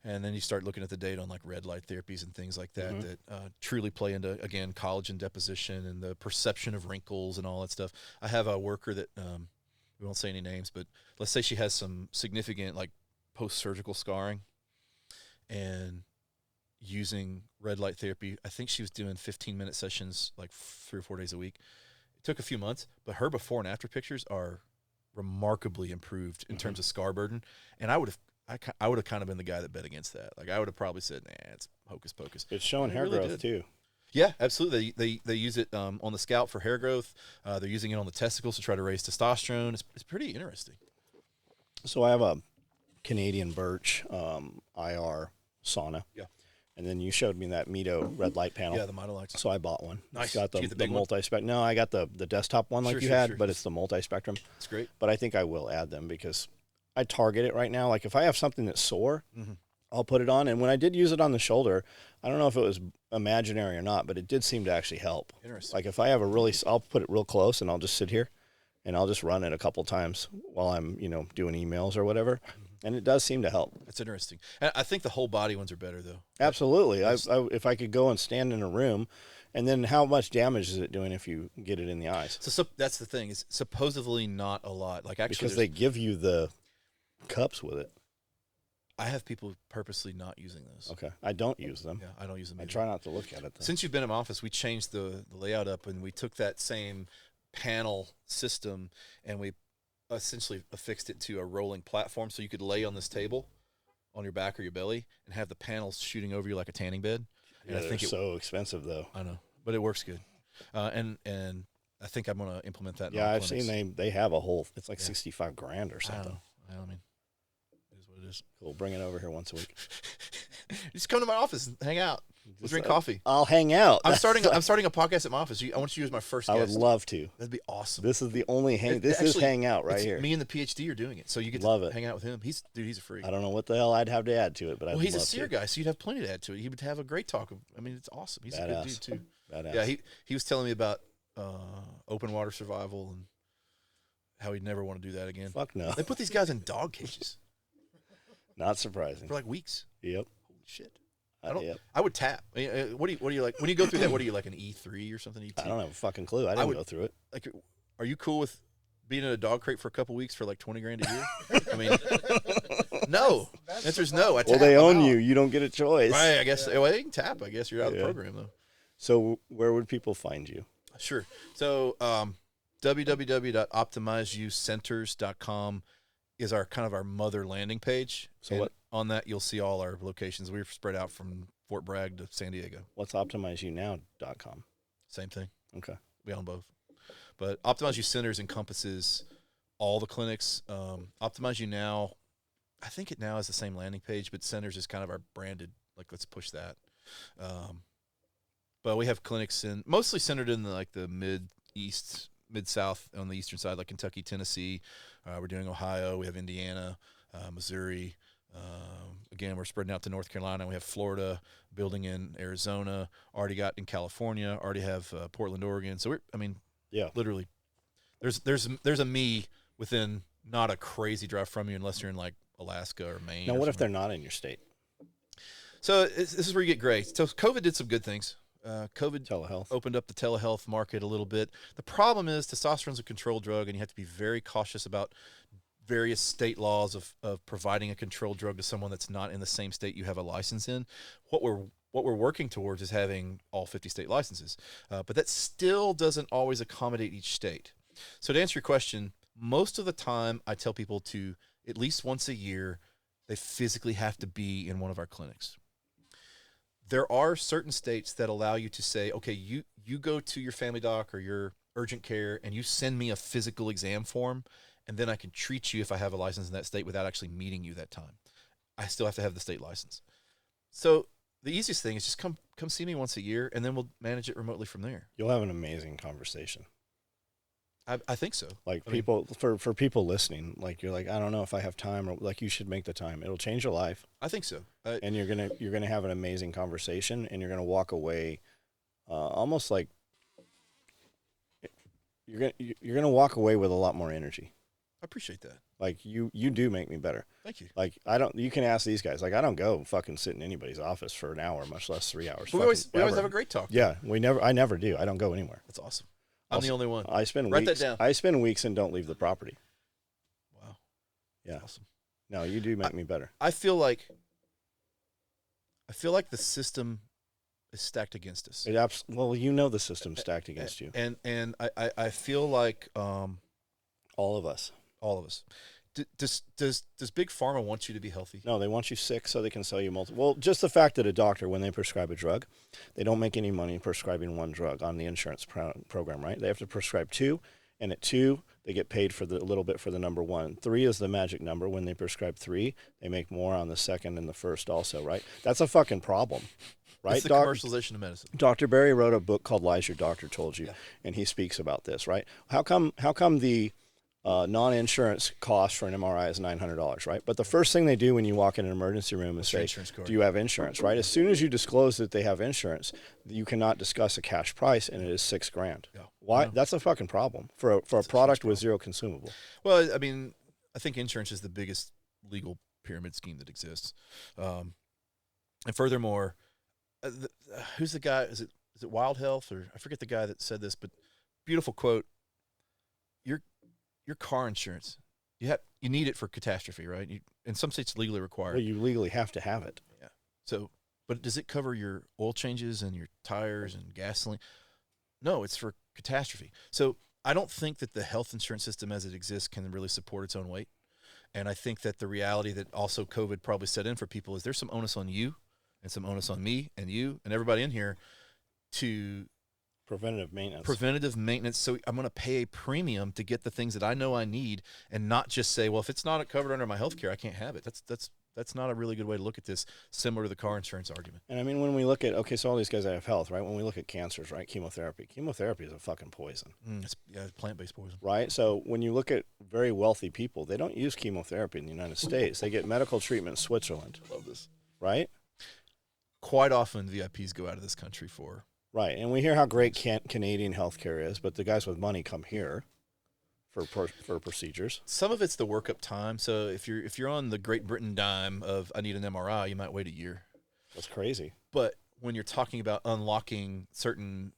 And then you start looking at the data on like red light therapies and things like that that truly play into, again, collagen deposition and the perception of wrinkles and all that stuff. I have a worker that, we won't say any names, but let's say she has some significant like post-surgical scarring, and using red light therapy, I think she was doing 15-minute sessions like 3 or 4 days a week. It took a few months, but her before and after pictures are remarkably improved in terms of scar burden. And I would have kind of been the guy that bet against that. Like I would have probably said, nah, it's hocus pocus. It's showing It hair really growth, too. Yeah, absolutely. They use it on the scalp for hair growth. They're using it on the testicles to try to raise testosterone. It's pretty interesting. So I have a Canadian Birch IR sauna. Yeah. And then you showed me that Mito red light panel. Yeah, the Modelites. So I bought one. Nice. It's got Did you the get the big one? multi-spectrum. No, I got the desktop one like Sure, you sure, had, sure. but it's the multi-spectrum. It's great. But I think I will add them because I target it right now. Like if I have something that's sore, I'll put it on. And when I did use it on the shoulder, I don't know if it was imaginary or not, but it did seem to actually help. Interesting. Like if I have I'll put it real close and I'll just sit here and I'll just run it a couple times while I'm, doing emails or whatever. And it does seem to help. That's interesting. And I think the whole body ones are better though. Absolutely. If I could go and stand in a room, and then how much damage is it doing if you get it in the eyes? So that's the thing. It's supposedly not a lot. Like actually, Because they give you the cups with it. I have people purposely not using those. Okay. I don't use them. Yeah, I don't use them. I either. try not to look at it. Though. Since you've been in my office, we changed the layout up, and we took that same panel system and we essentially affixed it to a rolling platform, so you could lay on this table on your back or your belly and have the panels shooting over you like a tanning bed. And Yeah, I think they're so expensive though. I know, but it works good. And I think I'm gonna implement that. In Yeah, all I've clinics. seen they have a whole. It's like Yeah. $65,000 or I something. know. I mean, it is what it is. Cool. Bring it over here once a week. Just come to my office and hang out. We'll drink coffee. I'll hang out. I'm starting a podcast at my office. I want you to use my first I would guest. love to. That'd be awesome. This is the only hang. It- This is actually, hang out right It's here. Me and the PhD are doing it, so you get Love to it. hang out with him. He's a freak. I don't know what the hell I'd have to add to it, but Well, I'd he's a love seer to. guy, so you'd have plenty to add to it. He would have a great talk. I mean, it's awesome. He's a good dude Badass. too. Badass. Yeah, he was telling me about open water survival and how he'd never want to do that again. Fuck no. They put these guys in dog cages Not surprising. for like weeks. Yep. Holy shit! I don't. Yep. I would tap. I mean, what do you like when you go through that? What are you like, an E3 or something? ET? I don't have a fucking clue. I didn't would- go through it. Like, are you cool with being in a dog crate for a couple weeks for like $20,000 a year? I mean, no. Answer's no. I Well, tap, they I'm own out. you. You don't get a choice. Right, I guess. Well, they can tap. I guess you're out of the Yeah. program though. So where would people find you? Sure. So www.optimizeyoucenters.com is our kind of our mother landing page. So And what- on that, you'll see all our locations. We're spread out from Fort Bragg to San Diego. What's OptimizeYouNow.com? Same thing. Okay. We own both. But Optimize You Centers encompasses all the clinics. Optimize You Now, I think it now has the same landing page, but Centers is kind of our branded, like, let's push that. But we have clinics mostly centered in the mid-east, mid-south on the eastern side, like Kentucky, Tennessee. We're doing Ohio. We have Indiana, Missouri. Again, we're spreading out to North Carolina. We have Florida, building in Arizona, already got in California, already have Portland, Oregon. So literally, there's a me within not a crazy drive from you unless you're in like Alaska or Maine. Now, what if they're not in your state? So this is where you get gray. So COVID did some good things. COVID Telehealth. opened up the telehealth market a little bit. The problem is testosterone's a controlled drug, and you have to be very cautious about various state laws of providing a controlled drug to someone that's not in the same state you have a license in. What we're working towards is having all 50 state licenses, but that still doesn't always accommodate each state. So to answer your question, most of the time I tell people to at least once a year they physically have to be in one of our clinics. There are certain states that allow you to say, okay, you go to your family doc or your urgent care and you send me a physical exam form, and then I can treat you if I have a license in that state without actually meeting you that time. I still have to have the state license. So the easiest thing is just come see me once a year, and then we'll manage it remotely from there. You'll have an amazing conversation. I think so. Like for people listening, like you're like, I don't know if I have time, or like you should make the time. It'll change your life. I think so. And you're gonna have an amazing conversation, and you're gonna walk away, almost like you're gonna walk away with a lot more energy. I appreciate that. Like you do make me better. Thank you. Like you can ask these guys. Like I don't go fucking sit in anybody's office for an hour, much less 3 hours. We always have a great talk. Yeah, I never do. I don't go anywhere. That's awesome. I'm the only one. I spend Write weeks. that down. I spend weeks and don't leave the property. Wow. Yeah. Awesome. No, you do make me better. I feel like the system is stacked against us. Well, you know the system's stacked against you. And I feel like All of us. all of us. Does Big Pharma want you to be healthy? No, they want you sick so they can sell you multiple. Well, just the fact that a doctor, when they prescribe a drug, they don't make any money prescribing one drug on the insurance program, right? They have to prescribe two, and at two, they get paid for a little bit for the number one. 3 is the magic number. When they prescribe 3, they make more on the second and the first also, right? That's a fucking problem, right? It's the commercialization of medicine. Dr. Berry wrote a book called Lies Your Doctor Told You, Yeah. and he speaks about this, right? How come the non-insurance cost for an MRI is $900, right? But the first thing they do when you walk in an emergency room is your say, insurance card? do you have insurance, right? As soon as you disclose that they have insurance, you cannot discuss a cash price, and it is $6,000. Yeah. Why? Yeah. That's a fucking problem for a product with zero consumable. Well, I mean, I think insurance is the biggest legal pyramid scheme that exists. And furthermore, who's the guy? Is it Wild Health, or I forget the guy that said this, but beautiful quote. Your car insurance, you need it for catastrophe, right? In some states, legally required. Well, you legally have to have it. Yeah. So, but does it cover your oil changes and your tires and gasoline? No, it's for catastrophe. So I don't think that the health insurance system as it exists can really support its own weight. And I think that the reality that also COVID probably set in for people is there's some onus on you and some onus on me and you and everybody in here to Preventative maintenance. So I'm going to pay a premium to get the things that I know I need, and not just say, well, if it's not covered under my health care, I can't have it. That's not a really good way to look at this, similar to the car insurance argument. And I mean, when we look at, so all these guys that have health, right? When we look at cancers, right? Chemotherapy is a fucking poison. It's plant-based poison. Right? So when you look at very wealthy people, they don't use chemotherapy in the United States. They get medical treatment in Switzerland. Love this. Right? Quite often, VIPs go out of this country for... Right. And we hear how great Canadian healthcare is, but the guys with money come here for procedures. Some of it's the workup time. So if you're on the Great Britain dime of I need an MRI, you might wait a year. That's crazy. But when you're talking about unlocking certain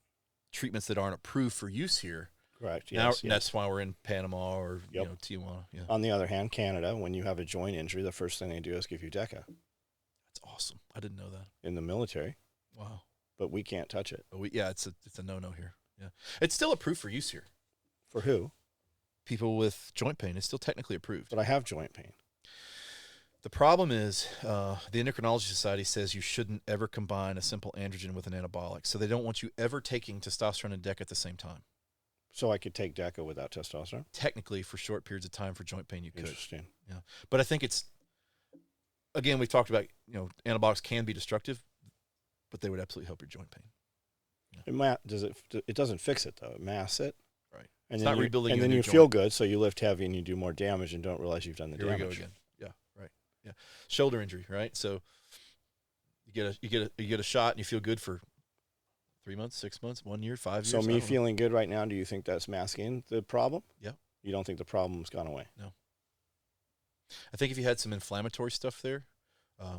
treatments that aren't approved for use here, correct. Now Yes, that's why we're in Panama or Yep. Tijuana. Yeah, On the other hand, Canada, when you have a joint injury, the first thing they do is give you DECA that's awesome. I didn't know that. in the military, Wow. but we can't touch it. But it's a no here. Yeah, it's still approved for use here. For who? People with joint pain, it's still technically approved. But I have joint pain. The problem is the Endocrinology Society says you shouldn't ever combine a simple androgen with an anabolic. So they don't want you ever taking testosterone and DECA at the same time. So I could take DECA without testosterone? Technically, for short periods of time for joint pain, you could. Interesting. Yeah. But I think it's, again, we've talked about, anabolics can be destructive, but they would absolutely help your joint pain. It doesn't fix it, though. It masks it. Right. And It's then not rebuilding And a then new you joint. feel good, so you lift heavy and you do more damage and don't realize you've done the Here damage. we go again. Yeah, right. Yeah. Shoulder injury, right? So you get a shot and you feel good for 3 months, 6 months, 1 year, 5 years. So I me don't know. feeling good right now, do you think that's masking the problem? Yeah. You don't think the problem's gone away? No. I think if you had some inflammatory stuff there,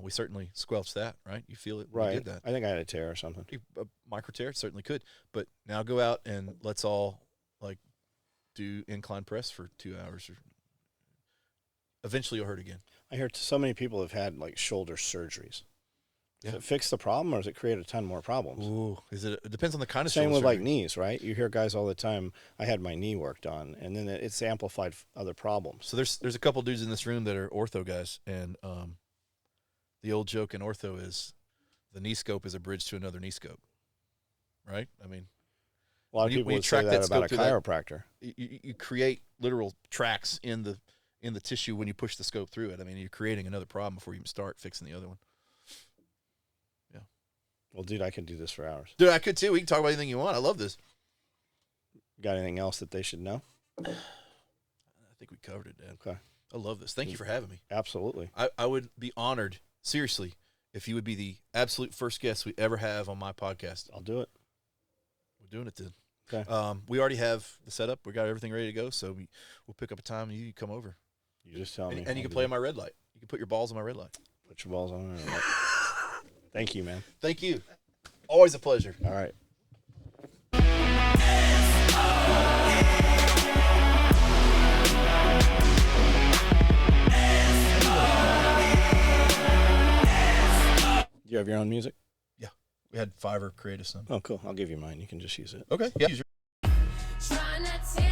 we certainly squelched that, right? You feel it when you Right. did that. I think I had a tear or something. A micro tear certainly could, but now go out and let's all do incline press for 2 hours, or eventually you'll hurt again. I heard so many people have had like shoulder surgeries. Yeah. Does it fix the problem, or does it create a ton more problems? Ooh, it depends on the kind of Same shoulder with like surgery. knees, right? You hear guys all the time, I had my knee worked on, and then it's amplified other problems. So there's a couple dudes in this room that are ortho guys, and the old joke in ortho is the knee scope is a bridge to another knee scope, right? I mean, A lot of When you- people when you would say track that that about scope a through that- chiropractor. you create literal tracks in the tissue when you push the scope through it. I mean, you're creating another problem before you even start fixing the other one. Well, dude, I could do this for hours. Dude, I could too. We can talk about anything you want. I love this. Got anything else that they should know? I think we covered it, Dad. Okay. I love this. Thank you for having me. Absolutely. I would be honored, seriously, if you would be the absolute first guest we ever have on my podcast. I'll do it. We're doing it then. Okay. We already have the setup. We got everything ready to go, so we'll pick up a time and you come over. You just tell me. And you I'll can do play it. on my red light. You can put your balls on my red light. Put your balls on there. Thank you, man. Thank you. Always a pleasure. All right. Do you have your own music? Yeah. We had Fiverr create us some. Oh, cool. I'll give you mine. You can just use it. Okay. Yeah. Try not to